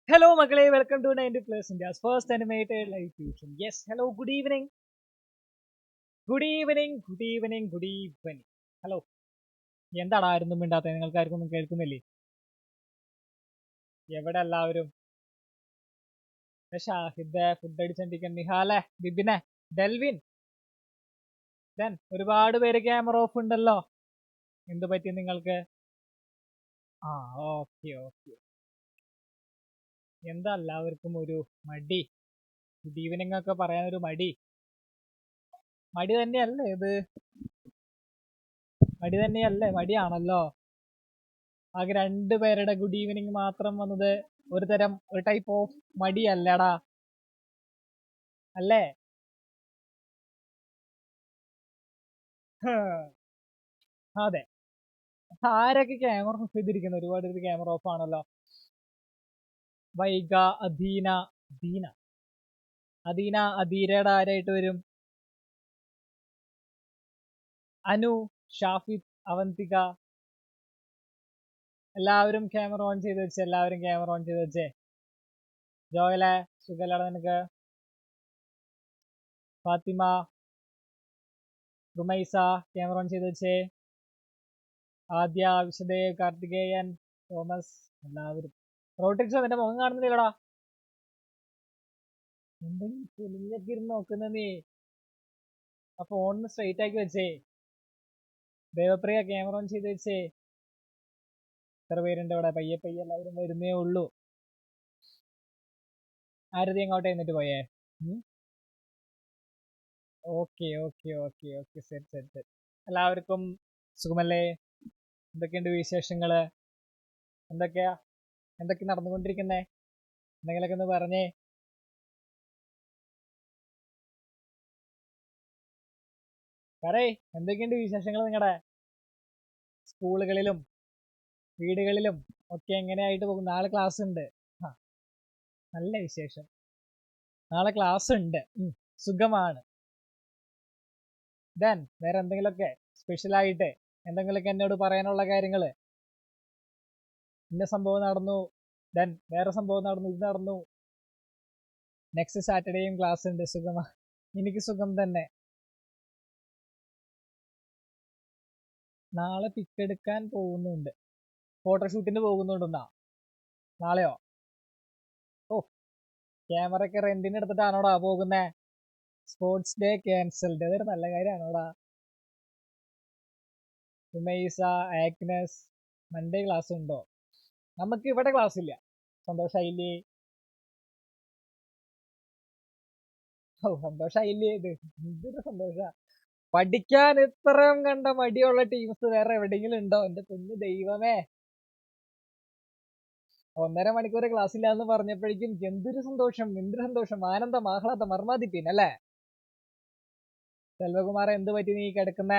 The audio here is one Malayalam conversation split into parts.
Hello, Makale. Welcome to 90 Plus India's first animated live tuition. Yes, hello, good evening. Good evening, good evening, good evening. Hello, എന്താടാ ആരും മിണ്ടാത്ത നിങ്ങൾക്ക് ആർക്കൊന്നും കേൾക്കുന്നില്ലേ? എവിടെ എല്ലാവരും? ഷാഹിദ്, ഫുഡ് അടിച്ചോണ്ടിരിക്കാൻ, നിഹാലെ, ബിബിനെ, ഡെൽവിൻ, ദെൻ ഒരുപാട് പേര് ക്യാമറ ഓഫ് ഉണ്ടല്ലോ. എന്ത് പറ്റി നിങ്ങൾക്ക്? ആ, ഓക്കെ ഓക്കെ. എന്താ എല്ലാവർക്കും ഒരു മടി? ഗുഡ് ഈവനിങ് ഒക്കെ പറയാനൊരു മടി. മടി തന്നെയല്ലേ ഇത്? മടി തന്നെയല്ലേ? മടിയാണല്ലോ. ആകെ രണ്ടുപേരുടെ ഗുഡ് ഈവനിങ് മാത്രം വന്നത് ഒരു ടൈപ്പ് ഓഫ് മടിയല്ലടാ, അല്ലേ? അതെ. ആരൊക്കെ ക്യാമറ ഓഫ് ചെയ്തിരിക്കുന്നു? ഒരുപാട് പേര് ക്യാമറ ഓഫ് ആണല്ലോ. വൈഗ, അധീന, അധീന അധീന അധീരയുടെ ആരായിട്ട് വരും? അനു, ഷാഫിദ്, അവന്തിക, എല്ലാവരും ക്യാമറ ഓൺ ചെയ്ത് വെച്ചേ. എല്ലാവരും ക്യാമറ ഓൺ ചെയ്ത് വെച്ചേ. ജോയലെ, സുഖല്ലടാ നിനക്ക്? ഫാത്തിമ, റുമൈസ, ക്യാമറ ഓൺ ചെയ്ത് വെച്ചേ. ആദ്യ, വിശുദേവ്, കാർത്തികേയൻ, തോമസ്, എല്ലാവരും. റോട്ടിക്സോ, നിന്റെ മുഖം കാണുന്നില്ലടാ. എന്തെങ്കിലും കുനിഞ്ഞൊക്കെ ഇരുന്ന് നോക്കുന്ന നീ? ആ ഫോണിന് സ്ട്രെയിറ്റ് ആക്കി വെച്ചേ. ദേവപ്രിയ, ക്യാമറ ഓൺ ചെയ്ത് വെച്ചേ. എത്ര പേരുണ്ട് ഇവിടെ? പയ്യെ പയ്യെ എല്ലാവരും വരുന്നേ ഉള്ളൂ. ആരതി എങ്ങോട്ടേ എന്നിട്ട് പോയേ? Okay okay okay okay, set set set. എല്ലാവർക്കും സുഖമല്ലേ? എന്തൊക്കെയുണ്ട് വിശേഷങ്ങള്? എന്തൊക്കെ നടന്നുകൊണ്ടിരിക്കുന്നേ? എന്തെങ്കിലുമൊക്കെ ഒന്ന് പറഞ്ഞേ. പറയേ, എന്തൊക്കെയുണ്ട് വിശേഷങ്ങൾ നിങ്ങളുടെ സ്കൂളുകളിലും വീടുകളിലും ഒക്കെ? എങ്ങനെയായിട്ട് പോകും? നാളെ ക്ലാസ് ഉണ്ട്. ആ, നല്ല വിശേഷം. നാളെ ക്ലാസ് ഉണ്ട്, സുഖമാണ്. ദെൻ വേറെ എന്തെങ്കിലുമൊക്കെ സ്പെഷ്യലായിട്ട് എന്തെങ്കിലുമൊക്കെ എന്നോട് പറയാനുള്ള കാര്യങ്ങള്? ഇന്ന സംഭവം നടന്നു, ദെൻ വേറെ സംഭവം നടന്നു, ഇത് നടന്നു. നെക്സ്റ്റ് സാറ്റർഡേയും ക്ലാസ് ഉണ്ട്. സുഖമാ? എനിക്ക് സുഖം തന്നെ. നാളെ പിക്ക് എടുക്കാൻ പോകുന്നുണ്ട്. ഫോട്ടോഷൂട്ടിന് പോകുന്നുണ്ടെന്നാ? നാളെയോ? ഓ, ക്യാമറ ഒക്കെ റെന്റിന് എടുത്തിട്ടാണോടാ പോകുന്നേ? Sports day cancelled. അതൊരു നല്ല കാര്യമാണോടാ? ഉമൈസ, ആഗ്നസ്, മൺഡേ ക്ലാസ് ഉണ്ടോ? നമുക്ക് ഇവിടെ ക്ലാസ് ഇല്ല. സന്തോഷായില്ലേ? ഓ, സന്തോഷായില്ലേ? ഇത് എന്തൊരു സന്തോഷ! പഠിക്കാൻ ഇത്രയും കണ്ട മടിയുള്ള ടീംസ് വേറെ എവിടെയെങ്കിലും ഉണ്ടോ? എന്റെ കുഞ്ഞു ദൈവമേ, 1.5 മണിക്കൂർ ക്ലാസ് ഇല്ല എന്ന് പറഞ്ഞപ്പോഴേക്കും എന്തൊരു സന്തോഷം, എന്തൊരു സന്തോഷം, ആനന്ദം, ആഹ്ലാദം, മർമാദിപ്പിൻ അല്ലേ? സെൽവകുമാർ, എന്ത് പറ്റി നീ കിടക്കുന്ന?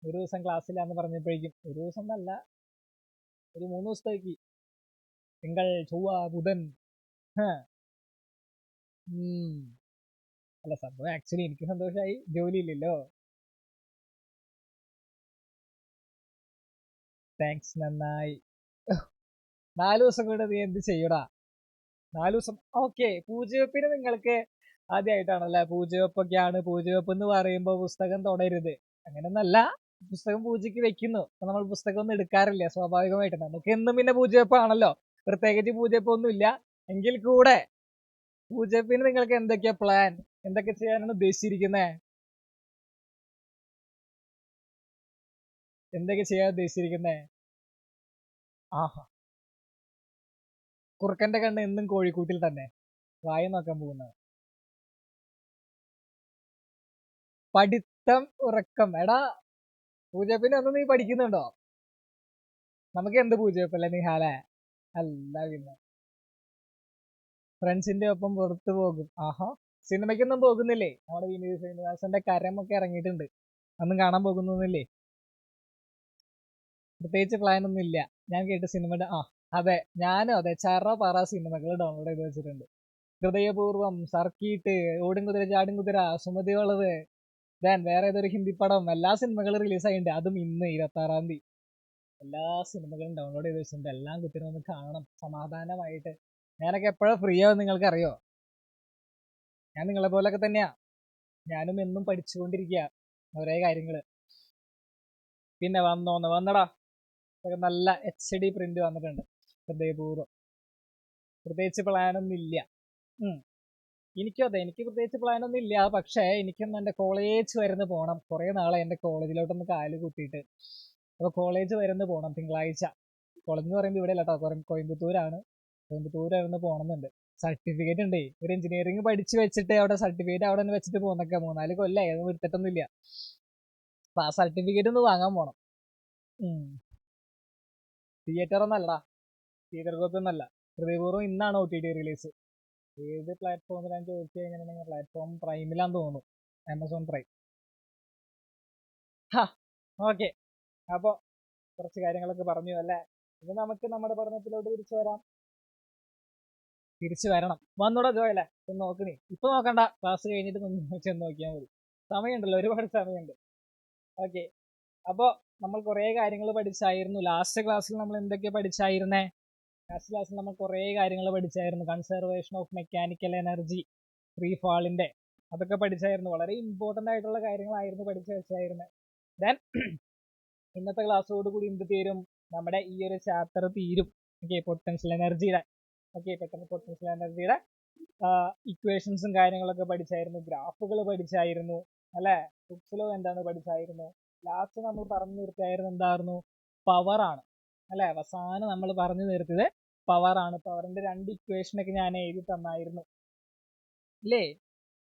ഒരു ദിവസം ക്ലാസ് ഇല്ല എന്ന് പറഞ്ഞപ്പോഴേക്കും, ഒരു ദിവസം എന്നല്ല, ഒരു 3 ദിവസത്തേക്ക്, തിങ്കൾ, ചൊവ്വ, ബുധൻ. അല്ല, സംഭവം ആക്ച്വലി എനിക്ക് സന്തോഷമായി, ജോലി ഇല്ലല്ലോ. താങ്ക്സ്, നന്നായി. 4 ദിവസം കൂടെ നീ എന്ത് ചെയ്യടാ? 4 ദിവസം ഓക്കെ. പൂജവെപ്പിന് നിങ്ങൾക്ക് ആദ്യമായിട്ടാണല്ലേ? പൂജവെപ്പൊക്കെയാണ്. പൂജവെപ്പ് എന്ന് പറയുമ്പോൾ പുസ്തകം തൊടരുത്, അങ്ങനെയൊന്നല്ല. പുസ്തകം പൂജയ്ക്ക് വെക്കുന്നു, അപ്പൊ നമ്മൾ പുസ്തകം ഒന്നും എടുക്കാറില്ല സ്വാഭാവികമായിട്ട്. നമുക്ക് എന്നും പിന്നെ പൂജവെപ്പാണല്ലോ, പ്രത്യേകിച്ച് പൂജവെപ്പൊന്നും ഇല്ല. എങ്കിൽ കൂടെ പൂജവെപ്പിന് നിങ്ങൾക്ക് എന്തൊക്കെയാ പ്ലാൻ? എന്തൊക്കെ ചെയ്യാനാണ് ഉദ്ദേശിച്ചിരിക്കുന്നേ? എന്തൊക്കെ ചെയ്യാൻ ഉദ്ദേശിച്ചിരിക്കുന്നേ? ആഹാ, കുറുക്കന്റെ കണ്ണ് എന്നും കോഴിക്കൂട്ടിൽ തന്നെ, വായ നോക്കാൻ പോകുന്നത്. പഠിത്തം ഉറക്കം. എടാ, പൂജവെപ്പിന് ഒന്നും നീ പഠിക്കുന്നുണ്ടോ? നമുക്ക് എന്ത് പൂജവെപ്പല്ലേ നിഹാലെ? അല്ല പിന്നെ ഫ്രണ്ട്സിന്റെ ഒപ്പം പുറത്തു പോകും. ആഹാ, സിനിമയ്ക്കൊന്നും പോകുന്നില്ലേ? നമ്മുടെ വിനീത് ശ്രീനിവാസന്റെ കരമൊക്കെ ഇറങ്ങിയിട്ടുണ്ട്, ഒന്നും കാണാൻ പോകുന്നില്ലേ? പ്രത്യേകിച്ച് പ്ലാൻ ഒന്നും ഇല്ല. ഞാൻ കേട്ട സിനിമയുടെ അതെ, ഞാനും അതെ, ചറ പറ സിനിമകൾ ഡൗൺലോഡ് ചെയ്ത് വെച്ചിട്ടുണ്ട്. ഹൃദയപൂർവ്വം, സർക്കീട്ട്, ഓടും കുതിര ചാടും കുതിര, സുമതിയുള്ളത്, ദെൻ വേറെ ഏതൊരു ഹിന്ദി പടം, എല്ലാ സിനിമകളും റിലീസ് ആയിട്ടുണ്ട്. അതും ഇന്ന് 26-ാം തീയതി. എല്ലാ സിനിമകളും ഡൗൺലോഡ് ചെയ്ത് വെച്ചിട്ടുണ്ട്. എല്ലാം കുത്തിനൊന്ന് കാണണം സമാധാനമായിട്ട്. ഞാനൊക്കെ എപ്പോഴാ ഫ്രീ ആവും നിങ്ങൾക്ക് അറിയോ? ഞാൻ നിങ്ങളെ പോലൊക്കെ തന്നെയാ. ഞാനും എന്നും പഠിച്ചുകൊണ്ടിരിക്കുക ഓരോ കാര്യങ്ങള്. പിന്നെ വന്നടാ നല്ല HD പ്രിന്റ് വന്നിട്ടുണ്ട്. ഹൃദയപൂർവ്വം. പ്രത്യേകിച്ച് പ്ലാനൊന്നും ഇല്ല. എനിക്കും അതെ, എനിക്ക് പ്രത്യേകിച്ച് പ്ലാനൊന്നും ഇല്ല. പക്ഷേ എനിക്കൊന്ന് എൻ്റെ കോളേജ് വരുന്ന പോകണം. കുറേ നാളെ എൻ്റെ കോളേജിലോട്ടൊന്ന് കാല് കുത്തിയിട്ട്. അപ്പോൾ കോളേജ് വരുന്ന പോകണം തിങ്കളാഴ്ച. കോളേജ് എന്ന് പറയുമ്പോൾ ഇവിടെ അല്ല കേട്ടോ, കോയമ്പത്തൂരാണ്. കോയമ്പത്തൂരായിരുന്നു പോകണമെന്നുണ്ട്. സർട്ടിഫിക്കറ്റ് ഉണ്ട്. ഒരു എഞ്ചിനീയറിംഗ് പഠിച്ച് വെച്ചിട്ട് അവിടെ സർട്ടിഫിക്കറ്റ് അവിടെ നിന്ന് വെച്ചിട്ട് പോകുന്നൊക്കെ 3-4 കൊല്ലമായി. അതൊന്നും എടുത്തിട്ടൊന്നുമില്ല. അപ്പം ആ സർട്ടിഫിക്കറ്റ് ഒന്ന് വാങ്ങാൻ പോകണം. തിയേറ്റർ ഒന്നല്ലടാ, തിയേറ്റർ കോപ്പി ഒന്നല്ല. ഹൃദയപൂർവ്വം ഇന്നാണ് OTT റിലീസ്. ഏത് പ്ലാറ്റ്ഫോമിലാന്ന് ചോദിച്ചു കഴിഞ്ഞിട്ടുണ്ടെങ്കിൽ പ്ലാറ്റ്ഫോം പ്രൈമിലാന്ന് തോന്നുന്നു. Amazon prime. ഓക്കെ, അപ്പോൾ കുറച്ച് കാര്യങ്ങളൊക്കെ പറഞ്ഞു അല്ലേ. ഇനി നമുക്ക് നമ്മുടെ പഠനത്തിലോട്ട് തിരിച്ചു വരണം. വന്നൂടാ ജോയല്ലേ, ഒന്ന് നോക്ക്. നീ ഇപ്പൊ നോക്കണ്ട, ക്ലാസ് കഴിഞ്ഞിട്ട് ചെന്ന് നോക്കിയാൽ മതി. സമയമുണ്ടല്ലോ, ഒരുപാട് സമയമുണ്ട്. ഓക്കെ, അപ്പോൾ നമ്മൾ കുറേ കാര്യങ്ങൾ പഠിച്ചായിരുന്നു. ലാസ്റ്റ് ക്ലാസ്സിൽ നമ്മൾ എന്തൊക്കെ പഠിച്ചായിരുന്നേ? ലാസ്റ്റ് ക്ലാസ്സിൽ നമ്മൾ കുറേ കാര്യങ്ങൾ പഠിച്ചായിരുന്നു. Conservation of mechanical energy, free ഫാളിന്റെ അതൊക്കെ പഠിച്ചായിരുന്നു. വളരെ ഇമ്പോർട്ടൻ്റ് ആയിട്ടുള്ള കാര്യങ്ങളായിരുന്നു പഠിച്ചു വെച്ചായിരുന്നത്. ദെൻ ഇന്നത്തെ ക്ലാസ്സോട് കൂടി എന്ത് തീരും? നമ്മുടെ ഈ ഒരു ചാപ്റ്റർ തീരും. ഓക്കെ, പൊട്ടൻഷ്യൽ എനർജിയുടെ പെട്ടെന്ന് പൊട്ടൻഷ്യൽ എനർജിയുടെ ഇക്വേഷൻസും കാര്യങ്ങളൊക്കെ പഠിച്ചായിരുന്നു. ഗ്രാഫുകൾ പഠിച്ചായിരുന്നു അല്ലേ. ഹുക്സ് ലോ എന്താണ് പഠിച്ചായിരുന്നു. ലാസ്റ്റ് നമ്മൾ പറഞ്ഞു നിർത്തിയായിരുന്നു എന്തായിരുന്നു? പവറാണ് അല്ലേ. അവസാനം നമ്മൾ പറഞ്ഞു നിർത്തിയത് പവറാണ്. പവറിന്റെ 2 ഇക്വേഷനൊക്കെ ഞാൻ എഴുതി തന്നായിരുന്നു ഇല്ലേ.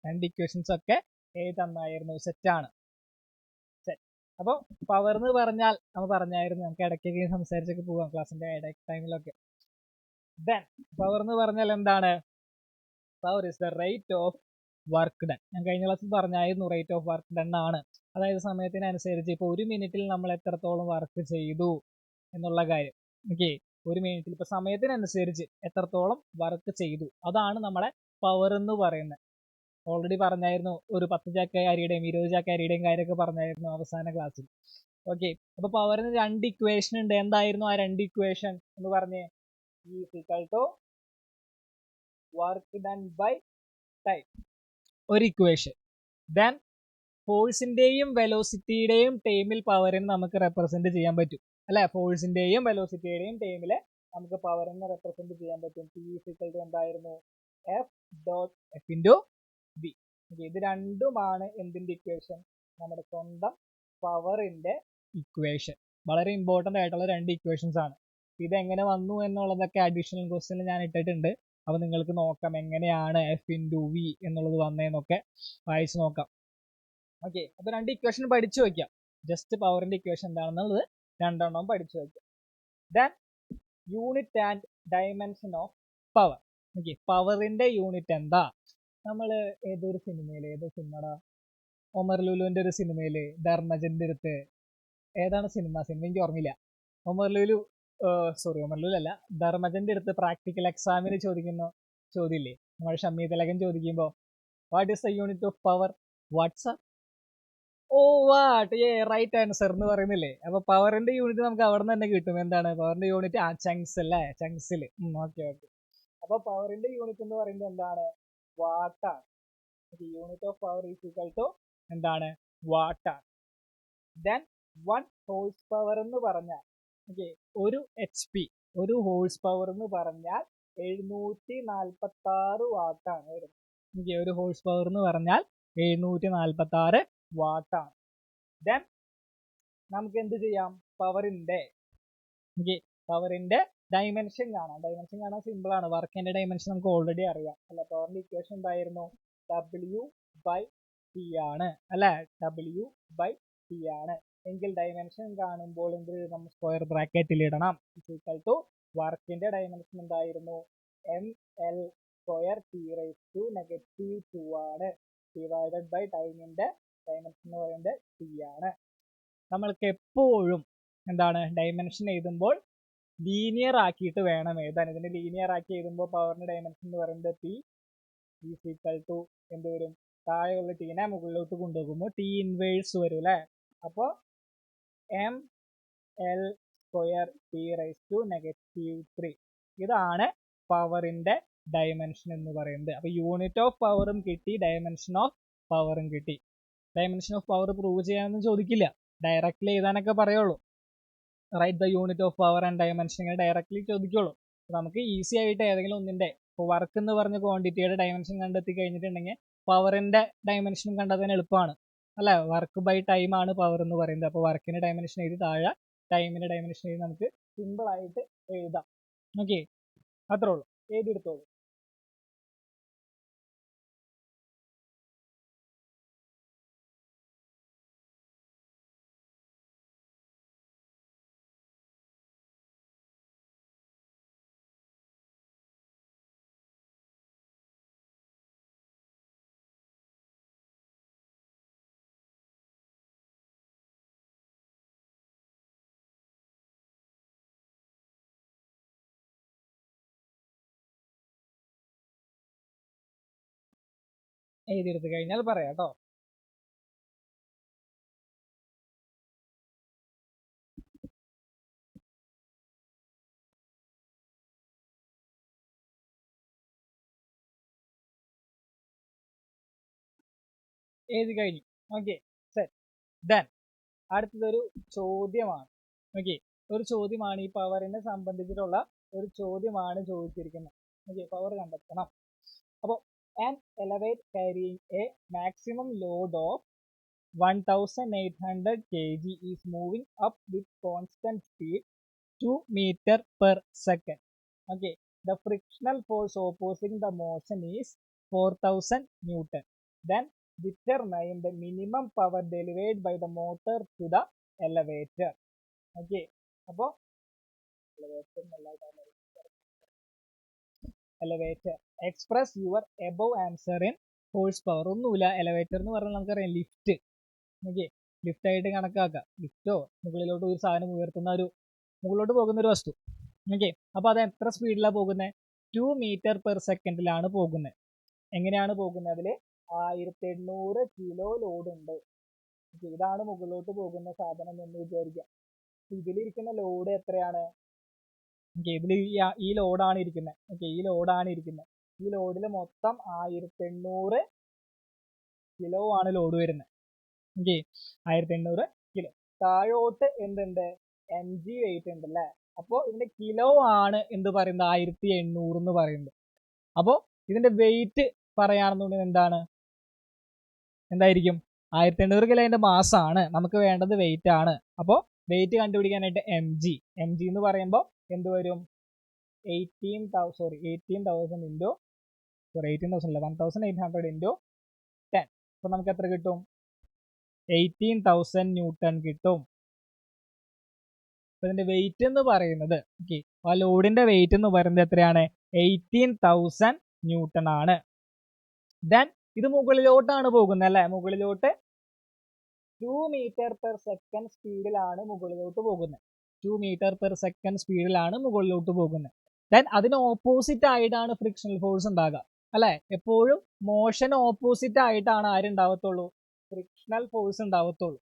2 ഇക്വേഷൻസ് ഒക്കെ എഴുതി തന്നായിരുന്നു. സെറ്റാണ്. അപ്പോൾ പവർ എന്ന് പറഞ്ഞാൽ നമ്മൾ പറഞ്ഞായിരുന്നു, നമുക്ക് ഇടയ്ക്കൊക്കെ സംസാരിച്ചൊക്കെ പോവാം ക്ലാസ്സിന്റെ ഇടയ്ക്ക് ടൈമിലൊക്കെ. ദെൻ പവർ എന്ന് പറഞ്ഞാൽ എന്താണ്? Power is the rate of work done. ഞാൻ കഴിഞ്ഞ ക്ലാസ്സിൽ പറഞ്ഞായിരുന്നു റേറ്റ് ഓഫ് വർക്ക് ഡൺ ആണ്. അതായത് സമയത്തിനനുസരിച്ച് ഇപ്പോൾ 1 മിനിറ്റിൽ നമ്മൾ എത്രത്തോളം വർക്ക് ചെയ്തു എന്നുള്ള കാര്യം. ഓക്കെ, 1 മിനിറ്റിൽ ഇപ്പോൾ സമയത്തിനനുസരിച്ച് എത്രത്തോളം വർക്ക് ചെയ്തു, അതാണ് നമ്മളെ പവർ എന്ന് പറയുന്നത്. ഓൾറെഡി പറഞ്ഞായിരുന്നു, ഒരു 10 ചാക്ക അരിയുടെയും 20 ചാക്ക അരിയുടെയും കാര്യമൊക്കെ പറഞ്ഞായിരുന്നു അവസാന ക്ലാസ്സിൽ. ഓക്കെ, അപ്പോൾ പവറിന് 2 ഇക്വേഷൻ ഉണ്ട്. എന്തായിരുന്നു ആ 2 ഇക്വേഷൻ എന്ന് പറഞ്ഞേ? വർക്ക് ഡൺ ബൈ ടൈം, ഒരു ഇക്വേഷൻ. ദെൻ ഫോഴ്സിന്റെയും വെലോസിറ്റിയുടെയും ടൈമിൽ പവറിന് നമുക്ക് റെപ്രസെന്റ് ചെയ്യാൻ പറ്റും അല്ലെ. ഫോഴ്സിന്റെയും വെലോസിറ്റിയുടെയും ടൈമില് നമുക്ക് പവറിനെ റെപ്രസെന്റ് ചെയ്യാൻ പറ്റും. P എന്തായിരുന്നു? F.F v. ഇത് രണ്ടുമാണ് എന്തിന്റെ ഇക്വേഷൻ? നമ്മുടെ സ്വന്തം പവറിന്റെ ഇക്വേഷൻ. വളരെ ഇമ്പോർട്ടൻ്റ് ആയിട്ടുള്ള 2 ഇക്വേഷൻസ് ആണ്. ഇതെങ്ങനെ വന്നു എന്നുള്ളതൊക്കെ അഡീഷണൽ ക്വസ്റ്റ്യനിൽ ഞാൻ ഇട്ടിട്ടുണ്ട്. അപ്പോൾ നിങ്ങൾക്ക് നോക്കാം എങ്ങനെയാണ് F.V എന്നുള്ളത് വന്നതെന്നൊക്കെ വായിച്ച് നോക്കാം. ഓക്കെ, അപ്പോൾ 2 ഇക്വേഷൻ പഠിച്ചു വയ്ക്കാം. ജസ്റ്റ് പവറിന്റെ ഇക്വേഷൻ എന്താണെന്നുള്ളത് 2 പഠിച്ചു വയ്ക്കാം. Then unit and dimension of power. Okay, പവറിന്റെ യൂണിറ്റ് എന്താ? നമ്മൾ ഏതോ സിനിമടാ, ഒമർ ലുലുവിന്റെ ഒരു സിനിമയില് ധർമ്മജന്റെ അടുത്ത്, ഏതാണ് സിനിമ എനിക്ക് ഓർമ്മയില്ല. ഒമർ ലുലു അല്ല, ധർമ്മജന്റെ അടുത്ത് പ്രാക്ടിക്കൽ എക്സാമിന് ചോദിക്കുന്ന ചോദ്യമില്ലേ, നമ്മൾ ഷമ്മി തിലകൻ ചോദിക്കുമ്പോ what is the unit of power? Watts right answer എന്ന് പറയുന്നില്ലേ. അപ്പൊ പവറിന്റെ യൂണിറ്റ് നമുക്ക് അവിടെ നിന്ന് തന്നെ കിട്ടും. എന്താണ് പവറിന്റെ യൂണിറ്റ്? ചങ്സ് അല്ലേ, ചങ്സിൽ. ഓക്കെ. അപ്പൊ പവറിന്റെ യൂണിറ്റ് എന്ന് പറയുന്നത് എന്താണ്? വാട്ടാണ്. Unit of power is equal to എന്താണ്? വാട്ടാണ്. ദെൻ 1 ഹോഴ്സ് പവർ എന്ന് പറഞ്ഞാൽ ഒരു HP, ഒരു ഹോഴ്സ് പവർ എന്ന് പറഞ്ഞാൽ 746 വാട്ടാണ് വരുന്നത്. ഒരു ഹോഴ്സ് പവർ എന്ന് പറഞ്ഞാൽ 746 വാട്ടാണ്. ദെൻ നമുക്ക് എന്ത് ചെയ്യാം? പവറിന്റെ ഡയമെൻഷൻ കാണാം. ഡയമെൻഷൻ കാണാൻ സിമ്പിൾ ആണ്. വർക്കിന്റെ ഡയമെൻഷൻ നമുക്ക് ഓൾറെഡി അറിയാം അല്ലെ. പവറിന്റെ ഇക്വേഷൻ എന്തായിരുന്നു? W/T ആണ് അല്ലെ. W/T ആണ്. എങ്കിൽ ഡയമെൻഷൻ കാണുമ്പോൾ എന്ത് നമ്മൾ സ്ക്വയർ ബ്രാക്കറ്റിൽ ഇടണം. വർക്കിന്റെ ഡയമെൻഷൻ എന്തായിരുന്നു? mL²T⁻2 ആണ്. ഡിവൈഡഡ് ബൈ ടൈമിന്റെ ഡയമെൻഷൻ എന്ന് പറയുന്നത് T ആണ്. നമ്മൾക്ക് എപ്പോഴും എന്താണ് ഡയമെൻഷൻ എഴുതുമ്പോൾ ലീനിയർ ആക്കിയിട്ട് വേണം എഴുതാൻ. ഇതിന് ലീനിയർ ആക്കി എഴുതുമ്പോൾ പവറിന്റെ ഡയമെൻഷൻ എന്ന് പറയുന്നത് P എന്ത് വരും? താഴെയുള്ള ടീനെ മുകളിലോട്ട് കൊണ്ടുപോകുമ്പോൾ T ഇൻവേഴ്സ് വരും അല്ലെ. അപ്പോൾ mL² square T raise to -3. ഇതാണ് പവറിന്റെ ഡയമെൻഷൻ എന്ന് പറയുന്നത്. അപ്പൊ യൂണിറ്റ് ഓഫ് പവറും കിട്ടി, ഡയമെൻഷൻ ഓഫ് പവറും കിട്ടി. ഡയമെൻഷൻ ഓഫ് പവർ പ്രൂവ് ചെയ്യാനൊന്നും ചോദിക്കില്ല, ഡയറക്റ്റ്ലി എഴുതാനൊക്കെ പറയുള്ളൂ. Write the unit of power and dimension ഇങ്ങനെ ഡയറക്റ്റ്ലി ചോദിക്കുള്ളൂ. നമുക്ക് ഈസി ആയിട്ട് ഏതെങ്കിലും ഒന്നിന്റെ, ഇപ്പോൾ വർക്ക് എന്ന് പറഞ്ഞ ക്വാണ്ടിറ്റിയുടെ ഡയമെൻഷൻ കണ്ടെത്തി കഴിഞ്ഞിട്ടുണ്ടെങ്കിൽ പവറിന്റെ ഡയമെൻഷനും കണ്ടെത്താൻ എളുപ്പമാണ് അല്ലെ. വർക്ക് ബൈ ടൈം ആണ് പവർ എന്ന് പറയുന്നത്. അപ്പോൾ വർക്കിന്റെ ഡയമെൻഷൻ എഴുതി താഴെ ടൈമിന്റെ ഡയമെൻഷൻ എഴുതി നമുക്ക് സിമ്പിൾ ആയിട്ട് എഴുതാം. ഓക്കെ, അത്രേ ഉള്ളൂ, എഴുതിയെടുത്തോളൂ. എഴുതിയെടുത്ത് കഴിഞ്ഞാൽ പറയാം കേട്ടോ. എഴുതി കഴിഞ്ഞു. Okay, set. ദെൻ അടുത്തതൊരു ചോദ്യമാണ്. ഓക്കെ, ഒരു ചോദ്യമാണ്, ഈ പവറിനെ സംബന്ധിച്ചിട്ടുള്ള ഒരു ചോദ്യമാണ് ചോദിച്ചിരിക്കുന്നത്. ഓക്കെ, പവർ കണ്ടെത്തണം. അപ്പോൾ an elevate carrying a maximum load of 1800 kg is moving up with constant speed 2 meter per second. Okay, the frictional force opposing the motion is 4000 Newton. Then determine the minimum power delivered by the motor to the elevator. Okay, അപ്പോൾ elevator express your above answer in horse power. ഒന്നുമില്ല, എലവേറ്റർ എന്ന് പറഞ്ഞാൽ നമുക്കറിയാം ലിഫ്റ്റ്. ഓക്കെ, ലിഫ്റ്റ് ആയിട്ട് കണക്കാക്കാം. ലിഫ്റ്റോ മുകളിലോട്ട് ഒരു സാധനം ഉയർത്തുന്ന ഒരു, മുകളിലോട്ട് പോകുന്ന ഒരു വസ്തു. ഓക്കെ, അപ്പൊ അത് എത്ര സ്പീഡിലാണ് പോകുന്നത്? 2 മീറ്റർ പെർ സെക്കൻഡിലാണ് പോകുന്നത്. എങ്ങനെയാണ് പോകുന്നത്? അതിൽ 1800 കിലോ ലോഡ് ഉണ്ട്. ഇതാണ് മുകളിലോട്ട് പോകുന്ന സാധനം എന്ന് വിചാരിക്കാം. ഇതിലിരിക്കുന്ന ലോഡ് എത്രയാണ്? ഇതിൽ ഈ ലോഡാണ് ഇരിക്കുന്നത്. ഓക്കെ, ഈ ലോഡാണ് ഇരിക്കുന്നത്. ഈ ലോഡിൽ മൊത്തം 1800 കിലോ ആണ് ലോഡ് വരുന്നത്. Okay, 1800 kilo. താഴോട്ട് എന്തുണ്ട്? mg വെയിറ്റ് ഉണ്ട് അല്ലേ. അപ്പോൾ ഇതിന്റെ കിലോ ആണ് എന്ത് പറയുന്നത്? 1800 എന്ന് പറയുന്നത്. അപ്പോൾ ഇതിന്റെ വെയിറ്റ് പറയുകയാണെന്നുണ്ടെങ്കിൽ എന്തായിരിക്കും? 1800 കിലോ അതിന്റെ മാസാണ്, നമുക്ക് വേണ്ടത് വെയിറ്റ് ആണ്. അപ്പോൾ വെയിറ്റ് കണ്ടുപിടിക്കാനായിട്ട് mg എന്ന് പറയുമ്പോൾ എന്ത് വരും? 18,000 into 1800 into 10. അപ്പൊ നമുക്ക് എത്ര കിട്ടും? 18,000 ന്യൂട്ടൺ കിട്ടും. അപ്പൊ ഇതിന്റെ വെയിറ്റ് എന്ന് പറയുന്നത്, ഓക്കെ, ആ ലോഡിന്റെ വെയിറ്റ് എന്ന് പറയുന്നത് എത്രയാണ്? 18,000 ന്യൂട്ടൺ ആണ്. ദെൻ ഇത് മുകളിലോട്ടാണ് പോകുന്നത് അല്ലെ. മുകളിലോട്ട് 2 മീറ്റർ പെർ സെക്കൻഡ് സ്പീഡിലാണ് മുകളിലോട്ട് പോകുന്നത്. 2 മീറ്റർ പെർ സെക്കൻഡ് സ്പീഡിലാണ് മുകളിലോട്ട് പോകുന്നത്. ദെൻ അതിന് ഓപ്പോസിറ്റ് ആയിട്ടാണ് ഫ്രിക്ഷണൽ ഫോഴ്സ് ഉണ്ടാകുക അല്ലെ. എപ്പോഴും മോഷൻ ഓപ്പോസിറ്റ് ആയിട്ടാണ് ആരുണ്ടാവത്തുള്ളൂ? Frictional force ഉണ്ടാവത്തുള്ളൂ.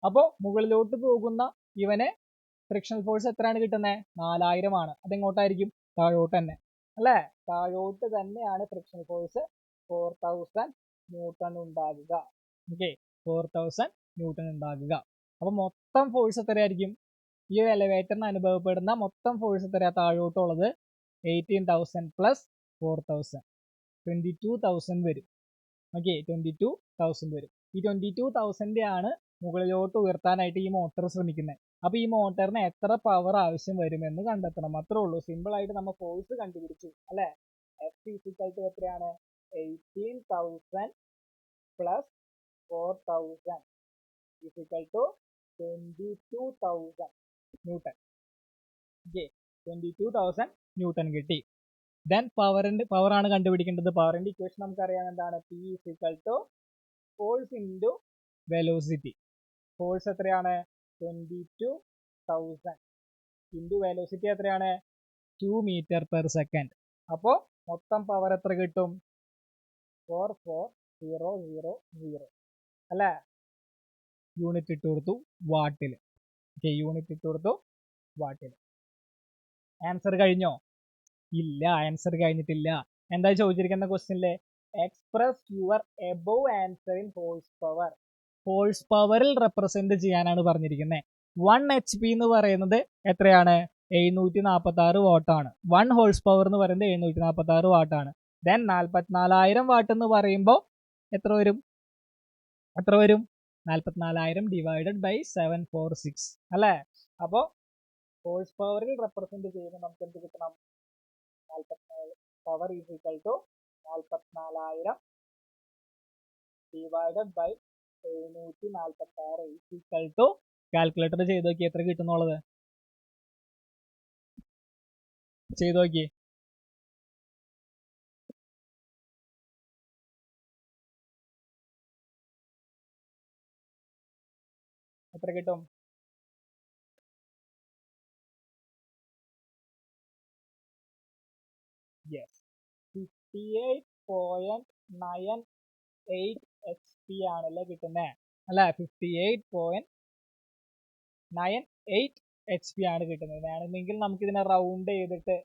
അപ്പോൾ മുകളിലോട്ട് പോകുന്ന ഇവന് ഫ്രിക്ഷണൽ ഫോഴ്സ് എത്രയാണ് കിട്ടുന്നത്? 4000 ആണ്. അതെങ്ങോട്ടായിരിക്കും? താഴോട്ട് തന്നെ അല്ലെ. താഴോട്ട് തന്നെയാണ് ഫ്രിക്ഷണൽ ഫോഴ്സ് 4000 ന്യൂട്ടൺ ഉണ്ടാകുക. ഓക്കെ, 4000 ന്യൂട്ടൺ ഉണ്ടാകുക. അപ്പൊ മൊത്തം ഫോഴ്സ് എത്രയായിരിക്കും? ഈ എലവേറ്ററിന് അനുഭവപ്പെടുന്ന മൊത്തം ഫോഴ്സ് എത്രയാ താഴോട്ടുള്ളത്? 18,000 പ്ലസ് 4000, 22,000 വരും. ഓക്കെ, 22,000 വരും. ഈ 22,000 ആണ് മുകളിലോട്ട് ഉയർത്താനായിട്ട് ഈ മോട്ടോർ ശ്രമിക്കുന്നത്. അപ്പൊ ഈ മോട്ടറിന് എത്ര പവർ ആവശ്യം വരുമെന്ന് കണ്ടെത്തണം. അത്രേ ഉള്ളൂ. സിമ്പിൾ ആയിട്ട് നമ്മൾ ഫോഴ്സ് കണ്ടുപിടിച്ചു അല്ലെ. F എത്രയാണ്? 18,000 പ്ലസ് 4,000 22,000 ന്യൂട്ടൺ. ഓക്കെ, 22,000 ന്യൂട്ടൺ കിട്ടി. ദെൻ പവറാണ് കണ്ടുപിടിക്കേണ്ടത്. പവറിന്റെ ഇക്വേഷൻ നമുക്കറിയാം എന്താണ്? P force into velocity. Force എത്രയാണ്? 22,000 ഇൻറ്റു വെലോസിറ്റി എത്രയാണ്? 2 മീറ്റർ പെർ സെക്കൻഡ്. അപ്പോൾ മൊത്തം പവർ എത്ര കിട്ടും? 44,000 അല്ലേ. യൂണിറ്റ് ഇട്ട് കൊടുത്തു വാട്ടിൽ. ഓക്കെ, യൂണിറ്റ് ഇട്ട് കൊടുത്തു വാട്ടിൽ. ആൻസർ കഴിഞ്ഞോ? ഇല്ല, ആൻസർ കഴിഞ്ഞിട്ടില്ല. എന്താ ചോദിച്ചിരിക്കുന്ന ക്വസ്റ്റ്യനിലെ express your above answer in horse power. Horse പവറിൽ റെപ്രസെന്റ് ചെയ്യാനാണ് പറഞ്ഞിരിക്കുന്നത്. 1 HP എന്ന് പറയുന്നത് എത്രയാണ്? 746 വാട്ടാണ്. 1 ഹോഴ്സ് പവർ എന്ന് പറയുന്നത് 746 വാട്ടാണ്. ദെൻ 44,000 വാട്ട് എന്ന് പറയുമ്പോൾ എത്ര വരും? 44,000 ഡിവൈഡഡ് ബൈ 746 അല്ലേ? അപ്പോൾ ഹോഴ്സ് പവറിൽ റെപ്രസെന്റ് ചെയ്യുമ്പോൾ നമുക്ക് എന്ത് കിട്ടണം? 44 power is equal to 44,000 divided by 746 is equal to, calculator ചെയ്ത് നോക്കി എത്ര കിട്ടുന്നുള്ളത്. ചെയ്ത് നോക്കി. എത്ര കിട്ടും? യെസ്, 58.98 HP ആണല്ലേ കിട്ടുന്നത് അല്ലെ? 58.98 HP ആണ് കിട്ടുന്നത്. വേണമെങ്കിൽ നമുക്ക് ഇതിനെ റൗണ്ട് ചെയ്തിട്ട്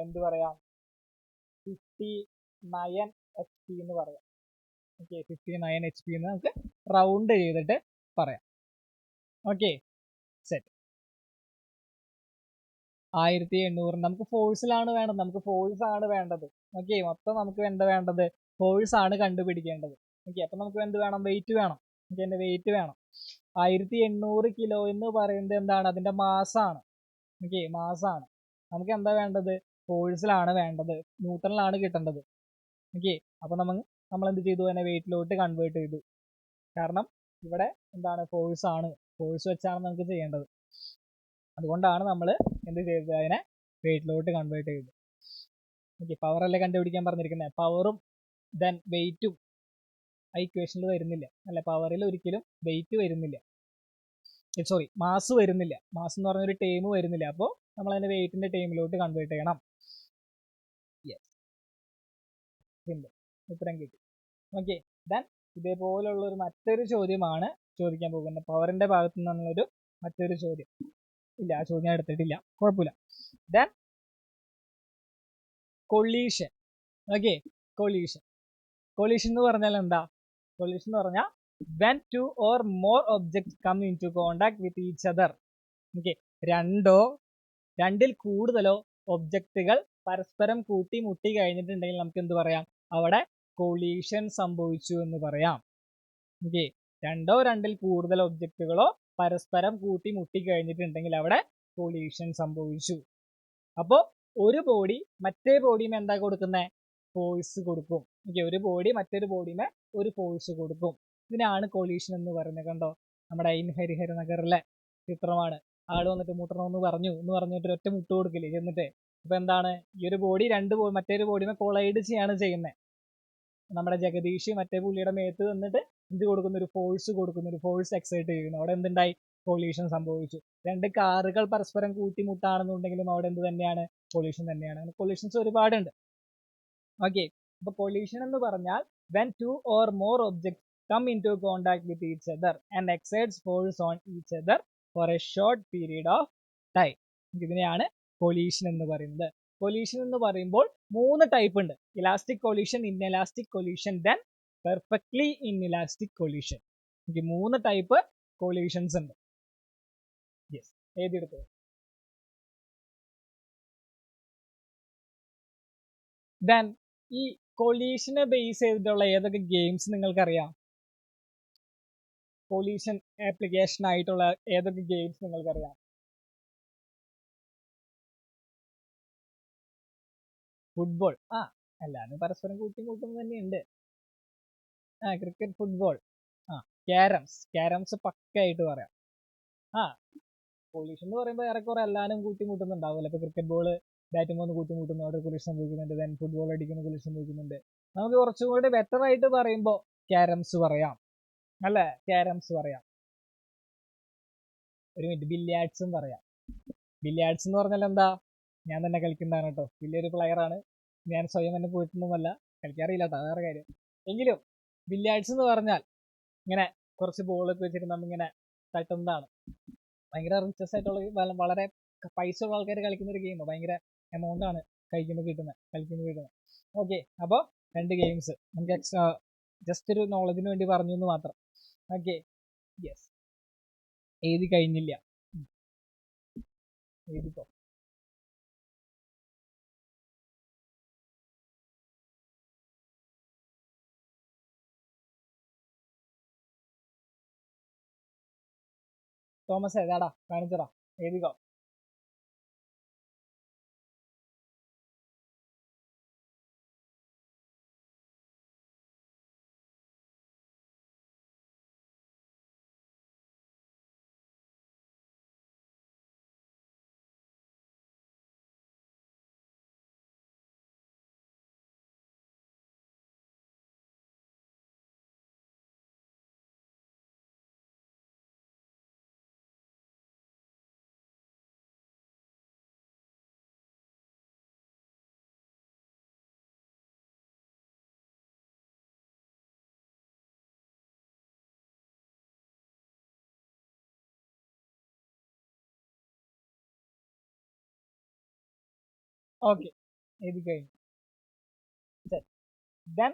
എന്ത് പറയാം? 59 HP എന്ന് പറയാം. ഓക്കെ, 59 HP എന്ന് നമുക്ക് റൗണ്ട് ചെയ്തിട്ട് പറയാം. Okay, set. 1800 നമുക്ക് ഫോഴ്സിലാണ് വേണ്ടത്. നമുക്ക് ഫോഴ്സ് ആണ് വേണ്ടത്. ഓക്കെ, മൊത്തം നമുക്ക് എന്താ വേണ്ടത്? ഫോഴ്സ് ആണ് കണ്ടുപിടിക്കേണ്ടത്. ഓക്കെ, അപ്പൊ നമുക്ക് എന്ത് വേണം? വെയിറ്റ് വേണം. ഓക്കെ, എന്റെ വെയിറ്റ് വേണം. 1800 കിലോ എന്ന് പറയുന്നത് എന്താണ്? അതിന്റെ മാസാണ്. ഓക്കെ, മാസാണ്. നമുക്ക് എന്താ വേണ്ടത്? ഫോഴ്സിലാണ് വേണ്ടത്, ന്യൂട്ടണിലാണ് കിട്ടേണ്ടത്. ഓക്കെ, അപ്പൊ നമ്മൾ എന്ത് ചെയ്തു? അതിനെ വെയിറ്റിലോട്ട് കൺവേർട്ട് ചെയ്തു. കാരണം ഇവിടെ എന്താണ്? ഫോഴ്സ് ആണ്. ഫോഴ്സ് വെച്ചാണ് നമുക്ക് ചെയ്യേണ്ടത്. അതുകൊണ്ടാണ് നമ്മൾ എന്ത് ചെയ്തത്? അതിനെ വെയിറ്റിലോട്ട് കൺവേർട്ട് ചെയ്തത്. ഓക്കെ, പവർ അല്ലേ കണ്ടുപിടിക്കാൻ പറഞ്ഞിരിക്കുന്നത്. പവറും ദെൻ വെയിറ്റും ആ ഇക്വേഷനിൽ വരുന്നില്ല അല്ലെ? പവറിൽ ഒരിക്കലും വെയിറ്റ് വരുന്നില്ല, സോറി മാസ് വരുന്നില്ല. മാസ് എന്ന് പറഞ്ഞൊരു ടേം വരുന്നില്ല. അപ്പോൾ നമ്മൾ അതിന്റെ വെയിറ്റിന്റെ ടേമിലോട്ട് കൺവേർട്ട് ചെയ്യണം. Yes, simple. ഉത്തരം കിട്ടി. ഓക്കെ, ദെൻ ഇതേപോലുള്ള ഒരു മറ്റൊരു ചോദ്യമാണ് ചോദിക്കാൻ പോകുന്നത്. പവറിന്റെ ഭാഗത്തു നിന്നുള്ളൊരു മറ്റൊരു ചോദ്യം. ഇല്ല, ആ ചോദ്യം ഞാൻ എടുത്തിട്ടില്ല, കുഴപ്പമില്ല. Then collision. Okay, collision. Collision എന്ന് പറഞ്ഞാൽ എന്താ? കൊളീഷൻ എന്ന് പറഞ്ഞാൽ when two or more objects come into contact with each other. Okay, രണ്ടിൽ കൂടുതലോ ഒബ്ജക്റ്റുകൾ പരസ്പരം കൂട്ടിമുട്ടി കഴിഞ്ഞിട്ടുണ്ടെങ്കിൽ നമുക്ക് എന്ത് പറയാം? അവിടെ കൊളീഷൻ സംഭവിച്ചു എന്ന് പറയാം. ഓക്കെ, രണ്ടിൽ കൂടുതൽ ഒബ്ജക്റ്റുകളോ പരസ്പരം കൂട്ടിമുട്ടി കഴിഞ്ഞിട്ടുണ്ടെങ്കിൽ അവിടെ കൊളീഷൻ സംഭവിച്ചു. അപ്പോൾ ഒരു ബോഡി മറ്റേ ബോഡിയും എന്താ കൊടുക്കുന്നത്? ഫോഴ്സ് കൊടുക്കും. ഓക്കെ, ഒരു ബോഡി മറ്റൊരു ബോഡിയുമേ ഒരു ഫോഴ്സ് കൊടുക്കും. ഇതിനാണ് കൊളീഷൻ എന്ന് പറയുന്നത്. കണ്ടോ, നമ്മുടെ ഹരിഹര നഗറിലെ ചിത്രമാണ്. ആള് വന്നിട്ട് മുട്ടണമെന്ന് പറഞ്ഞിട്ട് ഒറ്റ മുട്ട് കൊടുക്കില്ലേ ചെന്നിട്ട്. അപ്പൊ എന്താണ്? ഈ ഒരു ബോഡി മറ്റൊരു ബോഡിയുമേ കൊളൈഡ് ചെയ്യാണ് ചെയ്യുന്നത്. നമ്മുടെ ജഗദീഷ് മറ്റേ പുള്ളിയുടെ മേത്ത് വന്നിട്ട് എന്ത് കൊടുക്കുന്നു? ഒരു ഫോഴ്സ് കൊടുക്കുന്നു, ഒരു ഫോഴ്സ് എക്സൈറ്റ് ചെയ്യുന്നു. അവിടെ എന്തുണ്ടായി? കൊളീഷൻ സംഭവിച്ചു. രണ്ട് കാറുകൾ പരസ്പരം കൂട്ടിമുട്ടാണെന്നുണ്ടെങ്കിലും അവിടെ എന്ത് തന്നെയാണ്? കൊളീഷൻ തന്നെയാണ്. കൊളീഷൻസ് ഒരുപാടുണ്ട്. ഓക്കെ, അപ്പൊ കൊളീഷൻ എന്ന് പറഞ്ഞാൽ when two or more objects come into contact with each other and exerts force on each other for a short period of time. ഇതിനെയാണ് കൊളീഷൻ എന്ന് പറയുന്നത്. കൊളീഷൻ എന്ന് പറയുമ്പോൾ 3 ടൈപ്പ് ഉണ്ട്. Elastic collision, inelastic collision, then perfectly inelastic collision. 3 type collisions ഉണ്ട്. യെസ്, എഴുതിയെടുത്തോ. ദെൻ ഈ കൊളീഷനെ ബേസ് ചെയ്തിട്ടുള്ള ഏതൊക്കെ ഗെയിംസ് നിങ്ങൾക്കറിയാം? കൊളീഷൻ ആപ്ലിക്കേഷൻ ആയിട്ടുള്ള ഏതൊക്കെ ഗെയിംസ് നിങ്ങൾക്കറിയാം? ഫുട്ബോൾ, എല്ലാവരും പരസ്പരം കൂട്ടിമുട്ടുന്നത് തന്നെയുണ്ട്. ക്രിക്കറ്റ്, ഫുട്ബോൾ, ക്യാരംസ് പക്കയായിട്ട് പറയാം. കൊളീഷൻ എന്ന് പറയുമ്പോൾ ഏറെക്കുറെ എല്ലാവരും കൂട്ടിമുട്ടുന്നുണ്ടാവില്ല. ഇപ്പൊ ക്രിക്കറ്റ് ബോൾ ബാറ്റുമ്പോൾ ഒന്ന് കൂട്ടിമുട്ടുന്നു, അവിടെ കൊളീഷൻ സംഭവിക്കുന്നുണ്ട്. ദെൻ ഫുട്ബോൾ അടിക്കുന്ന കൊളീഷൻ സംഭവിക്കുന്നുണ്ട്. നമുക്ക് കുറച്ചും കൂടി ബെറ്റർ ആയിട്ട് പറയുമ്പോൾ ക്യാരംസ് പറയാം അല്ലേ? ക്യാരംസ് പറയാം. ഒരു മിനിറ്റ്, ബില്യാർഡ്സും പറയാം. ബില്യാർഡ്സ് എന്ന് പറഞ്ഞാൽ എന്താ? ഞാൻ തന്നെ കളിക്കുന്നതാണ് കേട്ടോ. വലിയൊരു പ്ലെയർ ആണ് ഞാൻ. സ്വയം തന്നെ പോയിട്ടൊന്നുമല്ല, കളിക്കാറില്ല കേട്ടോ, വേറെ കാര്യം. എങ്കിലും ബില്യാർഡ്സ് എന്ന് പറഞ്ഞാൽ ഇങ്ങനെ കുറച്ച് ബോളൊക്കെ വെച്ചിട്ട് നമ്മിങ്ങനെ തട്ടുന്നതാണ്. ഭയങ്കര റിച്ചസ് ആയിട്ടുള്ള വളരെ പൈസ ഉള്ള ആൾക്കാർ കളിക്കുന്ന ഒരു ഗെയിം, ഭയങ്കര എമൗണ്ട് ആണ് കളിക്കുമ്പോൾ കിട്ടുന്നത്. ഓക്കെ, അപ്പോൾ 2 ഗെയിംസ് നമുക്ക് എക്സ്ട്രാ ജസ്റ്റ് ഒരു നോളജിന് വേണ്ടി പറഞ്ഞു എന്ന് മാത്രം. ഓക്കെ, യെസ്, എഴുതി കഴിഞ്ഞില്ല, എഴുതിക്കോ. തോമസ് ഏതാടാ, കാണിച്ചടാ, എഴുതിക്കോ. ഓക്കെ, എഴുതി കഴിഞ്ഞു. Then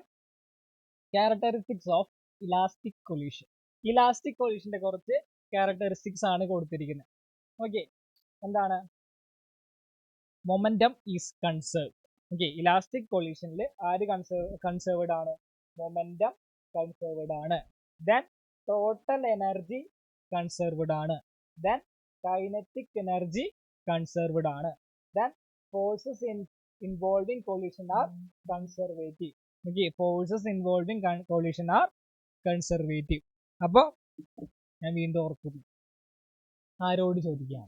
characteristics of elastic collision. Elastic കൊല്യൂഷന്റെ കുറച്ച് ക്യാരക്ടറിസ്റ്റിക്സ് ആണ് കൊടുത്തിരിക്കുന്നത്. ഓക്കെ, എന്താണ്? Momentum is conserve. Okay, elastic കൊല്യൂഷനിൽ ആര് കൺസേർവ്ഡ് ആണ്? മൊമെന്റം കൺസേർവ്ഡ് ആണ്. ദെൻ ടോട്ടൽ എനർജി കൺസേർവ്ഡ് ആണ്. ദെൻ കൈനറ്റിക് എനർജി കൺസേർവ്ഡ് ആണ്. Then forces involving collision are conservative. Okay, forces involving collision are conservative. അപ്പോൾ ഞാൻ വീണ്ടും ഓർക്കുന്നു, ആരോട് ചോദിക്കാം?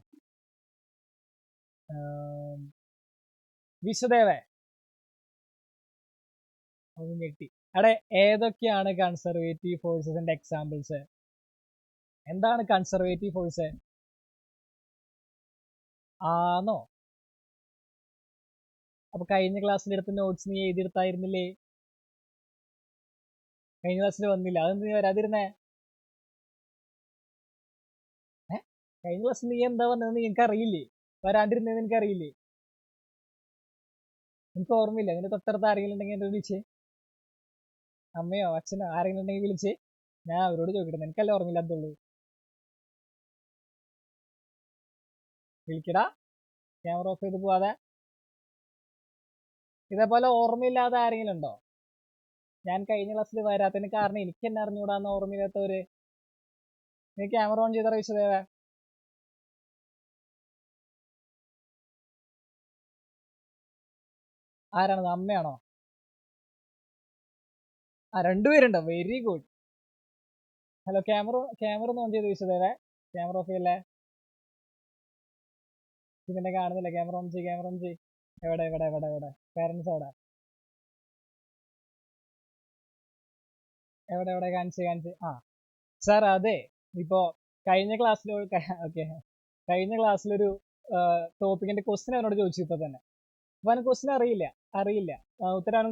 വിശ്വദേവേ, ഒന്ന് ഞെട്ടി. അവിടെ ഏതൊക്കെയാണ് കൺസർവേറ്റീവ് ഫോഴ്സസിന്റെ എക്സാമ്പിൾസ്? എന്താണ് കൺസർവേറ്റീവ് ഫോഴ്സ്? ആണോ? അപ്പൊ കഴിഞ്ഞ ക്ലാസ്സിലെടുത്ത നോട്ട്സ് നീ എഴുതിയെടുത്തായിരുന്നില്ലേ? കഴിഞ്ഞ ക്ലാസ്സിൽ വന്നില്ല, അതെന്ത് നീ വരാതിരുന്നേ? കഴിഞ്ഞ ക്ലാസ്സിൽ നീ എന്താ വന്നതെന്ന് എനിക്ക് അറിയില്ലേ? വരാണ്ടിരുന്നതെന്ന് എനിക്ക് അറിയില്ലേ? എനിക്ക് ഓർമ്മയില്ല. നിന്റെ തൊട്ടടുത്ത് ആരെങ്കിലും ഉണ്ടെങ്കിൽ എന്നെ വിളിച്ചേ, അമ്മയോ അച്ഛനോ ആരെങ്കിലും ഉണ്ടെങ്കിൽ വിളിച്ചേ, ഞാൻ അവരോട് ചോദിക്കട്ടെ. നിനക്കല്ലേ ഓർമ്മയില്ലാത്തുള്ളൂ. വിളിക്കടാ, ക്യാമറ ഓഫ് ചെയ്ത് പോവാതെ. ഇതേപോലെ ഓർമ്മയില്ലാതെ ആരെങ്കിലും ഉണ്ടോ? ഞാൻ കഴിഞ്ഞ ക്ലാസ്സിൽ വരാത്തതിന് കാരണം എനിക്ക് തന്നെ അറിഞ്ഞുകൂടാന്ന് ഓർമ്മയില്ലാത്തവര്? നീ ക്യാമറ ഓൺ ചെയ്ത വിശ്വദേവ. ആരാണത്? അമ്മയാണോ? ആ, രണ്ടുപേരുണ്ടോ? Very good. ഹലോ, ക്യാമറ ഒന്ന് ഓൺ ചെയ്ത് വിശ്വദേവ. ക്യാമറ ഓഫ് ചെയ്യല്ലേ. ഇതിനെ കാണുന്നില്ല. ക്യാമറ ഓൺ ചെയ്യ്. എവിടെ പാരന്റ്സ് എവിടെ കാണിച്ച്. ആ സാർ, അതെ, ഇപ്പോ കഴിഞ്ഞ ക്ലാസ്സിൽ ഓക്കെ, കഴിഞ്ഞ ക്ലാസ്സിലൊരു ടോപ്പിക്കിന്റെ ക്വസ്റ്റ്യൻ അവനോട് ചോദിച്ചു ഇപ്പൊ തന്നെ. അപ്പൊ അവന് ക്വസ്റ്റ്യൻ അറിയില്ല, ഉത്തരവാണ്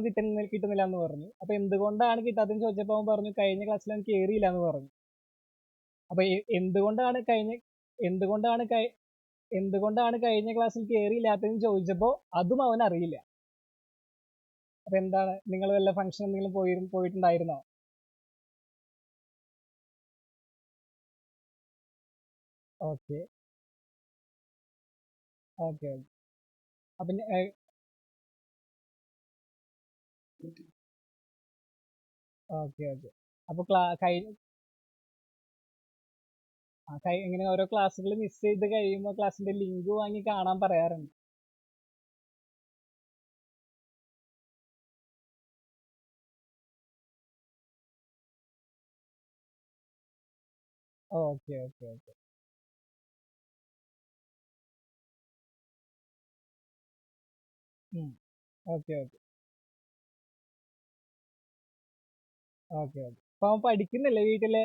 കിട്ടുന്നില്ല എന്ന് പറഞ്ഞു. അപ്പൊ എന്തുകൊണ്ടാണ് കിട്ടാത്തതെന്ന് ചോദിച്ചപ്പോ അവൻ പറഞ്ഞു കഴിഞ്ഞ ക്ലാസ്സിൽ അവൻ കേറിയില്ല എന്ന് പറഞ്ഞു. അപ്പൊ എന്തുകൊണ്ടാണ് കഴിഞ്ഞ ക്ലാസ്സിൽ കേറിയില്ലാത്തതെന്ന് ചോദിച്ചപ്പോ അതും അവൻ അറിയില്ല. അപ്പൊ എന്താണ്, നിങ്ങൾ വല്ല ഫംഗ്ഷൻ എന്തെങ്കിലും പോയിട്ടുണ്ടായിരുന്നോ? ഓക്കെ ഓക്കെ അപ്പൊ ഓക്കെ അപ്പൊ ഇങ്ങനെ ഓരോ ക്ലാസ്സുകൾ മിസ് ചെയ്ത് കഴിയുമ്പോൾ ക്ലാസ്സിന്റെ ലിങ്ക് വാങ്ങി കാണാൻ പറയാറുണ്ട്. Okay okay okay okay okay okay okay അപ്പൊ അവൻ പഠിക്കുന്നില്ലേ വീട്ടില്?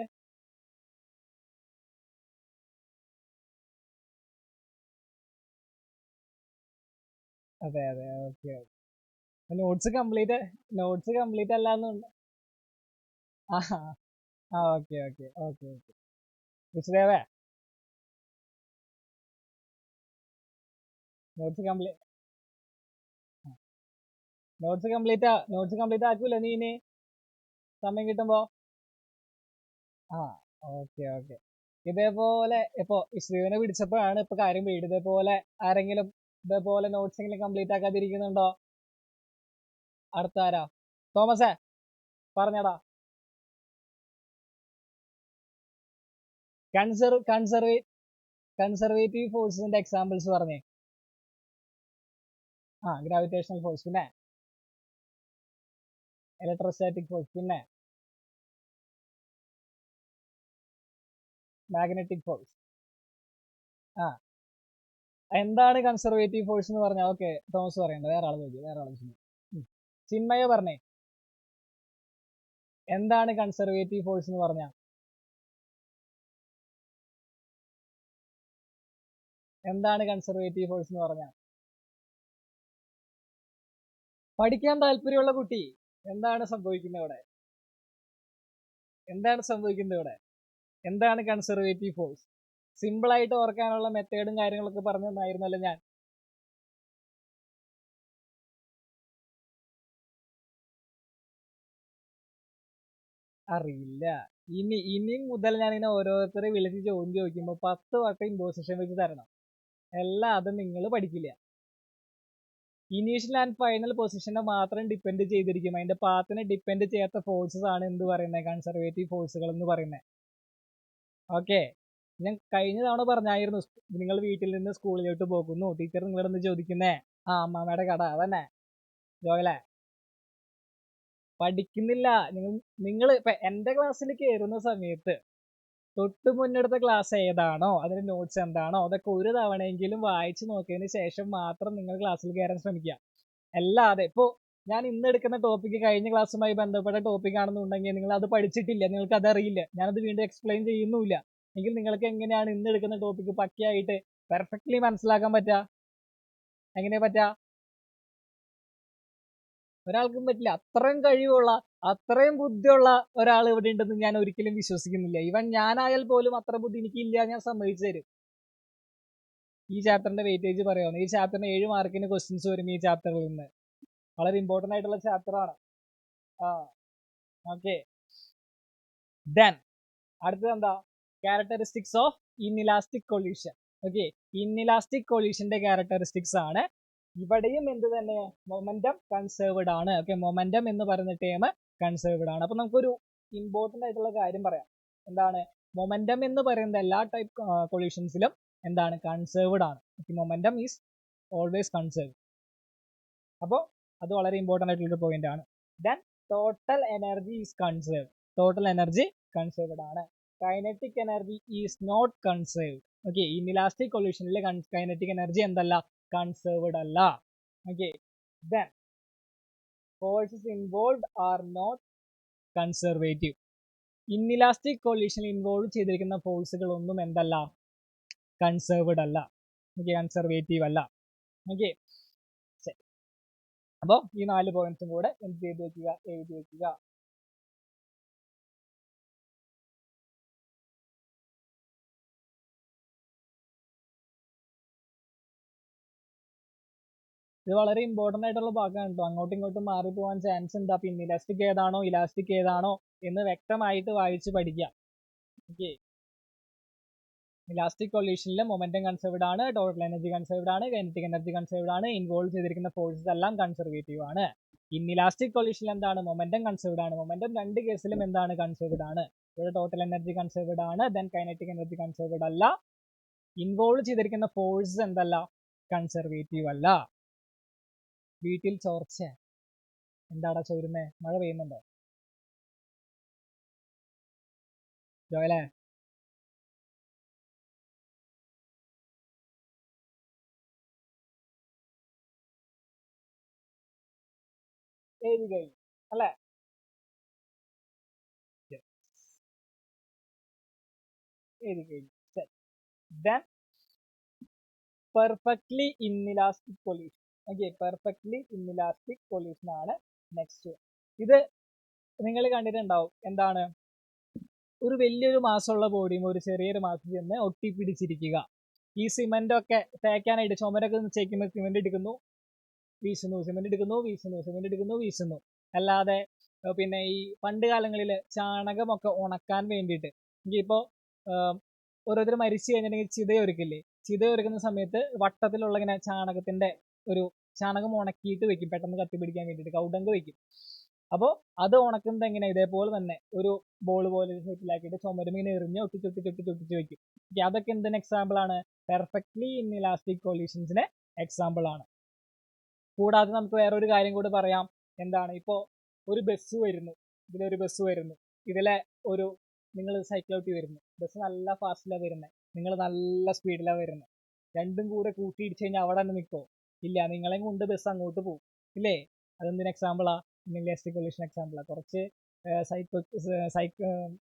അതെ ഓക്കെ ഓക്കെ നോട്ട്സ് കംപ്ലീറ്റ് അല്ലാന്നുണ്ട്. ആ ഓക്കെ വിശ്വദേവേ, നോട്ട്സ് കംപ്ലീറ്റ് നോട്ട്സ് കംപ്ലീറ്റ് ആക്കൂല നീ ഇനി സമയം കിട്ടുമ്പോ? ആ ഓക്കെ ഓക്കെ. ഇതേപോലെ ഇപ്പൊ ഇസ്രീവിനെ പിടിച്ചപ്പോഴാണ് ഇപ്പൊ കാര്യം വീട്. ഇതേപോലെ ആരെങ്കിലും ഇതേപോലെ നോട്ട്സ് എങ്കിലും കംപ്ലീറ്റ് ആക്കാതിരിക്കുന്നുണ്ടോ? അടുത്ത ആരാ? തോമസേ പറഞ്ഞടാ. കൺസർവേറ്റീവ് ഫോഴ്സിന്റെ എക്സാമ്പിൾസ് പറഞ്ഞേ. ഗ്രാവിറ്റേഷണൽ ഫോഴ്സ്, പിന്നെ ഇലക്ട്രോസ്റ്റാറ്റിക് ഫോഴ്സ്, പിന്നെ മാഗ്നറ്റിക് ഫോഴ്സ്. എന്താണ് കൺസർവേറ്റീവ് ഫോഴ്സ് എന്ന് പറഞ്ഞാൽ? ഓക്കെ തോമസ് പറയണ്ട, വേറെ ആൾ ചോദിക്കും. ചിന്മയ പറഞ്ഞേ, എന്താണ് കൺസർവേറ്റീവ് ഫോഴ്സ് എന്ന് പറഞ്ഞാൽ? എന്താണ് കൺസർവേറ്റീവ് ഫോഴ്സ് എന്ന് പറഞ്ഞാൽ? പഠിക്കാൻ താല്പര്യമുള്ള കുട്ടി, എന്താണ് സംഭവിക്കുന്നത് ഇവിടെ? എന്താണ് കൺസർവേറ്റീവ് ഫോഴ്സ്? സിമ്പിൾ ആയിട്ട് ഓർക്കാനുള്ള മെത്തേഡും കാര്യങ്ങളൊക്കെ പറഞ്ഞു തന്നായിരുന്നല്ലോ ഞാൻ. അറിയില്ല. ഇനി മുതൽ ഞാൻ ഇങ്ങനെ ഓരോരുത്തരെ വിളിച്ച് ചോദ്യം ചോദിക്കുമ്പോൾ 10 വട്ടം ഇമ്പോസിഷൻ വെച്ച് തരണം. അത് നിങ്ങൾ പഠിക്കില്ല. ഇനീഷ്യൽ ആൻഡ് ഫൈനൽ പൊസിഷനെ മാത്രം ഡിപ്പെൻഡ് ചെയ്തിരിക്കും. അതിന്റെ പാത്തിനെ ഡിപ്പെൻഡ് ചെയ്യാത്ത ഫോഴ്സസ് ആണ് എന്ത് പറയുന്നത്? കൺസർവേറ്റീവ് ഫോഴ്സുകൾ എന്ന് പറയുന്നത്. ഓക്കെ, ഞാൻ കഴിഞ്ഞ തവണ പറഞ്ഞായിരുന്നു, നിങ്ങൾ വീട്ടിൽ നിന്ന് സ്കൂളിലോട്ട് പോകുന്നു, ടീച്ചർ നിങ്ങളോട് ചോദിക്കുന്നേ അമ്മാമ്മയുടെ കട അതന്നെ ജോയലെ. പഠിക്കുന്നില്ല നിങ്ങൾ. ഇപ്പൊ എന്റെ ക്ലാസ്സിൽ കയറുന്ന സമയത്ത് തൊട്ട് മുന്നെടുത്ത ക്ലാസ് ഏതാണോ, അതിന്റെ നോട്ട്സ് എന്താണോ, അതൊക്കെ ഒരു തവണയെങ്കിലും വായിച്ചു നോക്കിയതിന് ശേഷം മാത്രം നിങ്ങൾ ക്ലാസ്സിൽ കയറാൻ ശ്രമിക്കുക. അല്ലാതെ ഇപ്പോ ഞാൻ ഇന്ന് എടുക്കുന്ന ടോപ്പിക് കഴിഞ്ഞ ക്ലാസ്സുമായി ബന്ധപ്പെട്ട ടോപ്പിക് ആണെന്നുണ്ടെങ്കിൽ നിങ്ങൾ അത് പഠിച്ചിട്ടില്ല, നിങ്ങൾക്ക് അതറിയില്ല, ഞാനത് വീണ്ടും എക്സ്പ്ലെയിൻ ചെയ്യുന്നുമില്ല എങ്കിൽ നിങ്ങൾക്ക് എങ്ങനെയാണ് ഇന്ന് എടുക്കുന്ന ടോപ്പിക് പക്കയായിട്ട് പെർഫെക്റ്റ്ലി മനസ്സിലാക്കാൻ പറ്റുക? എങ്ങനെയാ പറ്റുക? ഒരാൾക്കും പറ്റില്ല. അത്രയും കഴിവുള്ള, അത്രയും ബുദ്ധിയുള്ള ഒരാൾ ഇവിടെ ഉണ്ടെന്ന് ഞാൻ ഒരിക്കലും വിശ്വസിക്കുന്നില്ല. ഈവൻ ഞാനായാൽ പോലും അത്ര ബുദ്ധി എനിക്കില്ല, ഞാൻ സമ്മതിച്ചു തരും. ഈ ചാപ്റ്ററിന്റെ വെയിറ്റേജ് പറയാവുന്ന, ഈ ചാപ്റ്ററിന് 7 മാർക്കിന് ക്വസ്റ്റ്യൻസ് വരും ഈ ചാപ്റ്ററിൽ നിന്ന്. വളരെ ഇമ്പോർട്ടന്റ് ആയിട്ടുള്ള ചാപ്റ്റർ ആണ്. ഓക്കെ, ദെൻ അടുത്തത് എന്താ? Characteristics of inelastic collision. Okay, inelastic കൊളീഷന്റെ ക്യാരക്ടറിസ്റ്റിക്സ് ആണ്. ഇവിടെയും എന്ത് തന്നെ? മൊമെന്റം കൺസേർവ്ഡ് ആണ്. ഓക്കെ, മൊമെന്റം എന്ന് പറയുന്ന ടേം കൺസേർവ്ഡ് ആണ്. അപ്പൊ നമുക്കൊരു ഇമ്പോർട്ടന്റ് ആയിട്ടുള്ള കാര്യം പറയാം. എന്താണ്? മൊമെന്റം എന്ന് പറയുന്ന എല്ലാ ടൈപ്പ് കൊളീഷൻസിലും എന്താണ്? കൺസേർവ്ഡ് ആണ്. Momentum is always conserved. അപ്പോൾ അത് വളരെ ഇമ്പോർട്ടന്റ് ആയിട്ടുള്ള പോയിന്റ് ആണ്. Then total energy is conserved. Total energy conserved ആണ്. Kinetic energy is not conserved. Okay, inelastic കൊളീഷനിലെ കൈനറ്റിക് എനർജി എന്തല്ല? കൺസേർവ്ഡ് അല്ല. Okay, then forces involved are not conservative. Inelastic collision involve ചെയ്തിരിക്കുന്ന ഫോഴ്സുകൾ ഒന്നും എന്തല്ല? കൺസേർവ്ഡ് അല്ല. ഓക്കെ, കൺസർവേറ്റീവ് അല്ല. ഓക്കെ, അപ്പൊ ഈ 4 പോയിന്റ്സും കൂടെ എന്ത് ചെയ്ത് വെക്കുക? എഴുതി വെക്കുക. ഇത് വളരെ ഇമ്പോർട്ടന്റ് ആയിട്ടുള്ള ഭാഗമാണ് കേട്ടോ. അങ്ങോട്ടും ഇങ്ങോട്ടും മാറിപ്പോവാൻ ചാൻസ് ഉണ്ട്. അപ്പൊ ഇൻഇലാസ്റ്റിക് ഏതാണോ ഇലാസ്റ്റിക് ഏതാണോ എന്ന് വ്യക്തമായിട്ട് വായിച്ച് പഠിക്കുക. ഓക്കെ, ഇലാസ്റ്റിക് കൊളീഷനിലെ മൊമെന്റം കൺസേർവ്ഡ് ആണ്, ടോട്ടൽ എനർജി കൺസേർവ്ഡ് ആണ്, കൈനറ്റിക് എനർജി കൺസേർവ്ഡ് ആണ്, ഇൻവോൾവ് ചെയ്തിരിക്കുന്ന ഫോഴ്സസ് എല്ലാം കൺസർവേറ്റീവ് ആണ്. ഇൻഇലാസ്റ്റിക് കൊളീഷനിൽ എന്താണ്? മൊമെന്റം കൺസേർവ്ഡ് ആണ്. മൊമെന്റം രണ്ട് കേസിലും എന്താണ്? കൺസേർവ്ഡ് ആണ്. ഇവിടെ ടോട്ടൽ എനർജി കൺസേർവ്ഡ് ആണ്, ദെൻ കൈനറ്റിക് എനർജി കൺസേർവ്ഡ് അല്ല. ഇൻവോൾവ് ചെയ്തിരിക്കുന്ന ഫോഴ്സസ് എന്തല്ല? കൺസർവേറ്റീവ് അല്ല. വീട്ടിൽ ചോർച്ച. എന്താടാ ചോരുന്നേ? മഴ പെയ്യുന്നുണ്ടോ ജോയലെ? എഴുതി കഴിഞ്ഞു അല്ലേ? എഴുതി കഴിഞ്ഞു. Then perfectly inelastic collision. Okay, perfectly inelastic collision ആണ് നെക്സ്റ്റ്. ഇത് നിങ്ങൾ കണ്ടിട്ടുണ്ടാവും. എന്താണ്? ഒരു വലിയൊരു മാസമുള്ള ബോഡിയും ഒരു ചെറിയൊരു മാസം ചെന്ന് ഒട്ടിപ്പിടിച്ചിരിക്കുക. ഈ സിമെന്റ് ഒക്കെ തേക്കാനായിട്ട് ചുമരൊക്കെ തേക്കുമ്പോൾ സിമെന്റ് എടുക്കുന്നു, വീശുന്നു, സിമെന്റ് എടുക്കുന്നു, വീശുന്നു, സിമെന്റ് എടുക്കുന്നു, വീശുന്നു. അല്ലാതെ പിന്നെ ഈ പണ്ട് കാലങ്ങളിൽ ചാണകമൊക്കെ ഉണക്കാൻ വേണ്ടിയിട്ട് ഇപ്പോൾ ഓരോരുത്തർ മരിച്ചു കഴിഞ്ഞിട്ടുണ്ടെങ്കിൽ ചിതയൊരുക്കില്ലേ, ചിതയൊരുക്കുന്ന സമയത്ത് വട്ടത്തിലുള്ള ഇങ്ങനെ ചാണകത്തിന്റെ ഒരു ചാണകം ഉണക്കിയിട്ട് വെക്കും, പെട്ടെന്ന് കത്തിപ്പിടിക്കാൻ വേണ്ടിയിട്ട് കൗഡങ്ക് വെക്കും. അപ്പോൾ അത് ഉണക്കുന്നത് എങ്ങനെ, ഇതേപോലെ തന്നെ ഒരു ബോൾ പോലെ ഷേപ്പിലാക്കിയിട്ട് ചുമരുമീനെ എറിഞ്ഞ് ഒട്ടിച്ചൊട്ടിച്ച് വെക്കും. അതൊക്കെ എന്തിന് എക്സാമ്പിൾ ആണ്? പെർഫെക്റ്റ്ലി ഇൻഇലാസ്റ്റിക് കൊളീഷൻസിന് എക്സാമ്പിൾ ആണ്. കൂടാതെ നമുക്ക് വേറൊരു കാര്യം കൂടി പറയാം. എന്താണ്, ഇപ്പോൾ ഒരു ബസ് വരുന്നു, ഇതിലൊരു ബസ് വരുന്നു, ഇതിലെ ഒരു നിങ്ങൾ സൈക്കിളോട്ടി വരുന്നു, ബസ് നല്ല ഫാസ്റ്റിലാണ് വരുന്നത്, നിങ്ങൾ നല്ല സ്പീഡിലാണ് വരുന്നത്, രണ്ടും കൂടെ കൂട്ടിയിടിച്ച് കഴിഞ്ഞാൽ അവിടെ തന്നെ നിൽക്കുമോ? ഇല്ല, നിങ്ങളെയും കൊണ്ട് ബസ് അങ്ങോട്ട് പോകും, ഇല്ലേ? അതെന്തിന് എക്സാമ്പിളാ? ഇൻഇലാസ്റ്റിക് കൊളീഷൻ എക്സാമ്പിളാണ്. കുറച്ച്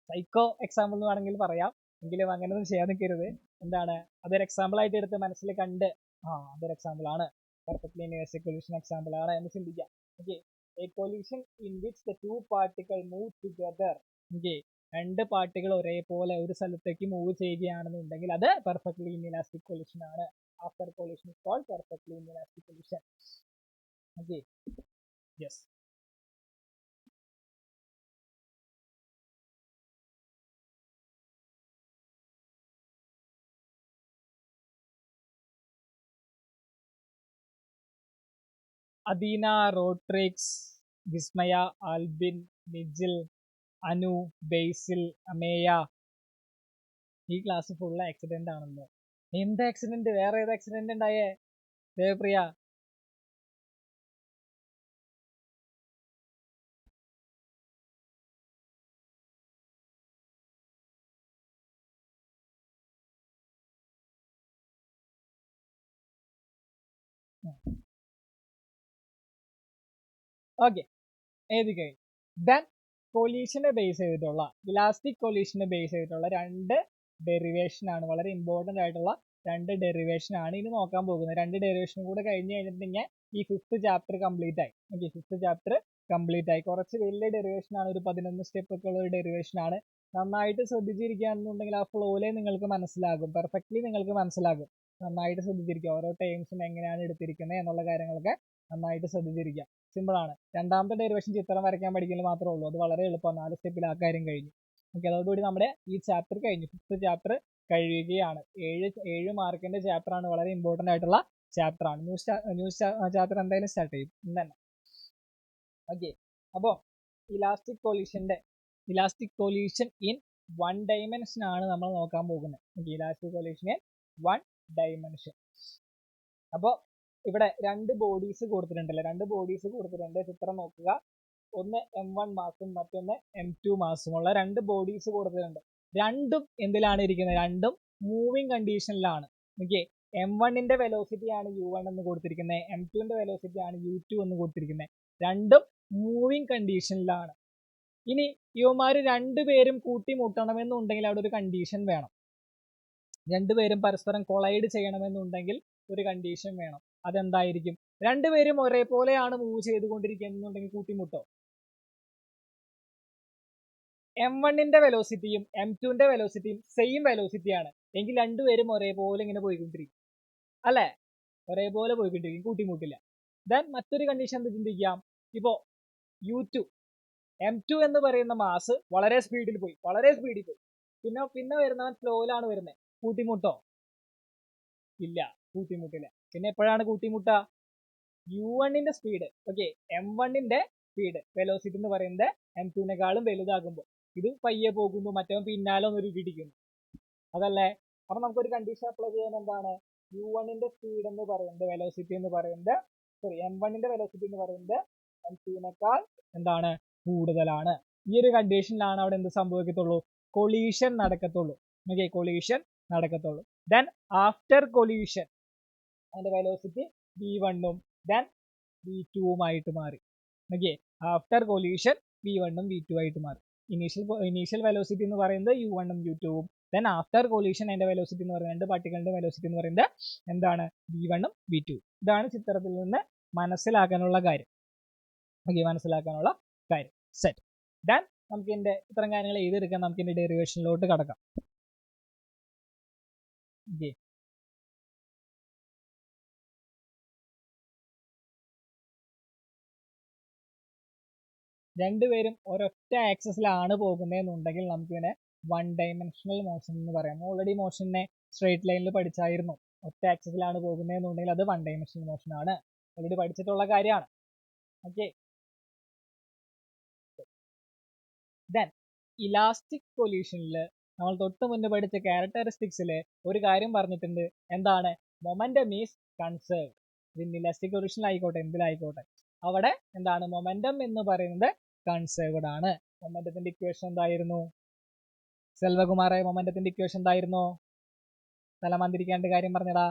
സൈക്കോ എക്സാമ്പിൾ എന്ന് വേണമെങ്കിൽ പറയാം, എങ്കിലും അങ്ങനെയൊന്നും ചെയ്യാൻ നിൽക്കരുത്. എന്താണ്, അതൊരു എക്സാമ്പിൾ ആയിട്ട് എടുത്ത് മനസ്സിൽ കണ്ട് അതൊരു എക്സാമ്പിൾ ആണ്, പെർഫെക്റ്റ്ലി ഇൻഇലാസ്റ്റിക് കൊളീഷൻ എക്സാമ്പിൾ ആണ് എന്ന് ചിന്തിക്കാം. Okay, a collision in which the two particle move together. Okay, രണ്ട് പാർട്ടികൾ ഒരേപോലെ ഒരു സ്ഥലത്തേക്ക് മൂവ് ചെയ്യുകയാണെന്നുണ്ടെങ്കിൽ അത് പെർഫെക്റ്റ്ലി ഇൻഇലാസ്റ്റിക് കൊളീഷൻ ആണ്. After collision is called perfectly inelastic collision. Okay, yes. Adeena, Rodrix, Vismaya, Albin, Nijil, Anu, Basil, Ameya. ഈ ക്ലാസ് ഫുൾ ആക്സിഡന്റ് ആണെന്ന്. എന്ത് ആക്സിഡന്റ്? വേറെ ഏത് ആക്സിഡന്റ് ഉണ്ടായേ ദേവപ്രിയ? ഓക്കെ, ഏത് കഴിഞ്ഞു. ദെൻ കൊളീഷനെ ബേസ് ചെയ്തിട്ടുള്ള, ഇലാസ്റ്റിക് കൊളീഷനെ ബേസ് ചെയ്തിട്ടുള്ള രണ്ട് ഡെറിവേഷൻ ആണ്, വളരെ ഇമ്പോർട്ടന്റ് ആയിട്ടുള്ള രണ്ട് ഡെറിവേഷൻ ആണ് ഇനി നോക്കാൻ പോകുന്നത്. രണ്ട് ഡെറിവേഷൻ കൂടെ കഴിഞ്ഞ് കഴിഞ്ഞിട്ടുണ്ടെങ്കിൽ ഈ 5th ചാപ്റ്റർ കംപ്ലീറ്റ് ആയി. ഓക്കെ, 5th ചാപ്റ്റർ കംപ്ലീറ്റ് ആയി. കുറച്ച് വലിയ ഡെറിവേഷൻ ആണ്, ഒരു 11 സ്റ്റെപ്പ് ഒക്കെ ഉള്ള ഒരു ഡെറിവേഷൻ ആണ്. നന്നായിട്ട് ശ്രദ്ധിച്ചിരിക്കുകയാണെന്നുണ്ടെങ്കിൽ ആ ഫ്ലോയിലെ നിങ്ങൾക്ക് മനസ്സിലാകും, പെർഫെക്റ്റ്ലി നിങ്ങൾക്ക് മനസ്സിലാകും. നന്നായിട്ട് ശ്രദ്ധിച്ചിരിക്കുക, ഓരോ ടേംസും എങ്ങനെയാണ് എടുത്തിരിക്കുന്നത് എന്നുള്ള കാര്യങ്ങളൊക്കെ നന്നായിട്ട് ശ്രദ്ധിച്ചിരിക്കുക. സിമ്പിൾ ആണ്. രണ്ടാമത്തെ ഡെറിവേഷൻ ചിത്രം വരയ്ക്കാൻ പഠിക്കൽ മാത്രമേ ഉള്ളൂ, അത് വളരെ എളുപ്പമാണ്. 4 സ്റ്റെപ്പിൽ ആ കാര്യം കഴിഞ്ഞു. ഓക്കെ, അതോടുകൂടി നമ്മുടെ ഈ ചാപ്റ്റർ കഴിഞ്ഞു, 5th ചാപ്റ്റർ കഴിയുകയാണ്. 7 മാർക്കിന്റെ ചാപ്റ്റർ ആണ്, വളരെ ഇമ്പോർട്ടന്റ് ആയിട്ടുള്ള ചാപ്റ്റർ ആണ്. ന്യൂസ് ചാപ്റ്റർ എന്തായാലും സ്റ്റാർട്ട് ചെയ്യും ഇന്ന് തന്നെ. ഓക്കെ, അപ്പോൾ ഇലാസ്റ്റിക് കൊളീഷൻ ഇൻ 1 ഡയമെൻഷൻ ആണ് നമ്മൾ നോക്കാൻ പോകുന്നത്. Elastic collision in 1 dimension. അപ്പോൾ ഇവിടെ രണ്ട് ബോഡീസ് കൊടുത്തിട്ടുണ്ട്, ചിത്രം നോക്കുക. ഒന്ന് M1 മാസും മറ്റൊന്ന് M2 മാസുമുള്ള രണ്ട് ബോഡീസ് കൊടുത്തിട്ടുണ്ട്. രണ്ടും എന്തിലാണ് ഇരിക്കുന്നത്? രണ്ടും മൂവിങ് കണ്ടീഷനിലാണ്. ഓക്കെ, M1ന്റെ വെലോസിറ്റി ആണ് U1 എന്ന് കൊടുത്തിരിക്കുന്നത്, M2ന്റെ വെലോസിറ്റി ആണ് U2 എന്ന് കൊടുത്തിരിക്കുന്നത്. രണ്ടും മൂവിങ് കണ്ടീഷനിലാണ്. ഇനി ഇവന്മാര് രണ്ടുപേരും കൂട്ടിമുട്ടണമെന്നുണ്ടെങ്കിൽ അവിടെ ഒരു കണ്ടീഷൻ വേണം. രണ്ടുപേരും പരസ്പരം കൊളൈഡ് ചെയ്യണമെന്നുണ്ടെങ്കിൽ ഒരു കണ്ടീഷൻ വേണം. അതെന്തായിരിക്കും? രണ്ടുപേരും ഒരേപോലെയാണ് മൂവ് ചെയ്തുകൊണ്ടിരിക്കുന്നുണ്ടെങ്കിൽ കൂട്ടിമുട്ടോ? M1ന്റെ വെലോസിറ്റിയും M2ന്റെ വെലോസിറ്റിയും സെയിം വെലോസിറ്റിയാണ് എങ്കിൽ രണ്ടുപേരും ഒരേപോലെ ഇങ്ങനെ പോയിക്കൊണ്ടിരിക്കും, അല്ലെ? ഒരേപോലെ പോയിക്കൊണ്ടിരിക്കും, കൂട്ടിമുട്ടില്ല. ദെൻ മറ്റൊരു കണ്ടീഷൻ എന്ത് ചിന്തിക്കാം? ഇപ്പോ U2 M2 എന്ന് പറയുന്ന മാസ് വളരെ സ്പീഡിൽ പോയി, പിന്നെ വരുന്നവൻ സ്ലോയിലാണ് വരുന്നത്, കൂട്ടിമുട്ടോ? ഇല്ല, കൂട്ടിമുട്ടില്ല. പിന്നെ എപ്പോഴാണ് കൂട്ടിമുട്ട? U1ന്റെ സ്പീഡ്, ഓക്കെ, M1ന്റെ സ്പീഡ് വെലോസിറ്റി എന്ന് പറയുന്നത് M2നേക്കാളും വലുതാകുമ്പോൾ ഇത് പയ്യെ പോകുന്നു, മറ്റവൻ പിന്നാലെ ഒന്നൊരു ഇടിക്കുന്നു, അതല്ലേ? അപ്പൊ നമുക്കൊരു കണ്ടീഷൻ അപ്ലൈ ചെയ്യാൻ. എന്താണ്? U1ന്റെ സ്പീഡ് എന്ന് പറയുന്നത്, വെലോസിറ്റി എന്ന് പറയുന്നത്, M1ന്റെ വെലോസിറ്റി എന്ന് പറയുന്നത് M2നേക്കാൾ എന്താണ്? കൂടുതലാണ്. ഈ ഒരു കണ്ടീഷനിലാണ് അവിടെ എന്ത് സംഭവിക്കത്തുള്ളൂ? കൊളീഷൻ നടക്കത്തുള്ളൂ. ഓക്കെ, കൊളീഷൻ നടക്കത്തുള്ളൂ. ദെൻ ആഫ്റ്റർ കൊളീഷൻ അതിന്റെ വെലോസിറ്റി V1ഉം ദെൻ V2ഉമായിട്ട് മാറി. ഓക്കെ, ആഫ്റ്റർ കൊളീഷൻ V1ഉം V2 ആയിട്ട് മാറി. ഇനീഷ്യൽ വെലോസിറ്റി എന്ന് പറയുന്നത് U1ഉം U2ഉം, ദെൻ ആഫ്റ്റർ കൊളീഷൻ അതിന്റെ വെലോസിറ്റി എന്ന് പറയുന്നത്, രണ്ട് പാർട്ടികളുടെ വെലോസിറ്റി എന്ന് പറയുന്നത് എന്താണ്? V1ഉം V2ഉം. ഇതാണ് ചിത്രത്തിൽ നിന്ന് മനസ്സിലാക്കാനുള്ള കാര്യം. ഓക്കെ, മനസ്സിലാക്കാനുള്ള കാര്യം. സെറ്റ്. ദെൻ നമുക്ക് ഇതിന്റെ ഇത്തരം കാര്യങ്ങൾ എഴുതിയെടുക്കാൻ, നമുക്ക് ഇതിന്റെ ഡെറിവേഷനിലോട്ട് കടക്കാം. ഓക്കെ, രണ്ടുപേരും ഒരൊറ്റ ആക്സിസിലാണ് പോകുന്നതെന്നുണ്ടെങ്കിൽ നമുക്കിതിനെ വൺ ഡൈമെൻഷണൽ മോഷൻ എന്ന് പറയാം. ഓൾറെഡി മോഷനെ സ്ട്രേറ്റ് ലൈനിൽ പഠിച്ചായിരുന്നു. ഒറ്റ ആക്സിസിലാണ് പോകുന്നതെന്നുണ്ടെങ്കിൽ അത് വൺ ഡൈമെൻഷണൽ മോഷൻ ആണ്. ഓൾറെഡി പഠിച്ചിട്ടുള്ള കാര്യമാണ്. ഓക്കെ, ദെൻ ഇലാസ്റ്റിക് കൊല്യൂഷനിൽ നമ്മൾ തൊട്ട് മുന്നേ പഠിച്ച ക്യാരക്ടറിസ്റ്റിക്സിൽ ഒരു കാര്യം പറഞ്ഞിട്ടുണ്ട്. എന്താണ്? Momentum is conserved. ഇത് ഇലാസ്റ്റിക് കൊല്യൂഷൻ ആയിക്കോട്ടെ, എന്തിലായിക്കോട്ടെ, അവിടെ എന്താണ് മൊമെന്റം എന്ന് പറയുന്നത് കൺസേർവ്ഡ് ആണ്. മൊമെന്റത്തിന്റെ ഇക്വേഷൻ എന്തായിരുന്നു? സെൽവകുമാറെ, മൊമെന്റത്തിന്റെ ഇക്വേഷൻ എന്തായിരുന്നു? തലമന്തിരിക്കാണ്ട് കാര്യം പറഞ്ഞടാ.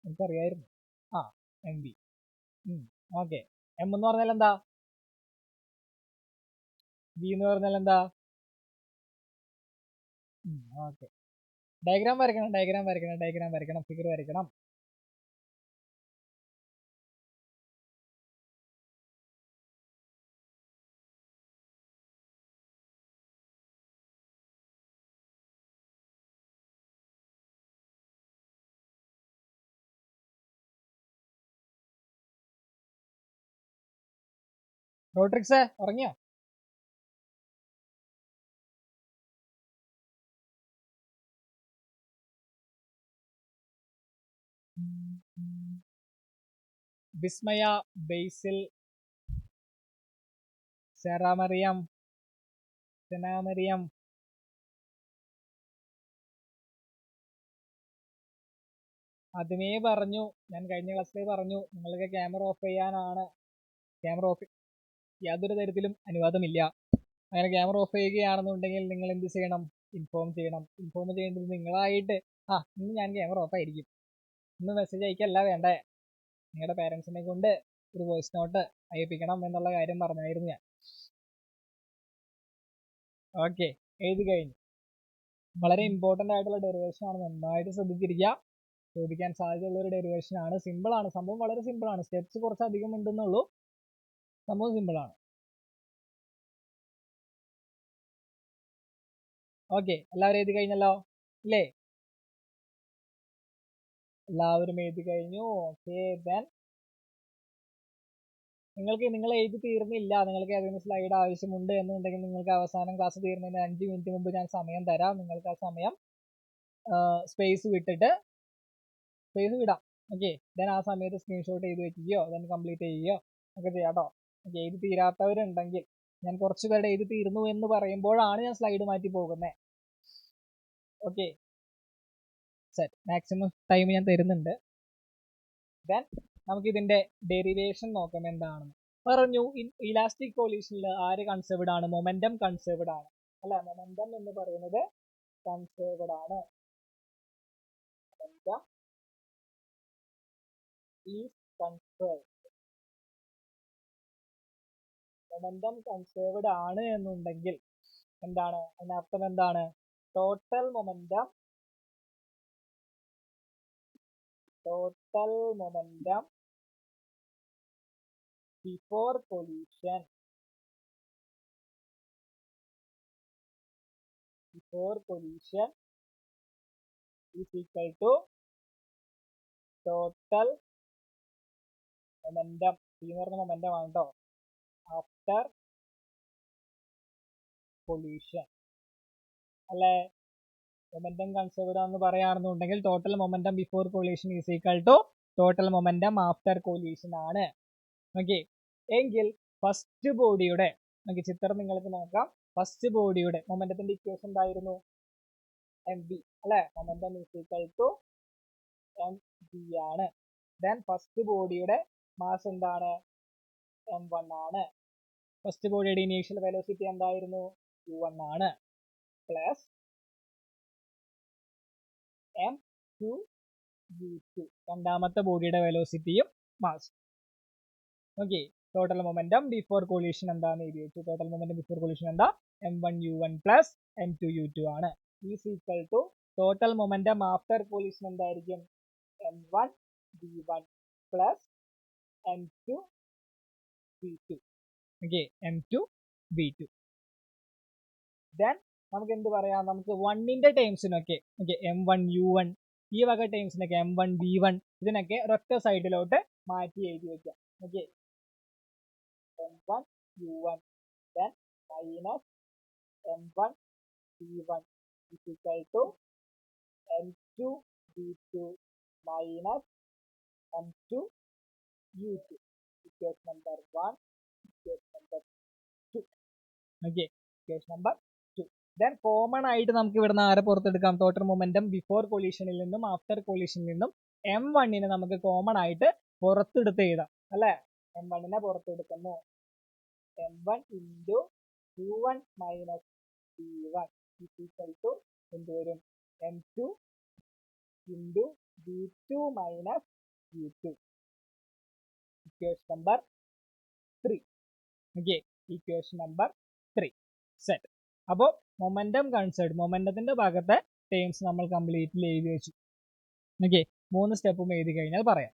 എനിക്കറിയായിരുന്നു. ആ, എം ബി. ഓക്കെ, എം എന്ന് പറഞ്ഞാൽ എന്താ? ബി എന്ന് പറഞ്ഞാൽ എന്താ? ഓക്കെ, ഡയഗ്രാം വരയ്ക്കണം, ഡയഗ്രാം വരയ്ക്കണം, ഡയഗ്രാം വരയ്ക്കണം, ഫിഗർ വരയ്ക്കണം. റോട്രിക്സ് ഉറങ്ങിയോ? വിസ്മയ, ബേസിൽ, സെറാമറിയം, സെനാമറിയം, ആദ്യമേ പറഞ്ഞു, ഞാൻ കഴിഞ്ഞ ക്ലാസ്സിൽ പറഞ്ഞു, നിങ്ങൾക്ക് ക്യാമറ ഓഫ് ചെയ്യാനാണ്. ക്യാമറ ഓഫ് യാതൊരു തരത്തിലും അനുവാദമില്ല. അങ്ങനെ ക്യാമറ ഓഫ് ചെയ്യുകയാണെന്നുണ്ടെങ്കിൽ നിങ്ങൾ എന്ത് ചെയ്യണം? ഇൻഫോം ചെയ്യണം. ഇൻഫോം ചെയ്യേണ്ടത് നിങ്ങളായിട്ട്. ഇന്ന് ഞാൻ ക്യാമറ ഓഫ് ആയിരിക്കും, ഇന്ന് മെസ്സേജ് അയക്കല്ല വേണ്ടേ, നിങ്ങളുടെ പേരൻസിനെ കൊണ്ട് ഒരു വോയിസ് നോട്ട് അയപ്പിക്കണം എന്നുള്ള കാര്യം പറഞ്ഞായിരുന്നു ഞാൻ. ഓക്കെ, എഴുതി കഴിഞ്ഞു. വളരെ ഇമ്പോർട്ടൻ്റ് ആയിട്ടുള്ള ഡെറിവേഷൻ ആണ്, നന്നായിട്ട് ശ്രദ്ധിച്ചിരിക്കുക. ചോദിക്കാൻ സാധ്യതയുള്ള ഒരു ഡെറിവേഷൻ ആണ്. സിമ്പിൾ ആണ്, സംഭവം വളരെ സിമ്പിൾ ആണ്. സ്റ്റെപ്സ് കുറച്ച് അധികം ഉണ്ടെന്നുള്ളൂ, സംഭവം സിമ്പിൾ ആണ്. ഓക്കെ, എല്ലാവരും എഴുതി കഴിഞ്ഞല്ലോ ഇല്ലേ? എല്ലാവരും എഴുതി കഴിഞ്ഞു. ഓക്കെ, ദെൻ നിങ്ങൾ എഴുതി തീർന്നില്ല, നിങ്ങൾക്ക് ഏതെങ്കിലും സ്ലൈഡ് ആവശ്യമുണ്ട് എന്നുണ്ടെങ്കിൽ നിങ്ങൾക്ക് അവസാനം ക്ലാസ് തീർന്നതിന് 5 മിനിറ്റ് മുമ്പ് ഞാൻ സമയം തരാം. നിങ്ങൾക്ക് ആ സമയം സ്പേസ് വിട്ടിട്ട് സ്പേസ് വിടാം. ഓക്കെ, ദെൻ ആ സമയത്ത് സ്ക്രീൻഷോട്ട് ചെയ്ത് വെക്കുകയോ ദെൻ കംപ്ലീറ്റ് ചെയ്യുകയോ ഒക്കെ ചെയ്യാം കേട്ടോ. ഓക്കെ, എഴുതി തീരാത്തവരുണ്ടെങ്കിൽ, ഞാൻ കുറച്ച് പേരുടെ എഴുതി തീർന്നു എന്ന് പറയുമ്പോഴാണ് ഞാൻ സ്ലൈഡ് മാറ്റി പോകുന്നത്. ഓക്കെ, സെറ്റ്, മാക്സിമം ടൈം ഞാൻ തരുന്നുണ്ട്. ദെൻ നമുക്ക് ഇതിന്റെ ഡെറിവേഷൻ നോക്കാം എന്താണെന്ന്. പറഞ്ഞു, ഇലാസ്റ്റിക് കൊല്യൂഷനിൽ ആര് കൺസേർവ്ഡ് ആണ്? മൊമെന്റം കൺസേർവ്ഡ് ആണ് അല്ലെ? മൊമെന്റം എന്ന് പറയുന്നത് കൺസേർവ്ഡ് ആണ്. Momentum is conserved. Momentum conserved ആണ് എന്നുണ്ടെങ്കിൽ എന്താണ് അതിനർത്ഥം? എന്താണ്? Total momentum before collision is equal to total momentum. P എന്ന് പറഞ്ഞ മൊമെന്റം ആണ് കേട്ടോ. ആഫ്റ്റർ collision അല്ലെ? മൊമെന്റം കൺസേർവ്ഡ് ആണെന്ന് പറയുകയാണെന്നുണ്ടെങ്കിൽ total momentum before collision is equal to total momentum after collision ആണ്. ഓക്കെ, എങ്കിൽ ഫസ്റ്റ് ബോഡിയുടെ നമുക്ക് ചിത്രം നിങ്ങൾക്ക് നോക്കാം. ഫസ്റ്റ് ബോഡിയുടെ മൊമെന്റത്തിന്റെ ഇക്വേഷൻ എന്തായിരുന്നു? എം ബി അല്ലെ? Momentum is equal to M V ആണ്. ദെൻ ഫസ്റ്റ് ബോഡിയുടെ മാസ് എന്താണ്? m1 ആണ്. ഫസ്റ്റ് ബോഡിയുടെ ഇനീഷ്യൽ വെലോസിറ്റി എന്തായിരുന്നു? u1 ആണ്. പ്ലസ് m2 u2 രണ്ടാമത്തെ ബോഡിയുടെ വെലോസിറ്റിയും mass. Okay, total momentum before collision എന്താന്ന് എഴുതി വെച്ചു. ടോട്ടൽ മൊമെന്റം ബിഫോർ കൊളീഷൻ എന്താ? m1 u1 plus m2 u2 ആണ്. Is equal to total momentum after collision എന്തായിരിക്കും? m1 v1 plus m2 v2. Okay, m2 v2. Then നമുക്ക് എന്ത് പറയാം? നമുക്ക് 1ന്റെ ടേംസിനൊക്കെ ഓക്കെ m1 u1 ഈ വക ടേംസിനൊക്കെ M1 V1 ഇതിനൊക്കെ ഒരൊറ്റ സൈഡിലോട്ട് മാറ്റി എഴുതി വെക്കാം. Okay, M1 U1 then minus M1 V1 is equal to M2 V2 minus M2 U2. Equation number 1, equation number 2. Okay, equation number 2. Then common ആയിട്ട് നമുക്ക് ഇവിടുന്ന് ആരെ പുറത്തെടുക്കാം? ടോട്ടൽ മൊമെന്റം ബിഫോർ കൊളീഷനിൽ നിന്നും ആഫ്റ്റർ കൊളീഷനിൽ നിന്നും M1 നമുക്ക് കോമൺ ആയിട്ട് പുറത്തെടുത്ത് എഴുതാം അല്ലെ. M1 പുറത്തെടുക്കുന്നു. M1 into U1 minus V1 is equal to എന്ത് വരും? M2 into V2 minus U2. Equation number 3. Okay, equation number 3 set. അപ്പോൾ മൊമെന്റം കൺസേർഡ്, മൊമെന്റത്തിന്റെ ഭാഗത്തെ ടേംസ് നമ്മൾ കംപ്ലീറ്റ്ലി എഴുതി വെച്ചു. ഓക്കെ, 3 സ്റ്റെപ്പും എഴുതി കഴിഞ്ഞാൽ പറയാം.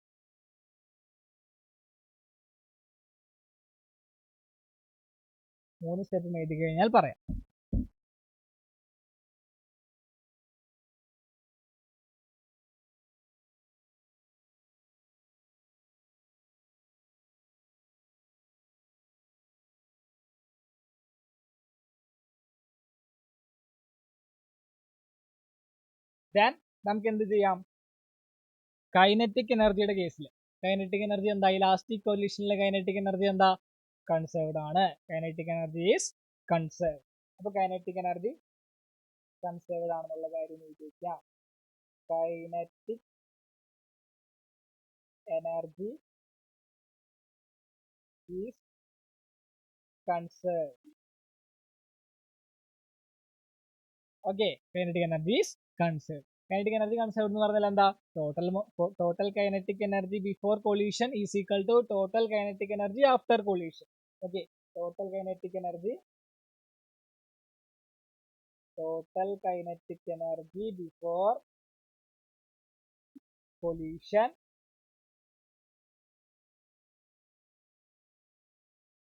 Then നമുക്ക് എന്ത് ചെയ്യാം? കൈനറ്റിക് എനർജിയുടെ കേസിൽ കൈനറ്റിക് എനർജി എന്താ? ഇലാസ്റ്റിക് കൊലീഷനിലെ കൈനറ്റിക് എനർജി എന്താ? കൺസേർവ്ഡ് ആണ്. Kinetic energy is conserved. അപ്പൊ കൈനറ്റിക് എനർജി കൺസേർവ്ഡ് ആണെന്നുള്ള കാര്യം എഴുതിയിരിക്കാം. Kinetic energy is conserved. Okay, kinetic energy is conserved. Kinetic energy conserved എന്ന് പറഞ്ഞാൽ എന്താ? Total kinetic energy before collision is equal to total kinetic energy after collision. Okay, total kinetic energy before collision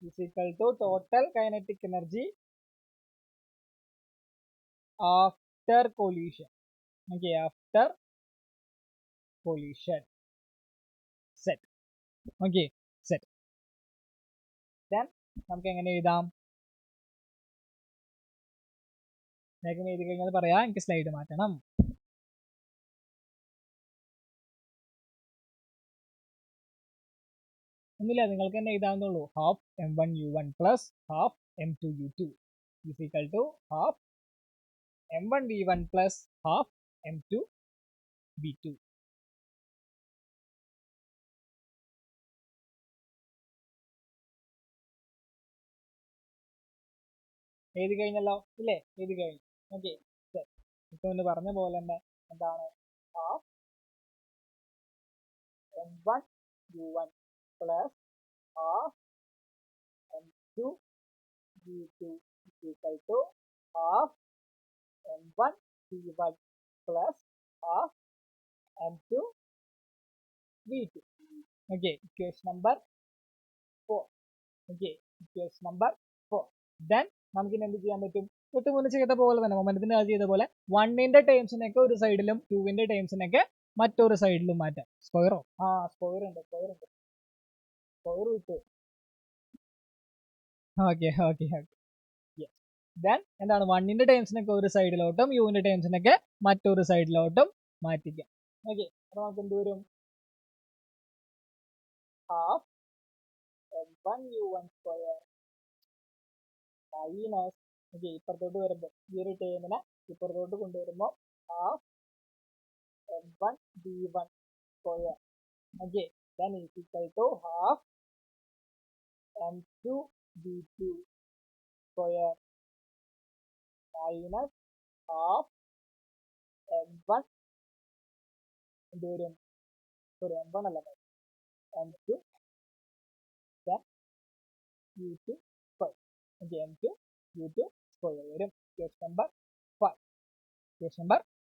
is equal to total kinetic energy after collision. Okay, after collision. Set. Okay, set. Then നമുക്ക് എങ്ങനെ എഴുതാം? വേഗം എഴുതി കഴിഞ്ഞാൽ പറയാം. എനിക്ക് സ്ലൈഡ് മാറ്റണം. ഒന്നുമില്ല, നിങ്ങൾക്ക് തന്നെ എഴുതാവുന്നുള്ളൂ. Half M1 U1 plus half M2 U2 is equal to half M1 V1 plus half M2 V2. എഴുതി കഴിഞ്ഞല്ലോ ഇല്ലേ? എഴുതി കഴിഞ്ഞു. ഓക്കെ, ഇപ്പൊ ഒന്ന് പറഞ്ഞ പോലെ തന്നെ എന്താണ്? Half M1 U1 plus half M2 V2 equal to half M1 V1 plus half M2 V2. Okay, equation number 4. Okay, equation number 4. Then നമുക്കിനി എന്ത് ചെയ്യാൻ പറ്റും? തൊട്ട് മുന്നേ ചെയ്ത പോലെ തന്നെ മൊമെന്റത്തിന്റെ കാര്യം ചെയ്ത പോലെ 1ന്റെ ടേംസിനൊക്കെ ഒരു സൈഡിലും 2ന്റെ ടേംസിനൊക്കെ മറ്റൊരു സൈഡിലും മാറ്റാം. സ്ക്വയറോ? സ്ക്വയർ ഉണ്ട്. സ്ക്വയർ വിട്ടു. ഓക്കെ. ദെൻ എന്താണ്? 1ന്റെ ടേംസിനൊക്കെ ഒരു സൈഡിലോട്ടും യുവിന്റെ ടേംസിനൊക്കെ മറ്റൊരു സൈഡിലോട്ടും മാറ്റിക്കാം. ഓക്കെ, അപ്പൊ നമുക്ക് എന്ത് വരും? Half M1 U1 square minus, okay, ഇപ്പുറത്തോട്ട് വരുമ്പോൾ ഈ ഒരു ടേമിനെ ഇപ്പുറത്തോട്ട് കൊണ്ടുവരുമ്പോൾ half M1 V1 square. Okay, then is equal to half M2 V2 square minus half M1 എന്ത് വരും? സോറി, M1 അല്ല, M2 then U2 square. Okay, M2 U2 square വരും. Case number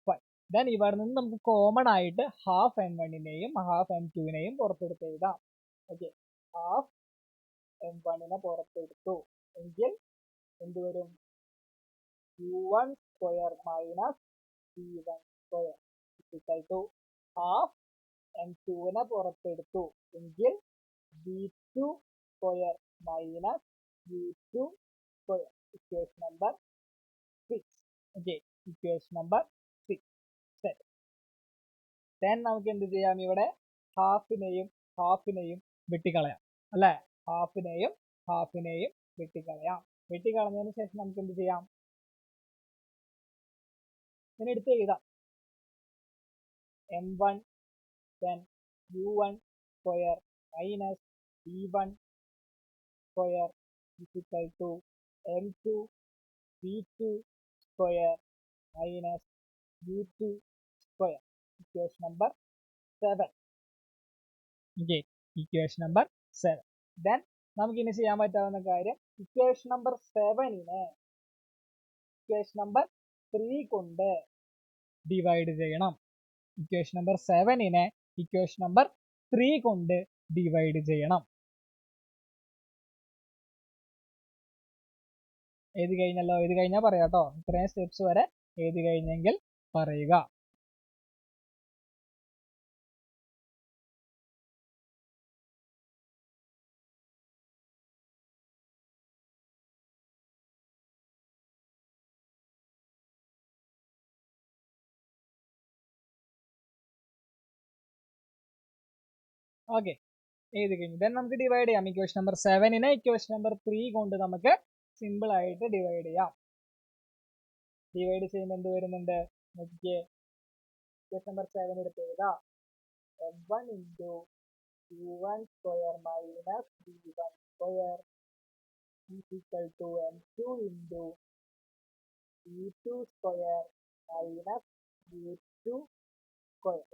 5. ദെൻ ഇവിടെ നിന്ന് നമുക്ക് കോമൺ ആയിട്ട് ഹാഫ് M1നെയും ഹാഫ് M2നെയും പുറത്തെടുത്ത് എഴുതാം. ഓക്കെ, ഹാഫ് M1നെ പുറത്തെടുത്തു എങ്കിൽ എന്ത് വരും? U1 square minus V1 square equal to half m2നെ പുറത്തെടുത്തു എങ്കിൽ v2 square minus u2 square. Equation number 6. Okay, equation number 6 set. Then നമുക്ക് എന്ത് ചെയ്യാം, ഇവിടെ ഹാഫിനെയും വെട്ടിക്കളയാം അല്ലെ, ഹാഫിനെയും വെട്ടിക്കളയാം. വെട്ടിക്കളഞ്ഞതിന് ശേഷം നമുക്ക് എന്ത് ചെയ്യാം, ഇതിനെ എടുത്ത് എഴുതാം. m1 then u1 square minus v1 square equal to m2 v2 square minus u2 square. Equation number 7. Okay, equation number 7. Then നമുക്ക് ഇനി ചെയ്യാൻ പറ്റാവുന്ന കാര്യം, ഇക്വേഷൻ നമ്പർ 7നെ ഇക്വേഷൻ നമ്പർ 3 കൊണ്ട് ഡിവൈഡ് ചെയ്യണം. ഇക്വേഷൻ നമ്പർ 7നെ ഇക്വേഷൻ നമ്പർ 3 കൊണ്ട് ഡിവൈഡ് ചെയ്യണം. എഴുതി കഴിഞ്ഞല്ലോ, എഴുതി കഴിഞ്ഞാൽ പറയാട്ടോ, ഇത്രയും സ്റ്റെപ്സ് വരെ എഴുതി കഴിഞ്ഞെങ്കിൽ പറയുക. ഓക്കെ, എഴുതി കഴിഞ്ഞു. ദെൻ നമുക്ക് ഡിവൈഡ് ചെയ്യാം. ഇക്വേഷൻ നമ്പർ 7നെ ഇക്വേഷൻ നമ്പർ 3 കൊണ്ട് നമുക്ക് സിമ്പിൾ ആയിട്ട് ഡിവൈഡ് ചെയ്യാം. ഡിവൈഡ് ചെയ്യുമ്പോൾ എന്ത് വരുന്നുണ്ട് നോക്കിയേ, ഇക്വേഷൻ നമ്പർ 7 എടുത്ത് എഴുതാം. m1 into u1 square minus v1 square equal to m2 into v2 square minus u2 square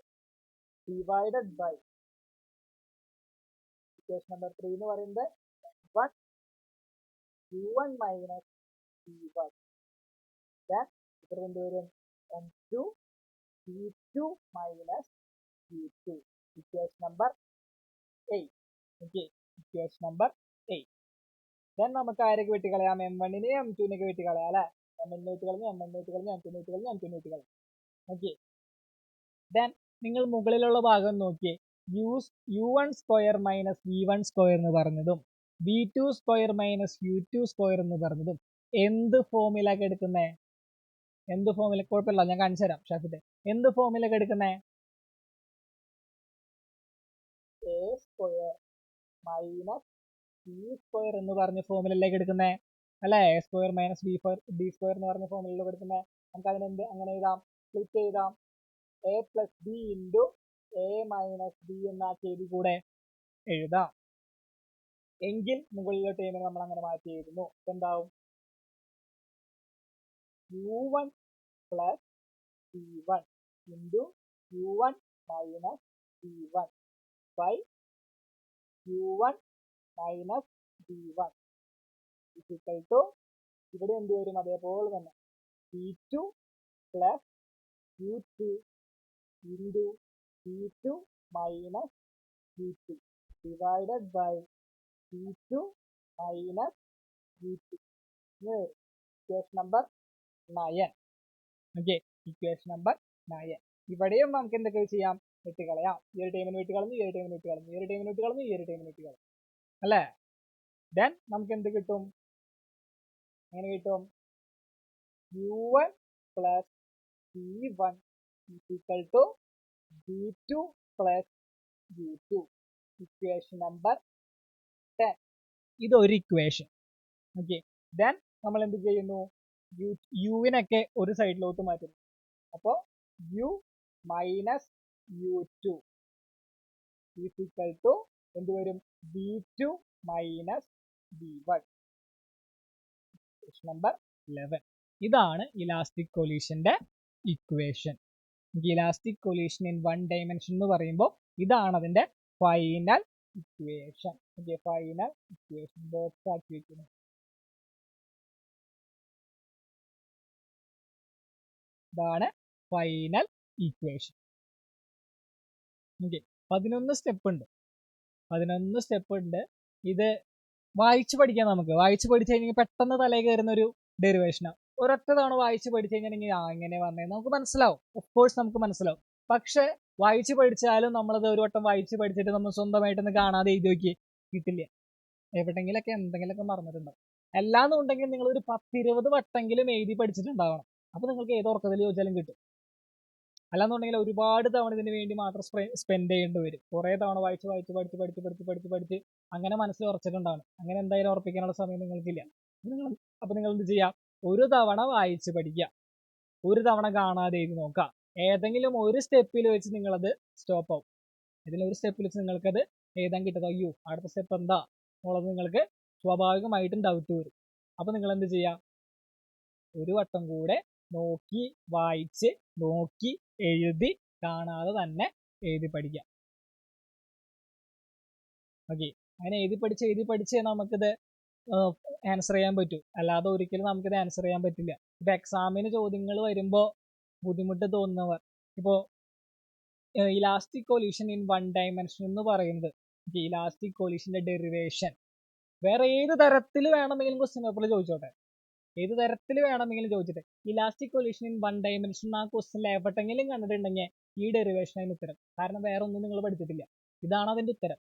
divided by equation number 3 എന്ന് പറയുന്നത് u1 മൈനസ് v1. ഇവിടെ എന്ത് വരും, m2 v2 minus v2. Equation number 8. Okay, equation number 8. Then നമുക്ക് ആരൊക്കെ വെട്ടിക്കളയാം, m1നെ m2നെ വെട്ടിക്കളയാം അല്ലെ. m1നെ വെട്ടിക്കളഞ്ഞു, m1നെ വെട്ടിക്കളഞ്ഞു, m2നെ വെട്ടിക്കളഞ്ഞു, m2നെ വെട്ടിക്കളഞ്ഞു. ഓക്കെ, ദെൻ നിങ്ങൾ മുകളിലുള്ള ഭാഗം നോക്കിയേ, u1 square minus v1 square എന്ന് പറഞ്ഞതും v2 square minus u2 square എന്ന് പറഞ്ഞതും എന്ത് ഫോമിലൊക്കെ എടുക്കുന്നേ, എന്ത് ഫോമില, കുഴപ്പമില്ല ഞാൻ കാണിച്ചു തരാം ഷാഫിത്തെ. എന്ത് ഫോമിലൊക്കെ എടുക്കുന്നേ, a square minus b square എന്ന് പറഞ്ഞ ഫോമിലേക്ക് എടുക്കുന്നേ അല്ലെ. a square minus b square എന്ന് പറഞ്ഞ ഫോമിലേക്ക് എടുക്കുന്നേ. നമുക്ക് അതിനെന്ത് അങ്ങനെ എഴുതാം, സ്പ്ലിറ്റ് ചെയ്താം. a plus b into a minus b എന്ന ചെയ്തി കൂടെ എഴുതാം. എങ്കിൽ മുകളിലെ ടേമിനെ നമ്മൾ അങ്ങനെ മാറ്റി എഴുതുന്നു. എന്താവും, u1 plus b1 into u1 minus b1 by u1 minus b1 equal to, ഇവിടെ എന്ത് വരും, അതേപോലെ തന്നെ b2 plus u2 into b2 minus u2 divided by b2 minus u2. Equation number 9. Okay, equation number 9. ഇവിടെയും നമുക്ക് എന്തൊക്കെ ചെയ്യാം, വെട്ടിക്കളയാം. ഈ ഒരു ടൈമിന് വെട്ടിക്കളഞ്ഞു, ഈ ഒരു ടൈമിന് വെട്ടിക്കളഞ്ഞു, ഈ ഒരു ടൈമിന് വെട്ടിക്കളഞ്ഞു, ഈ ഒരു ടൈമിന് വെട്ടിക്കളഞ്ഞു അല്ലേ. ദെൻ നമുക്ക് എന്ത് കിട്ടും, എങ്ങനെ കിട്ടും, u1 plus b1 equal to b2 plus u2. Equation number 10. ഇതൊരു ഇക്വേഷൻ. ഓക്കെ, ദെൻ നമ്മൾ എന്ത് ചെയ്യുന്നു, യുവിനൊക്കെ ഒരു സൈഡിലോട്ട് മാറ്റുന്നു. അപ്പോൾ u minus u2 equal to എന്ത് വരും, b2 minus b1. Equation number 11. ഇതാണ് ഇലാസ്റ്റിക് കൊലീഷന്റെ equation. Elastic collision in 1 dimension എന്ന് പറയുമ്പോൾ ഇതാണ് അതിന്റെ final equation. Okay, final equation box ആക്കി വെക്കുന്നു. ഇതാണ് ഫൈനൽ ഇക്വേഷൻ. ഓക്കെ, 11 സ്റ്റെപ്പ് ഉണ്ട്. ഇത് വായിച്ചു പഠിക്കാം. നമുക്ക് വായിച്ചു പഠിച്ചു കഴിഞ്ഞാൽ പെട്ടെന്ന് തലയിൽ കയറുന്ന ഒരു ഡെറിവേഷനാണ്. ഒരൊറ്റ തവണ വായിച്ചു പഠിച്ചു കഴിഞ്ഞാൽ ഇങ്ങനെ വന്നേ നമുക്ക് മനസ്സിലാവും. ഓഫ് കോഴ്സ് നമുക്ക് മനസ്സിലാവും. പക്ഷെ വായിച്ച് പഠിച്ചാലും നമ്മളത് ഒരു വട്ടം വായിച്ച് പഠിച്ചിട്ട് നമ്മൾ സ്വന്തമായിട്ടൊന്ന് കാണാതെ എഴുതി നോക്കി കിട്ടില്ല. എവിടെങ്കിലൊക്കെ എന്തെങ്കിലുമൊക്കെ മറന്നിട്ടുണ്ടാവും. അല്ലാന്നുണ്ടെങ്കിൽ നിങ്ങൾ ഒരു 10-20 വട്ടെങ്കിലും എഴുതി പഠിച്ചിട്ടുണ്ടാവണം. അപ്പൊ നിങ്ങൾക്ക് ഏത് ഉറക്കത്തിൽ ചോദിച്ചാലും കിട്ടും. അല്ലാന്നുണ്ടെങ്കിൽ ഒരുപാട് തവണ ഇതിന് വേണ്ടി മാത്രം സ്പെൻഡ് ചെയ്യേണ്ടി വരും. കുറെ തവണ പഠിച്ച് അങ്ങനെ മനസ്സിൽ ഉറച്ചിട്ടുണ്ടാവണം. അങ്ങനെ എന്തായാലും ഉറപ്പിക്കാനുള്ള സമയം നിങ്ങൾക്കില്ല. അപ്പൊ നിങ്ങൾ എന്ത് ചെയ്യാം? ഒരു തവണ വായിച്ച് പഠിക്കുക, ഒരു തവണ കാണാതെ എഴുതി നോക്കുക. ഏതെങ്കിലും ഒരു സ്റ്റെപ്പിൽ വെച്ച് നിങ്ങളത് സ്റ്റോപ്പ് ആവും. ഏതെങ്കിലും ഒരു സ്റ്റെപ്പിൽ വെച്ച് നിങ്ങൾക്കത് എഴുതാൻ കിട്ടുന്നത് അയ്യോ അടുത്ത സ്റ്റെപ്പ് എന്താ എന്നുള്ളത് നിങ്ങൾക്ക് സ്വാഭാവികമായിട്ടും ഡൗട്ട് വരും. അപ്പൊ നിങ്ങൾ എന്ത് ചെയ്യുക? ഒരു വട്ടം കൂടെ നോക്കി വായിച്ച് നോക്കി എഴുതി കാണാതെ തന്നെ എഴുതി പഠിക്കാം. ഓക്കെ, അങ്ങനെ എഴുതി പഠിച്ച് നമുക്കിത് ആൻസർ ചെയ്യാൻ പറ്റും. അല്ലാതെ ഒരിക്കലും നമുക്കിത് ആൻസർ ചെയ്യാൻ പറ്റില്ല. ഇപ്പൊ എക്സാമിന് ചോദ്യങ്ങൾ വരുമ്പോൾ ബുദ്ധിമുട്ട് തോന്നുന്നവർ, ഇപ്പോ elastic collision in one dimension എന്ന് പറയുന്നത്, ഇലാസ്റ്റിക് കൊല്യൂഷന്റെ ഡെറിവേഷൻ വേറെ ഏത് തരത്തിൽ വേണമെങ്കിലും ക്വസ്റ്റ്യൻ പേപ്പറിൽ ചോദിച്ചോട്ടെ, ഏത് തരത്തിൽ വേണമെങ്കിലും ചോദിച്ചിട്ട് elastic collision in one dimension ആ ക്വസ്റ്റ്യൻ എവിടെങ്കിലും കണ്ടിട്ടുണ്ടെങ്കിൽ ഈ ഡെറിവേഷൻ അതിന് ഉത്തരം. കാരണം വേറെ ഒന്നും നിങ്ങൾ പഠിച്ചിട്ടില്ല, ഇതാണ് അതിന്റെ ഉത്തരം.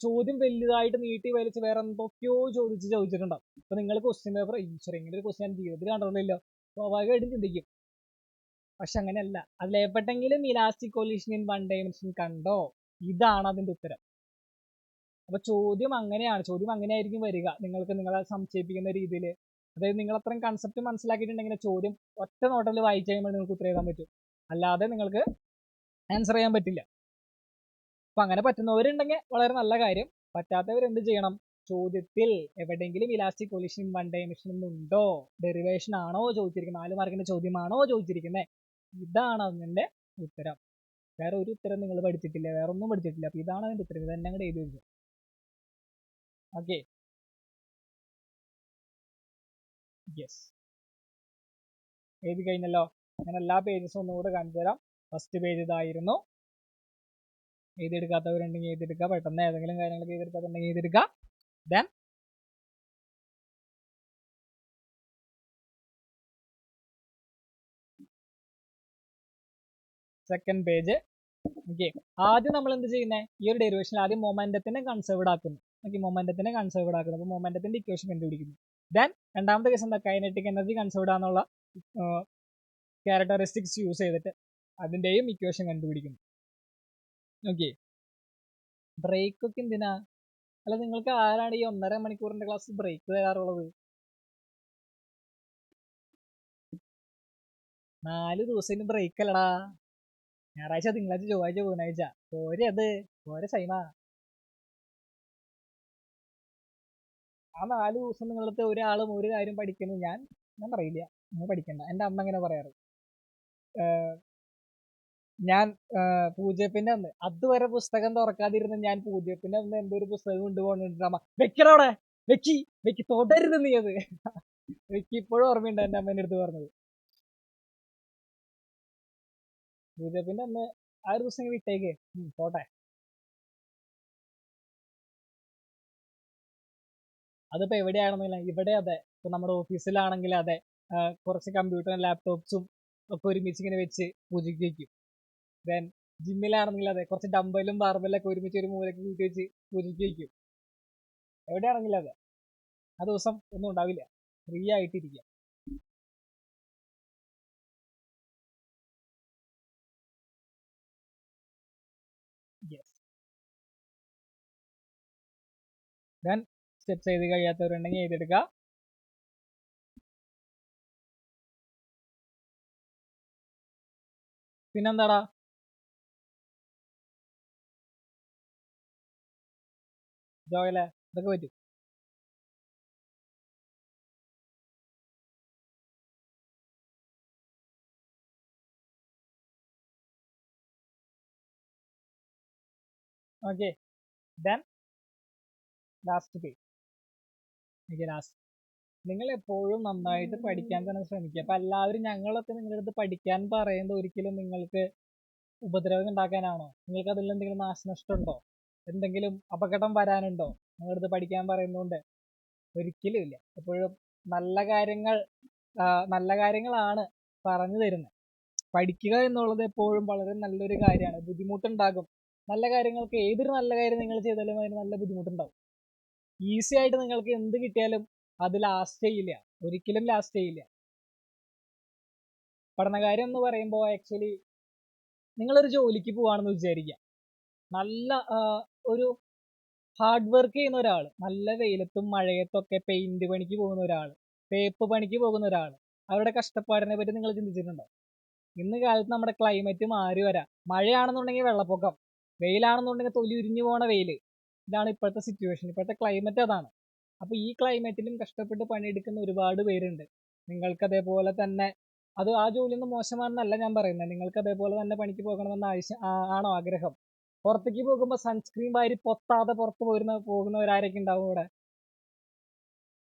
ചോദ്യം വലുതായിട്ട് നീട്ടി വലിച്ച് വേറെ എന്തൊക്കെയോ ചോദിച്ചിട്ടുണ്ടാവും. അപ്പൊ നിങ്ങൾ ക്വസ്റ്റ്യൻ പേപ്പർ ഇങ്ങനെ ഒരു ക്വസ്റ്റ്യൻ ജീവിതത്തിൽ കണ്ടിട്ടില്ലല്ലോ, സ്വാഭാവികമായിട്ടും ചിന്തിക്കും. പക്ഷെ അങ്ങനെയല്ല, അതിലെപ്പെട്ടെങ്കിലും elastic collision in one dimension കണ്ടോ, ഇതാണ് അതിന്റെ ഉത്തരം. അപ്പൊ ചോദ്യം അങ്ങനെയാണ്, ചോദ്യം അങ്ങനെയായിരിക്കും വരിക നിങ്ങൾക്ക് നിങ്ങളെ സംശയിപ്പിക്കുന്ന രീതിയിൽ. അതായത് നിങ്ങൾ അത്രയും കൺസെപ്റ്റ് മനസ്സിലാക്കിയിട്ടുണ്ടെങ്കിൽ ചോദ്യം ഒറ്റ നോട്ടത്തിൽ വായിച്ചു കഴിയുമ്പോൾ നിങ്ങൾക്ക് ഉത്തരം എഴുതാൻ പറ്റും, അല്ലാതെ നിങ്ങൾക്ക് ആൻസർ ചെയ്യാൻ പറ്റില്ല. അപ്പൊ അങ്ങനെ പറ്റുന്നവരുണ്ടെങ്കിൽ വളരെ നല്ല കാര്യം. പറ്റാത്തവർ എന്ത് ചെയ്യണം? ചോദ്യത്തിൽ എവിടെയെങ്കിലും ഇലാസ്റ്റിക് കൊല്യൂഷൻ വൺ ഡയമെൻഷൻ ഉണ്ടോ, ഡെറിവേഷൻ ആണോ ചോദിച്ചിരിക്കുന്നത്, 4 മാർക്കിന്റെ ചോദ്യമാണോ ചോദിച്ചിരിക്കുന്നത്, ഇതാണ് അതിന്റെ ഉത്തരം. വേറെ ഒരു ഉത്തരം നിങ്ങൾ പഠിച്ചിട്ടില്ല, വേറെ ഒന്നും പഠിച്ചിട്ടില്ല. അപ്പൊ ഇതാണ് അതിന്റെ ഉത്തരം. ഇത് തന്നെ അങ്ങോട്ട് എഴുതി വെച്ചു. ഓക്കെ, യെസ്, എഴുതി കഴിഞ്ഞല്ലോ. ഞാൻ എല്ലാ പേജസും ഒന്നുകൂടെ കാണിച്ചു തരാം. ഫസ്റ്റ് പേജ് ഇതായിരുന്നു. എഴുതിയെടുക്കാത്തവരുണ്ടെങ്കിൽ എഴുതിയെടുക്കുക, പെട്ടെന്ന് ഏതെങ്കിലും കാര്യങ്ങളൊക്കെ എഴുതിയെടുക്കാത്തുണ്ടെങ്കിൽ എഴുതിയെടുക്കുക. Then second page. ഓക്കെ, ആദ്യം നമ്മൾ എന്ത് ചെയ്യുന്നത്? ഈ ഒരു ഡെറിവേഷനിൽ ആദ്യം മൊമെന്റത്തിനെ കൺസേർവ്ഡ് ആക്കുന്നു. ഓക്കെ, മൊമെന്റത്തിനെ കൺസേർവ്ഡ് ആക്കുന്നു. അപ്പോൾ മൊമെന്റത്തിന്റെ ഇക്വേഷൻ കണ്ടുപിടിക്കുന്നു. ദെൻ രണ്ടാമത്തെ കേസ് എന്താ? കൈനറ്റിക് എനർജി കൺസേർവ്ഡ് ആണെന്നുള്ള ക്യാരക്ടറിസ്റ്റിക്സ് യൂസ് ചെയ്തിട്ട് അതിന്റെയും ഇക്വേഷൻ കണ്ടുപിടിക്കുന്നു. ഓക്കെ, ബ്രേക്ക് ഒക്കെ എന്തിനാ? അല്ല, നിങ്ങൾക്ക് ആരാണ് ഈ 1.5 മണിക്കൂറിന്റെ ക്ലാസ് ബ്രേക്ക് തരാറുള്ളത്? 4 ദിവസത്തിന് ബ്രേക്ക് അല്ലടാ. ഞായറാഴ്ച, തിങ്കളാഴ്ച, ചൊവ്വാഴ്ച, ബുധനാഴ്ച. പോരെ അത്, പോരെ സൈമ. ആ 4 ദിവസം നിങ്ങളത്തെ ഒരാളും ഒരു കാര്യം പഠിക്കുന്നു ഞാൻ പറയില്ല, നിങ്ങൾ പഠിക്കണ്ട. എൻ്റെ അമ്മ എങ്ങനെ പറയാറ്, ഞാൻ പൂജപ്പിന്റെ അന്ന് അതുവരെ പുസ്തകം തുറക്കാതിരുന്ന് ഞാൻ പൂജപ്പിന്റെ അന്ന് എന്തോ ഒരു പുസ്തകം കൊണ്ടുപോകണിട്ട് അമ്മ വെക്കടവിടെ, വെക്കി തൊടരുത് നീ അത്. വെക്കി ഇപ്പോഴും ഓർമ്മയുണ്ട് എൻ്റെ അമ്മേൻ്റെ അടുത്ത് പറഞ്ഞത്. പൂജപ്പിന്റെ അന്ന് ആ ഒരു ദിവസം വിട്ടേക്ക്, പോട്ടെ. അതിപ്പോ എവിടെയാണെന്നില്ല, ഇവിടെ അതെ, ഇപ്പൊ നമ്മുടെ ഓഫീസിലാണെങ്കിൽ അതെ, കുറച്ച് കമ്പ്യൂട്ടറും ലാപ്ടോപ്സും ഒക്കെ ഒരുമിച്ച് ഇങ്ങനെ വെച്ച് പൂജയ്ക്ക് വയ്ക്കും. ദെൻ ജിമ്മിലാണെങ്കിൽ അതെ, കുറച്ച് ഡമ്പലും ബാർബലൊക്കെ ഒരുമിച്ച് ഒരു മൂലക്ക് കൂട്ടി വെച്ച് പൂജയ്ക്ക് വയ്ക്കും. എവിടെയാണെങ്കിലും അതെ, ആ ദിവസം ഒന്നും ഉണ്ടാവില്ല, ഫ്രീ ആയിട്ടിരിക്കുക. യെസ്, ദെൻ സ്റ്റെപ്സ് എഴുതി കഴിയാത്തവരുണ്ടെങ്കിൽ എഴുതിയെടുക്കുക. പിന്നെന്താടാ? ജോയലെ ഇതൊക്കെ പറ്റും. Okay, then last page. Okay, last നിങ്ങൾ എപ്പോഴും നന്നായിട്ട് പഠിക്കാൻ തന്നെ ശ്രമിക്കുക. അപ്പൊ എല്ലാവരും ഞങ്ങളൊക്കെ നിങ്ങളുടെ അടുത്ത് പഠിക്കാൻ പറയുന്നത് ഒരിക്കലും നിങ്ങൾക്ക് ഉപദ്രവം ഉണ്ടാക്കാനാണോ? നിങ്ങൾക്ക് അതിൽ എന്തെങ്കിലും നാശനഷ്ടം ഉണ്ടോ? എന്തെങ്കിലും അപകടം വരാനുണ്ടോ നിങ്ങളുടെ അടുത്ത് പഠിക്കാൻ പറയുന്നതുകൊണ്ട്? ഒരിക്കലും ഇല്ല. എപ്പോഴും നല്ല കാര്യങ്ങളാണ് പറഞ്ഞു തരുന്നത്. പഠിക്കുക എന്നുള്ളത് എപ്പോഴും വളരെ നല്ലൊരു കാര്യമാണ്. ബുദ്ധിമുട്ടുണ്ടാകും. നല്ല കാര്യങ്ങൾക്ക് ഏതൊരു നല്ല കാര്യം നിങ്ങൾ ചെയ്താലും അതിന് നല്ല ബുദ്ധിമുട്ടുണ്ടാവും. ഈസി ആയിട്ട് നിങ്ങൾക്ക് എന്ത് കിട്ടിയാലും അത് ലാസ്റ്റ് ചെയ്യില്ല, ഒരിക്കലും ലാസ്റ്റ് ചെയ്യില്ല. പഠനകാര്യം എന്ന് പറയുമ്പോൾ ആക്ച്വലി നിങ്ങളൊരു ജോലിക്ക് പോവാണെന്ന് വിചാരിക്കുക. നല്ല ഒരു ഹാർഡ് വർക്ക് ചെയ്യുന്ന ഒരാൾ, നല്ല വെയിലത്തും മഴയത്തൊക്കെ പെയിന്റ് പണിക്ക് പോകുന്ന ഒരാൾ, തേപ്പ് പണിക്ക് പോകുന്ന ഒരാൾ, അവരുടെ കഷ്ടപ്പാടിനെ പറ്റി നിങ്ങൾ ചിന്തിച്ചിട്ടുണ്ടോ? ഇന്ന് കാലത്ത് നമ്മുടെ ക്ലൈമറ്റ് മാറി വരാം. മഴയാണെന്നുണ്ടെങ്കിൽ വെള്ളപ്പൊക്കം, വെയിലാണെന്നുണ്ടെങ്കിൽ തൊലി ഉരിഞ്ഞു പോണ വെയില്. ഇതാണ് ഇപ്പോഴത്തെ സിറ്റുവേഷൻ, ഇപ്പോഴത്തെ ക്ലൈമറ്റ് അതാണ്. അപ്പൊ ഈ ക്ലൈമറ്റിലും കഷ്ടപ്പെട്ട് പണിയെടുക്കുന്ന ഒരുപാട് പേരുണ്ട്. നിങ്ങൾക്ക് അതേപോലെ തന്നെ അത് ആ ജോലിയൊന്നും മോശമാണെന്നല്ല ഞാൻ പറയുന്നത്. നിങ്ങൾക്ക് അതേപോലെ തന്നെ പണിക്ക് പോകണമെന്ന് ആണോ ആഗ്രഹം? പുറത്തേക്ക് പോകുമ്പോൾ സൺസ്ക്രീൻ വാരി പൊത്താതെ പുറത്ത് പോകുന്നവരാരൊക്കെ ഉണ്ടാവും ഇവിടെ?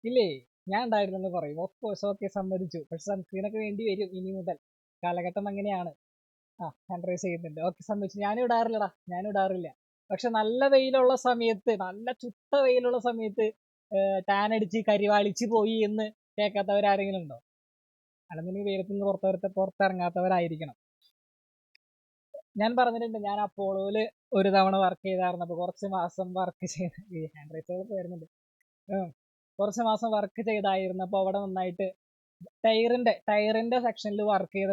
ഇല്ലേ? ഞാൻ ഉണ്ടായിരുന്നെന്ന് പറയും. ഓഫ് കോഴ്സ്, ഓക്കെ, സമ്മതിച്ചു. പക്ഷെ സൺസ്ക്രീൻ ഒക്കെ വേണ്ടി വരും ഇനി മുതൽ. കാലഘട്ടം അങ്ങനെയാണ്. ഹാൻഡ് റൈസ് ചെയ്യുന്നുണ്ട്. ഓക്കെ, സമ്മതിച്ചു. ഞാനും ഇടാറില്ലടാ, ഞാനും ഇടാറില്ല. പക്ഷെ നല്ല വെയിലുള്ള സമയത്ത്, നല്ല ചുട്ട വെയിലുള്ള സമയത്ത് ടാൻ അടിച്ച് കരിവാളിച്ച് പോയി എന്ന് കേൾക്കാത്തവരാരെങ്കിലും ഉണ്ടോ? അല്ലെന്നുണ്ടെങ്കിൽ വെയിലത്തുനിന്ന് പുറത്തിറങ്ങാത്തവരായിരിക്കണം. ഞാൻ പറഞ്ഞിട്ടുണ്ട്, ഞാൻ അപ്പോളോയില് ഒരു തവണ വർക്ക് ചെയ്തായിരുന്നു. അപ്പൊ കുറച്ച് മാസം വർക്ക് ചെയ്ത് ഈ ഹാൻഡ് റൈസുകളൊക്കെ വരുന്നുണ്ട്. കുറച്ച് മാസം വർക്ക് ചെയ്തായിരുന്നപ്പോൾ അവിടെ നന്നായിട്ട് ടയറിന്റെ സെക്ഷനിൽ വർക്ക് ചെയ്ത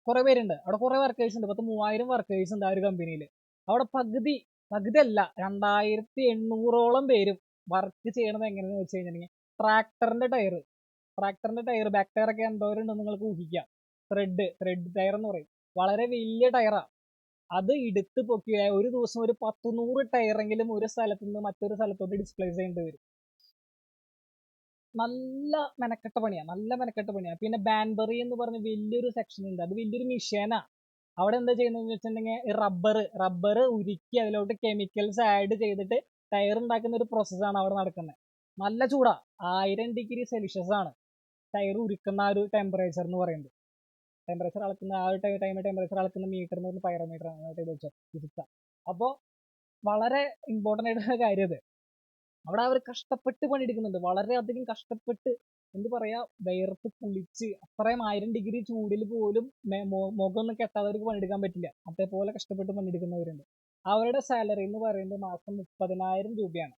കുറെ പേരുണ്ട്. അവിടെ കുറെ വർക്കേഴ്സ് ഉണ്ട്. 3000 വർക്കേഴ്സ് ഉണ്ട് ആ ഒരു കമ്പനിയിൽ. അവിടെ പകുതി അല്ല, 2800ഓളം പേരും വർക്ക് ചെയ്യണത് എങ്ങനെയാന്ന് വെച്ച് കഴിഞ്ഞിട്ടുണ്ടെങ്കിൽ ട്രാക്ടറിന്റെ ടയർ ബാക്ക് ടയർ ഒക്കെ എന്തോരുണ്ടെന്ന് നിങ്ങൾക്ക് ഊഹിക്കാം. ത്രെഡ് ടയർ എന്ന് പറയും. വളരെ വലിയ ടയറാ. അത് എടുത്ത് പൊക്കി ഒരു ദിവസം ഒരു 100 ടയറെങ്കിലും ഒരു സ്ഥലത്ത് നിന്ന് മറ്റൊരു സ്ഥലത്തോട്ട് ഡിസ്പ്ലേസ് ചെയ്യേണ്ടി വരും. നല്ല മെനക്കെട്ട പണിയാ. പിന്നെ ബാൻബറി എന്ന് പറഞ്ഞ വലിയൊരു സെക്ഷൻ ഉണ്ട്. അത് വലിയൊരു മിഷീനാ. അവിടെ എന്താ ചെയ്യുന്നതെന്ന് വെച്ചിട്ടുണ്ടെങ്കിൽ റബ്ബർ ഉരുക്കി അതിലോട്ട് കെമിക്കൽസ് ആഡ് ചെയ്തിട്ട് ടയർ ഉണ്ടാക്കുന്ന ഒരു പ്രോസസ്സാണ് അവിടെ നടക്കുന്നത്. നല്ല ചൂടാ, 1000 ഡിഗ്രി സെൽഷ്യസ് ആണ് ടയർ ഉരുക്കുന്ന ആ ഒരു ടെമ്പറേച്ചർ എന്ന് പറയുന്നത്. ടെമ്പറേച്ചർ അളക്കുന്ന ആ ഒരു ടെമ്പറേച്ചർ അളക്കുന്ന മീറ്റർ എന്ന് പറഞ്ഞ പൈറോമീറ്റർ ആണ്. അപ്പോൾ വളരെ ഇമ്പോർട്ടൻ്റ് ആയിട്ടുള്ള കാര്യം അത്. അവിടെ അവർ കഷ്ടപ്പെട്ട് പണിയെടുക്കുന്നുണ്ട്, വളരെയധികം കഷ്ടപ്പെട്ട്. എന്ത് പറയാ, വിയർത്ത് കുളിച്ച് അത്രയും 1000 ഡിഗ്രി ചൂടിൽ പോലും മുഖമൊന്നും കെട്ടാതെ അവർക്ക് പണിയെടുക്കാൻ പറ്റില്ല. അതേപോലെ കഷ്ടപ്പെട്ട് പണിയെടുക്കുന്നവരുണ്ട്. അവരുടെ സാലറി എന്ന് പറയുന്നത് മാസം 30,000 രൂപയാണ്.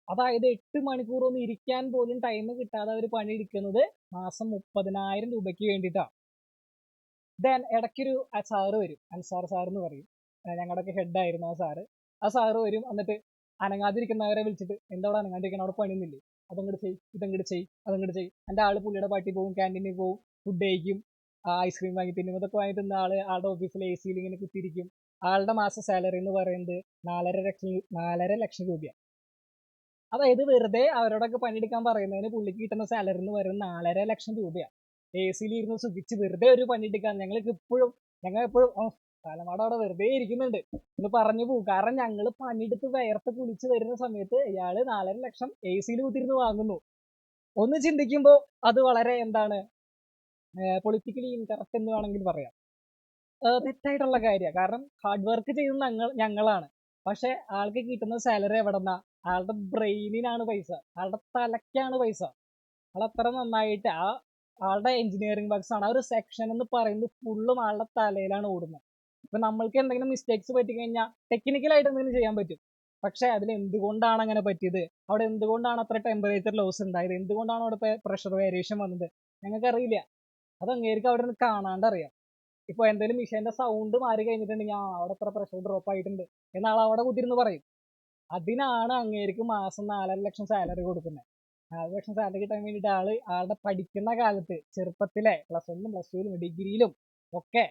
അതായത് 8 മണിക്കൂർ ഒന്ന് ഇരിക്കാൻ പോലും ടൈം കിട്ടാതെ അവർ പണിയെടുക്കുന്നത് മാസം 30,000 രൂപയ്ക്ക് വേണ്ടിയിട്ടാണ്. ദെൻ ഇടയ്ക്കൊരു സാറ് വരും, അൻസാർ സാർ എന്ന് പറയും. ഞങ്ങളുടെയൊക്കെ ഹെഡായിരുന്നു ആ സാറ് വരും. എന്നിട്ട് അനങ്ങാതിരിക്കുന്നവരെ വിളിച്ചിട്ട്, എന്തോടെ അനങ്ങാതിരിക്കണം, അവിടെ പണിയൊന്നുമില്ലേ, അതങ്ങോട്ട് ചെയ്. എൻ്റെ ആള് പുള്ളിയുടെ പാട്ടി പോകും, ക്യാൻറ്റീനിൽ പോകും, ഫുഡ് കഴിക്കും, ഐസ്ക്രീം വാങ്ങി തിന്നും. ഇതൊക്കെ വാങ്ങി തിന്ന ആളുടെ ഓഫീസിൽ AC ഇങ്ങനെ കുത്തിയിരിക്കും. ആളുടെ മാസ സാലറി എന്ന് പറയുന്നത് 4.5 ലക്ഷം രൂപയാണ്. അതായത് വെറുതെ അവരോടൊക്കെ പണിയെടുക്കാൻ പറയുന്നതിന് പുള്ളിക്ക് കിട്ടുന്ന സാലറി എന്ന് പറയുന്നത് 4.5 ലക്ഷം രൂപയാണ്. AC ഇരുന്ന് സുഖിച്ച് വെറുതെ ഒരു പണിയെടുക്കാൻ ഞങ്ങൾ എപ്പോഴും കാലമാട അവിടെ വെറുതെ ഇരിക്കുന്നുണ്ട് എന്ന് പറഞ്ഞു പോകും. കാരണം ഞങ്ങൾ പണിയെടുത്ത് വിയർത്ത് കുളിച്ച് വരുന്ന സമയത്ത് ഇയാള് 4.5 ലക്ഷം AC കുത്തിരുന്ന് വാങ്ങുന്നു. ഒന്ന് ചിന്തിക്കുമ്പോൾ അത് വളരെ പൊളിറ്റിക്കലി ഇൻകറക്റ്റ് എന്ന് വേണമെങ്കിൽ പറയാം. തെറ്റായിട്ടുള്ള കാര്യമാണ്. കാരണം ഹാർഡ് വർക്ക് ചെയ്യുന്ന ഞങ്ങളാണ്. പക്ഷെ ആൾക്ക് കിട്ടുന്ന സാലറി എവിടെന്നാ? ആളുടെ ബ്രെയിനിനാണ് പൈസ, ആളുടെ തലയ്ക്കാണ് പൈസ. ആളത്ര നന്നായിട്ട് ആളുടെ എഞ്ചിനീയറിംഗ് വർക്ക്സ് ആണ്. ആ ഒരു സെക്ഷൻ എന്ന് പറയുന്നത് ഫുള്ളും ആളുടെ തലയിലാണ് ഓടുന്നത്. ഇപ്പൊ നമ്മൾക്ക് എന്തെങ്കിലും മിസ്റ്റേക്സ് പറ്റിക്കഴിഞ്ഞാൽ ടെക്നിക്കലായിട്ട് എന്തെങ്കിലും ചെയ്യാൻ പറ്റും. പക്ഷെ അതിൽ എന്തുകൊണ്ടാണ് അങ്ങനെ പറ്റിയത്, അവിടെ എന്തുകൊണ്ടാണ് അത്ര ടെമ്പറേച്ചർ ലോസ് ഉണ്ടായത്, എന്തുകൊണ്ടാണ് അവിടെ പ്രഷർ വേരിയേഷൻ വന്നത്, ഞങ്ങൾക്കറിയില്ല. അത് അങ്ങേർക്ക് അവിടെ നിന്ന് കാണാണ്ട് അറിയാം. ഇപ്പൊ എന്തെങ്കിലും മിഷീന്റെ സൗണ്ട് മാറി കഴിഞ്ഞിട്ടുണ്ടെങ്കിൽ അവിടെ എത്ര പ്രഷർ ഡ്രോപ്പ് ആയിട്ടുണ്ട് എന്നാൾ അവിടെ കുത്തിരുന്ന് പറയും. അതിനാണ് അങ്ങേർക്ക് മാസം 4.5 ലക്ഷം സാലറി കൊടുക്കുന്നത്. 4 ലക്ഷം സാലറി കിട്ടാൻ വേണ്ടിയിട്ട് ആളുടെ പഠിക്കുന്ന കാലത്ത് ചെറുപ്പത്തിലെ +1, +2 ഡിഗ്രിയിലും ഒക്കെ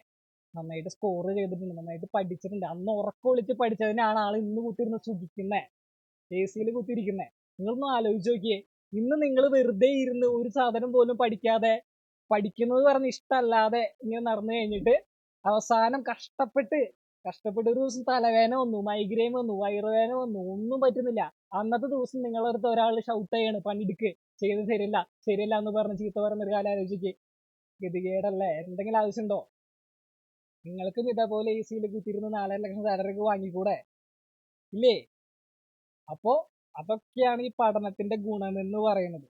നന്നായിട്ട് സ്കോർ ചെയ്തിട്ടുണ്ട്, നന്നായിട്ട് പഠിച്ചിട്ടുണ്ട്. അന്ന് ഉറക്കം ഒളിച്ച് പഠിച്ചതിനാണ് ആൾ ഇന്ന് കുത്തിരുന്ന് സുഖിക്കുന്നത്, AC കുത്തിയിരിക്കുന്നത്. നിങ്ങളൊന്ന് ആലോചിച്ച് നോക്കിയേ. ഇന്ന് നിങ്ങൾ വെറുതെ ഇരുന്ന് ഒരു സാധനം പോലും പഠിക്കാതെ, പഠിക്കുന്നത് പറഞ്ഞ് ഇഷ്ടമല്ലാതെ ഇങ്ങനെ നടന്നു കഴിഞ്ഞിട്ട് അവസാനം കഷ്ടപ്പെട്ട് ഒരു ദിവസം തലവേദന വന്നു, മൈഗ്രെയിൻ വന്നു, വയറുവേദന വന്നു, ഒന്നും പറ്റുന്നില്ല. അന്നത്തെ ദിവസം നിങ്ങളുടെ അടുത്ത് ഒരാൾ ഷൗട്ട് ചെയ്യാണ്, പണിയെടുക്ക്, ചെയ്ത് ശരിയല്ല എന്ന് പറഞ്ഞ് ചീത്ത പറഞ്ഞൊരു കാലം ആലോചിക്ക്. ഗതികേടല്ലേ? എന്തെങ്കിലും ആവശ്യമുണ്ടോ? നിങ്ങൾക്കും ഇതേപോലെ AC കുത്തിയിരുന്ന് 4.5 ലക്ഷം സാലറി വാങ്ങിക്കൂടെ? ഇല്ലേ? അപ്പോ അതൊക്കെയാണ് ഈ പഠനത്തിന്റെ ഗുണം എന്ന് പറയുന്നത്.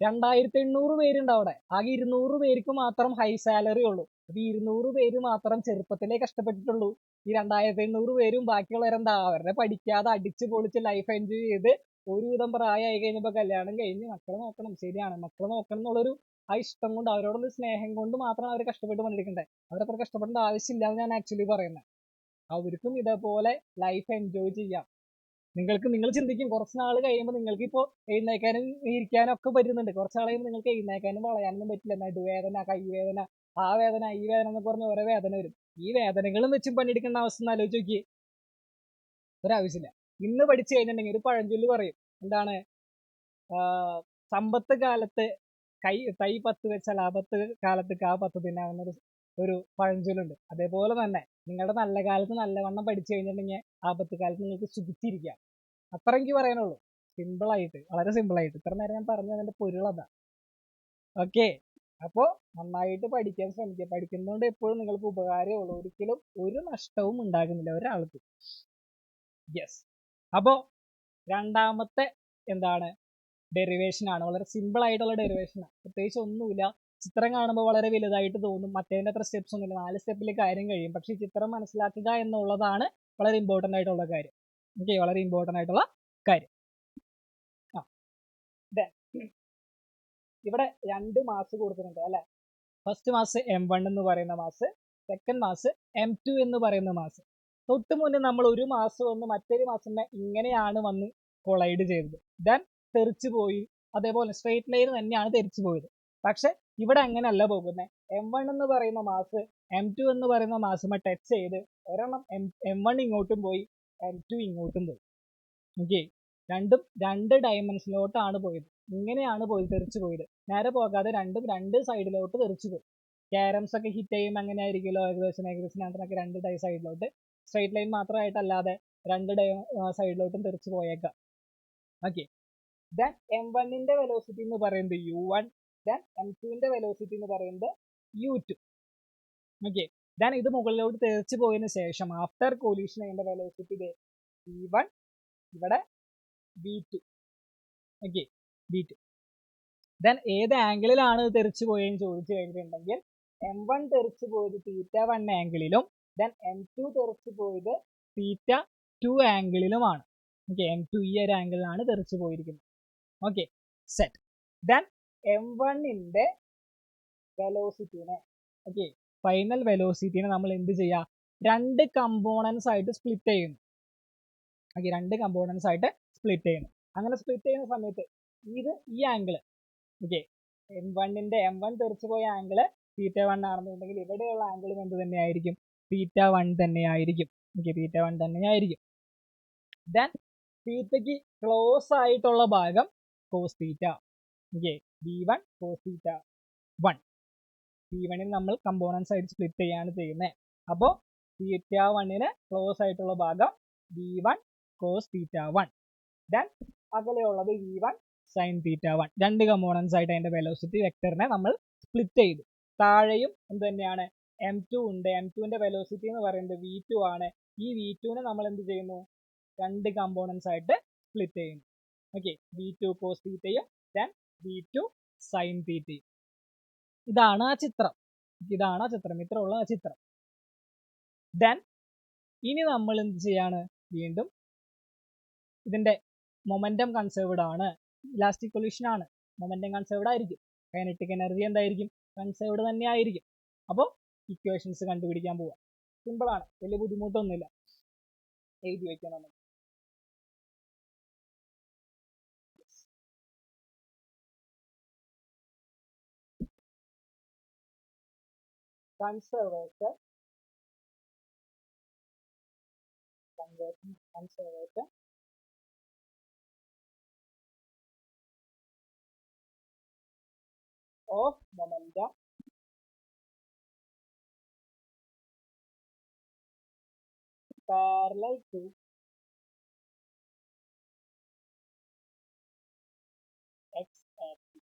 2800 പേരുണ്ട് അവിടെ. ആകെ 200 പേർക്ക് മാത്രം ഹൈ സാലറി ഉള്ളൂ. അപ്പൊ 200 പേര് മാത്രം ചെറുപ്പത്തിലേ കഷ്ടപ്പെട്ടിട്ടുള്ളൂ. ഈ 2800 പേരും ബാക്കിയുള്ളവരെന്താ അവരുടെ പഠിക്കാതെ അടിച്ചു പൊളിച്ച് ലൈഫ് എൻജോയ് ചെയ്ത് ഒരുവിധം പ്രായമായി കഴിഞ്ഞപ്പോ കല്യാണം കഴിഞ്ഞ് മക്കളെ നോക്കണം. ശരിയാണ്, മക്കളെ നോക്കണം എന്നുള്ളൊരു ആ ഇഷ്ടം കൊണ്ട് അവരോടുള്ള സ്നേഹം കൊണ്ട് മാത്രം അവർ കഷ്ടപ്പെട്ട് പണിയെടുക്കണ്ടേ. അവരത്ര കഷ്ടപ്പെടേണ്ട ആവശ്യമില്ല എന്ന് ഞാൻ ആക്ച്വലി പറയുന്നത്. അവർക്കും ഇതേപോലെ ലൈഫ് എൻജോയ് ചെയ്യാം. നിങ്ങൾ ചിന്തിക്കും കുറച്ച് നാൾ കഴിയുമ്പോൾ നിങ്ങൾക്ക് ഇപ്പോൾ എഴുന്നേക്കാനും ഇരിക്കാനും ഒക്കെ പറ്റുന്നുണ്ട്. കുറച്ച് നാൾ കഴിയുമ്പോൾ നിങ്ങൾക്ക് എഴുന്നേക്കാനും വളയാനൊന്നും പറ്റില്ല. നടുവേദന, കൈവേദന, ആ വേദന, ഈ വേദന എന്നൊക്കെ പറഞ്ഞ ഓരോ വേദന വരും. ഈ വേദനകളും വെച്ചും പണിയെടുക്കേണ്ട അവസ്ഥ ഒന്ന് ആലോചിച്ച് നോക്കിയേ. ഒരാവശ്യമില്ല. ഇന്ന് പഠിച്ചു കഴിഞ്ഞിട്ടുണ്ടെങ്കിൽ ഒരു പഴഞ്ചൊല്ല് പറയും, എന്താണ്, സമ്പത്ത് കാലത്ത് തൈ 10 വെച്ചാൽ ആപത്ത് കാലത്ത് കാ 10 തിന്നാവുന്ന ഒരു പഴഞ്ചൊല്ലുണ്ട്. അതേപോലെ തന്നെ നിങ്ങളുടെ നല്ല കാലത്ത് നല്ലവണ്ണം പഠിച്ചു കഴിഞ്ഞിട്ടുണ്ടെങ്കിൽ ആപത്ത് കാലത്ത് നിങ്ങൾക്ക് സുഖിച്ചിരിക്കാം. അത്ര എനിക്ക് പറയാനുള്ളൂ. സിമ്പിളായിട്ട്, വളരെ സിമ്പിളായിട്ട്. ഇത്ര നേരം ഞാൻ പറഞ്ഞു അതിന്റെ പൊരുളതാ. ഓക്കെ, അപ്പോൾ നന്നായിട്ട് പഠിക്കാൻ ശ്രമിക്കുക. പഠിക്കുന്നതുകൊണ്ട് എപ്പോഴും നിങ്ങൾക്ക് ഉപകാരമേ ഉള്ളൂ. ഒരിക്കലും ഒരു നഷ്ടവും ഉണ്ടാകുന്നില്ല ഒരാൾക്ക്. യെസ്. അപ്പോൾ രണ്ടാമത്തെ എന്താണ്, ഡെറിവേഷൻ ആണ്. വളരെ സിമ്പിൾ ആയിട്ടുള്ള ഡെറിവേഷൻ ആണ്. പ്രത്യേകിച്ച് ഒന്നുമില്ല. ചിത്രം കാണുമ്പോൾ വളരെ വലുതായിട്ട് തോന്നും. മറ്റേതിന്റെ അത്ര സ്റ്റെപ്സ് ഒന്നുമില്ല. 4 സ്റ്റെപ്പിൽ കാര്യം കഴിയും. പക്ഷെ ഈ ചിത്രം മനസ്സിലാക്കുക എന്നുള്ളതാണ് വളരെ ഇമ്പോർട്ടൻ്റ് ആയിട്ടുള്ള കാര്യം. ഓക്കെ, വളരെ ഇമ്പോർട്ടൻ്റ് ആയിട്ടുള്ള കാര്യം. ഇവിടെ 2 മാസ് കൊടുത്തിട്ടുണ്ട് അല്ലെ. ഫസ്റ്റ് മാസ് M1 എന്ന് പറയുന്ന മാസ്, സെക്കൻഡ് മാസ് M2 എന്ന് പറയുന്ന മാസ്. തൊട്ട് മുന്നേ നമ്മൾ ഒരു മാസം വന്ന് മറ്റൊരു മാസം ഇങ്ങനെയാണ് വന്ന് കൊളൈഡ് ചെയ്തത്. ദെൻ തെറിച്ചു പോയി. അതേപോലെ സ്ട്രെയിറ്റ് ലൈൻ തന്നെയാണ് തെറിച്ചു പോയത്. പക്ഷെ ഇവിടെ അങ്ങനെയല്ല പോകുന്നത്. M1 എന്ന് പറയുന്ന മാസ് M2 എന്ന് പറയുന്ന മാസുമ ടച്ച് ചെയ്ത് ഒരെണ്ണം M1 ഇങ്ങോട്ടും പോയി, M2 ഇങ്ങോട്ടും പോയി. ഓക്കെ, രണ്ടും 2 ഡയമെൻഷനിലോട്ടാണ് പോയത്. ഇങ്ങനെയാണ് പോയി തെറിച്ചു പോയത്. നേരെ പോകാതെ രണ്ടും 2 സൈഡിലോട്ട് തെറിച്ചു പോയി. ക്യാരംസ് ഒക്കെ ഹിറ്റ് ചെയ്യുമ്പോൾ അങ്ങനെ ആയിരിക്കുമല്ലോ, ഏകദേശം 2 സൈഡിലോട്ട്. സ്ട്രൈറ്റ് ലൈൻ മാത്രമായിട്ടല്ലാതെ 2 സൈഡിലോട്ടും തെറിച്ചു പോയേക്കാം. ഓക്കെ, ദെൻ M1ന്റെ വെലോസിറ്റി എന്ന് പറയുന്നത് U1, ദെൻ M2ന്റെ വെലോസിറ്റി എന്ന് പറയുന്നത് U2. ഓക്കെ, ദെൻ ഇത് മുകളിലോട്ട് തെറിച്ചു പോയതിനു ശേഷം ആഫ്റ്റർ കൊലീഷൻ അതിന്റെ വെലോസിറ്റി V1, ഇവിടെ V2. Okay, V2. ദെൻ ഏത് ആംഗിളിലാണ് തെറിച്ചു പോയതെന്ന് ചോദിച്ചു കഴിഞ്ഞിട്ടുണ്ടെങ്കിൽ M1 തെറിച്ചു പോയത് θ1 ആംഗിളിലും ദെൻ M2 തെറിച്ചു പോയത് θ2 ആംഗിളിലുമാണ്. ഓക്കെ, M2 ഈ ഒരു ആംഗിളിലാണ് തെറിച്ചു പോയിരിക്കുന്നത്. Okay, set. ദെൻ M1ന്റെ വെലോസിറ്റിനെ, ഓക്കെ, ഫൈനൽ വെലോസിറ്റിനെ നമ്മൾ എന്ത് ചെയ്യുക, 2 കമ്പോണൻസ് ആയിട്ട് സ്പ്ലിറ്റ് ചെയ്യുന്നു. ഓക്കെ, 2 കമ്പോണൻസ് ആയിട്ട് സ്പ്ലിറ്റ് ചെയ്യുന്നു. അങ്ങനെ സ്പ്ലിറ്റ് ചെയ്യുന്ന സമയത്ത് ഇത് ഈ ആംഗിള്, ഓക്കെ, M1 തെറിച്ചു പോയ ആംഗിള് θ1 ആണെന്നുണ്ടെങ്കിൽ ഇവിടെയുള്ള ആംഗിളും എന്ത് തന്നെയായിരിക്കും, θ1 തന്നെയായിരിക്കും. ഓക്കെ, θ1 തന്നെയായിരിക്കും. ദെൻ തീറ്റയ്ക്ക് ക്ലോസ് ആയിട്ടുള്ള ഭാഗം cos θ. Okay, V1 cos θ1. V1ൽ നമ്മൾ കമ്പോണൻസ് ആയിട്ട് സ്പ്ലിറ്റ് ചെയ്യാണ് ചെയ്യുന്നത്. അപ്പോൾ θ1ന് ക്ലോസ് ആയിട്ടുള്ള ഭാഗം V1 cos θ1. ദെൻ അകലെയുള്ളത് V1 sin θ1. 2 കമ്പോണൻസ് ആയിട്ട് അതിന്റെ വെലോസിറ്റി വെക്ടറിനെ നമ്മൾ സ്പ്ലിറ്റ് ചെയ്തു. താഴെയും എന്ത് തന്നെയാണ്, M2 ഉണ്ട്. M2ന്റെ വെലോസിറ്റി എന്ന് പറയുന്നത് V2 ആണ്. ഈ V2നെ നമ്മൾ എന്ത് ചെയ്യുന്നു, 2 കമ്പോണൻസ് ആയിട്ട് സ്പ്ലിറ്റ് ചെയ്യുന്നു. ഓക്കെ, V2 cos θയും ദെൻ V2 sin θയും. ഇതാണ് ആ ചിത്രം. ഇത്രയുള്ള ആ ചിത്രം. ദെൻ ഇനി നമ്മൾ എന്ത് ചെയ്യാണ്, വീണ്ടും ഇതിന്റെ മൊമെന്റം കൺസേർവ്ഡ് ആണ്, ഇലാസ്റ്റിക് കൊല്യൂഷൻ ആണ്, മൊമെന്റം കൺസേർവ്ഡ് ആയിരിക്കും. കൈനറ്റിക് എനർജി എന്തായിരിക്കും, കൺസേർവ്ഡ് തന്നെ ആയിരിക്കും. അപ്പോൾ ഇക്വേഷൻസ് കണ്ടുപിടിക്കാൻ പോവാം. സിമ്പിൾ ആണ്, വലിയ ബുദ്ധിമുട്ടൊന്നുമില്ല. എഴുതി വെക്കാം നമ്മൾ. conservation of momentum parallel to x-axis.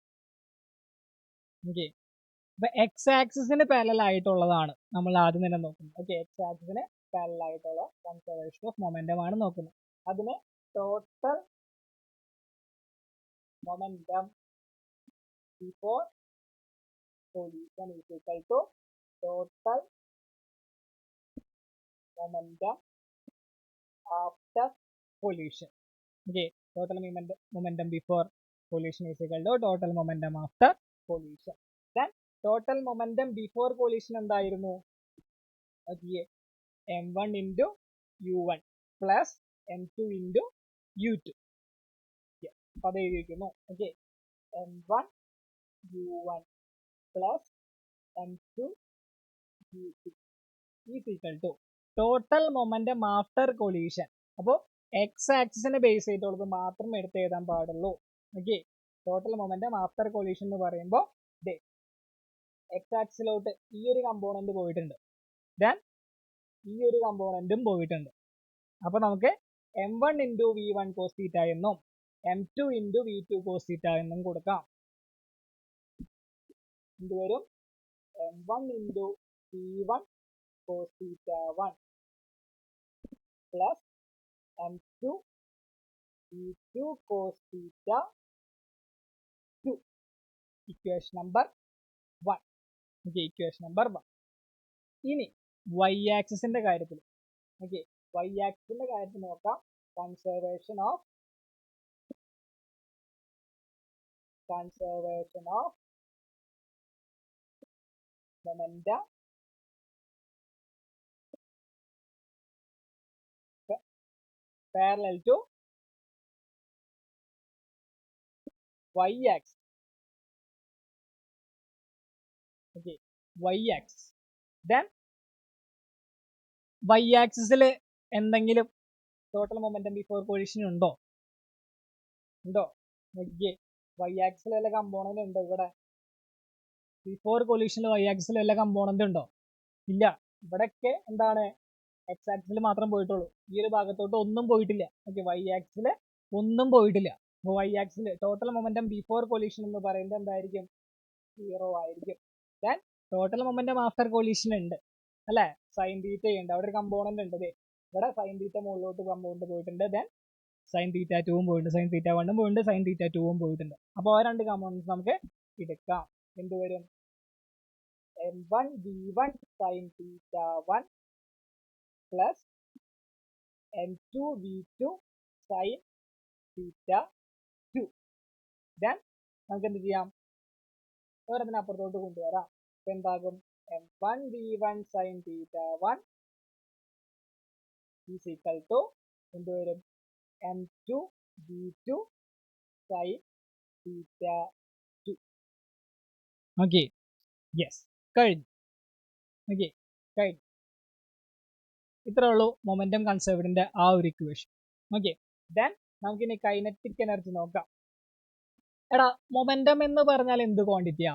Okay, അപ്പൊ എക്സ് ആക്സിസിന് പാരലൽ ആയിട്ടുള്ളതാണ് നമ്മൾ ആദ്യം തന്നെ നോക്കുന്നത്. ഓക്കെ, എക്സ് ആക്സിസിന് പാരലൽ ആയിട്ടുള്ള കൺസർവേഷൻ ഓഫ് മൊമെന്റം ആണ് നോക്കുന്നത്. അതിന് total momentum before collision is equal to total momentum after collision. Okay, total momentum before collision is equal to total momentum after collision. Then total momentum before collision എന്തായിരുന്നു? Okay, m1 into u1 plus m2 into u2. അപ്പോൾ അത് എഴുതിയിരിക്കുന്നു. Okay, m1 u1 plus m2 u2 is equal to total momentum after collision. അപ്പോൾ എക്സ് ആക്സിസിനെ ബേസ് ചെയ്തുള്ളത് മാത്രം എടുത്ത് എഴുതാൻ പാടുള്ളൂ. Okay, total momentum after collision എന്ന് പറയുമ്പോൾ എക്സ് ആക്സിലോട്ട് ഈ ഒരു കമ്പോണന്റ് പോയിട്ടുണ്ട്, ദെൻ ഈ ഒരു കമ്പോണന്റും പോയിട്ടുണ്ട്. അപ്പൊ നമുക്ക് m1 into v1 cos θ എന്നും m2 into v2 cos θ എന്നും കൊടുക്കാം. എന്തുവരും? m1 into v1 cos θ1 plus m2 v2 cos θ2. Equation number 1. Okay, equation number 1. ഇനി y ആക്സിസിന്റെ കാര്യത്തിൽ, ഓക്കെ, y ആക്സിസിന്റെ കാര്യത്തിൽ നോക്കാം. Conservation of momentum parallel to y axis. Okay, y axis. Then y axisൽ എന്തെങ്കിലും ടോട്ടൽ മൊമെന്റം ബിഫോർ കൊളിഷൻ ഉണ്ടോ? നോക്കിയേ, y ആക്സിൽ വല്ല കമ്പോണന്റ് ഉണ്ടോ? ഇവിടെ ബിഫോർ കൊളിഷനിൽ y ആക്സിൽ വല്ല കമ്പോണന്റ് ഉണ്ടോ? ഇല്ല. ഇവിടെയൊക്കെ എന്താണ്, എക്സ് ആക്സിൽ മാത്രം പോയിട്ടുള്ളൂ. ഈ ഒരു ഭാഗത്തോട്ട് ഒന്നും പോയിട്ടില്ല. ഓക്കെ, y ആക്സിൽ ഒന്നും പോയിട്ടില്ല. അപ്പോൾ y ആക്സിൽ ടോട്ടൽ മൊമെന്റം ബിഫോർ കൊളിഷൻ എന്ന് പറയുന്നത് എന്തായിരിക്കും? 0 ആയിരിക്കും. Then total momentum after collision ഉണ്ട് അല്ലെ, സൈൻ തീറ്റ ഉണ്ട്. അവിടെ ഒരു കമ്പോണന്റ് ഉണ്ട്. ഇവിടെ സൈൻ തീറ്റ മുകളിലോട്ട് കമ്പോണന്റ് പോയിട്ടുണ്ട്, ദെൻ സൈൻ തീറ്റ 2ഉം പോയിട്ടുണ്ട്, സൈൻ തീറ്റ 1ഉം പോയിട്ടുണ്ട്, സൈൻ തീറ്റ 2ഉം പോയിട്ടുണ്ട്. അപ്പോൾ ആ രണ്ട് കമ്പോണൻസ് നമുക്ക് എടുക്കാം. എന്തുവരും? m1 v1 sin θ1 plus m2 v2 sin θ2. Then നമുക്ക് എന്ത് ചെയ്യാം? ഒരെണ്ണത്തിന് അപ്പുറത്തോട്ട് കൊണ്ടുവരാം. എന്താകും? m1 v1 sin θ1 is equal to എന്തുവരും? m2 v2 sin θ2. Okay, yes, കഴിഞ്ഞു. ഓക്കെ, കഴിഞ്ഞു. ഇത്രേ ഉള്ളൂ മൊമെന്റം കൺസർവ്ഡിന്റെ ആ ഒരു ഇക്വേഷൻ. ഓക്കെ, ദെൻ നമുക്കിനി കൈനറ്റിക് എനർജി നോക്കാം. എടാ, മൊമെന്റം എന്ന് പറഞ്ഞാൽ എന്ത് ക്വാണ്ടിറ്റിയാ?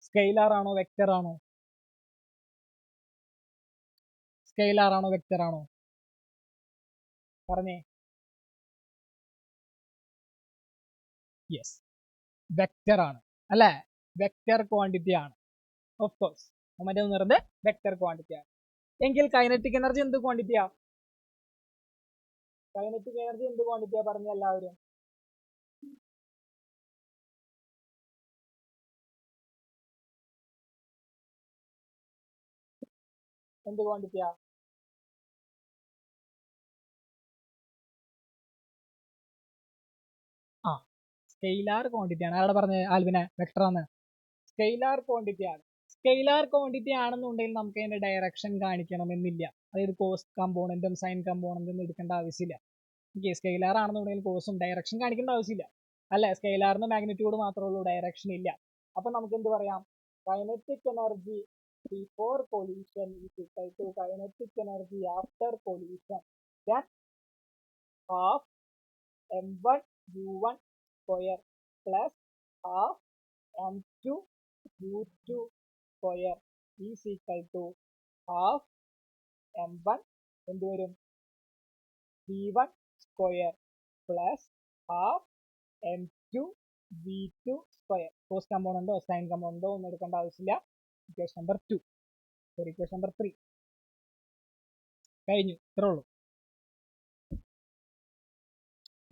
സ്കെയിലാർ ആണോ വെക്റ്റർ ആണോ? സ്കെയിലാർ ആണോ വെക്റ്റർ ആണോ? പറഞ്ഞേ. യെസ്, വെക്റ്റർ ആണ് അല്ലെ, വെക്റ്റർ ക്വാണ്ടിറ്റി ആണ്. ഓഫ് കോഴ്സ് മൊമെന്റം എന്ന് പറയുന്നത് വെക്റ്റർ ക്വാണ്ടിറ്റി ആണ്. എങ്കിൽ കൈനറ്റിക് എനർജി എന്ത് ക്വാണ്ടിറ്റിയാ? കൈനറ്റിക് എനർജി എന്ത് ക്വാണ്ടിറ്റിയാ? പറഞ്ഞ എല്ലാവരും. എന്ത് ക്വാണ്ടിറ്റിയാ? ആ, സ്കെയിലാർ ക്വാണ്ടിറ്റി ആണ്. ആരുടെ പറഞ്ഞത്? ആൽവിനെ. വെക്റ്റർ ആണ്, സ്കെയിലാർ ക്വാണ്ടിറ്റി ആണ്. സ്കെയിലാർ ക്വാണ്ടിറ്റി ആണെന്നുണ്ടെങ്കിൽ നമുക്ക് അതിന്റെ ഡയറക്ഷൻ കാണിക്കണമെന്നില്ല. അതായത് കോസ് കമ്പോണന്റും സൈൻ കമ്പോണന്റും എടുക്കേണ്ട ആവശ്യമില്ല. ഓക്കെ, സ്കെയിലാർ ആണെന്നുണ്ടെങ്കിൽ കോസും ഡയറക്ഷൻ കാണിക്കേണ്ട ആവശ്യമില്ല അല്ലെ. സ്കെയിലാറിന് മാഗ്നിറ്റ്യൂഡ് മാത്രമേ ഉള്ളൂ, ഡയറക്ഷൻ ഇല്ല. അപ്പൊ നമുക്ക് എന്ത് പറയാം? Kinetic energy before collision is equal to kinetic energy after collision. Then half m1 u1 square plus half m2 u2 square is equal to half m1 എന്തുവരും? v1 square plus half m2 v2 square. Cos കമ്പോണന്റോ സൈൻ കമ്പോണന്റോ ഒന്നും എടുക്കേണ്ട ആവശ്യമില്ല. Equation number 2, sorry, equation number 3 കഴിഞ്ഞു. ഇത്രേ ഉള്ളൂ.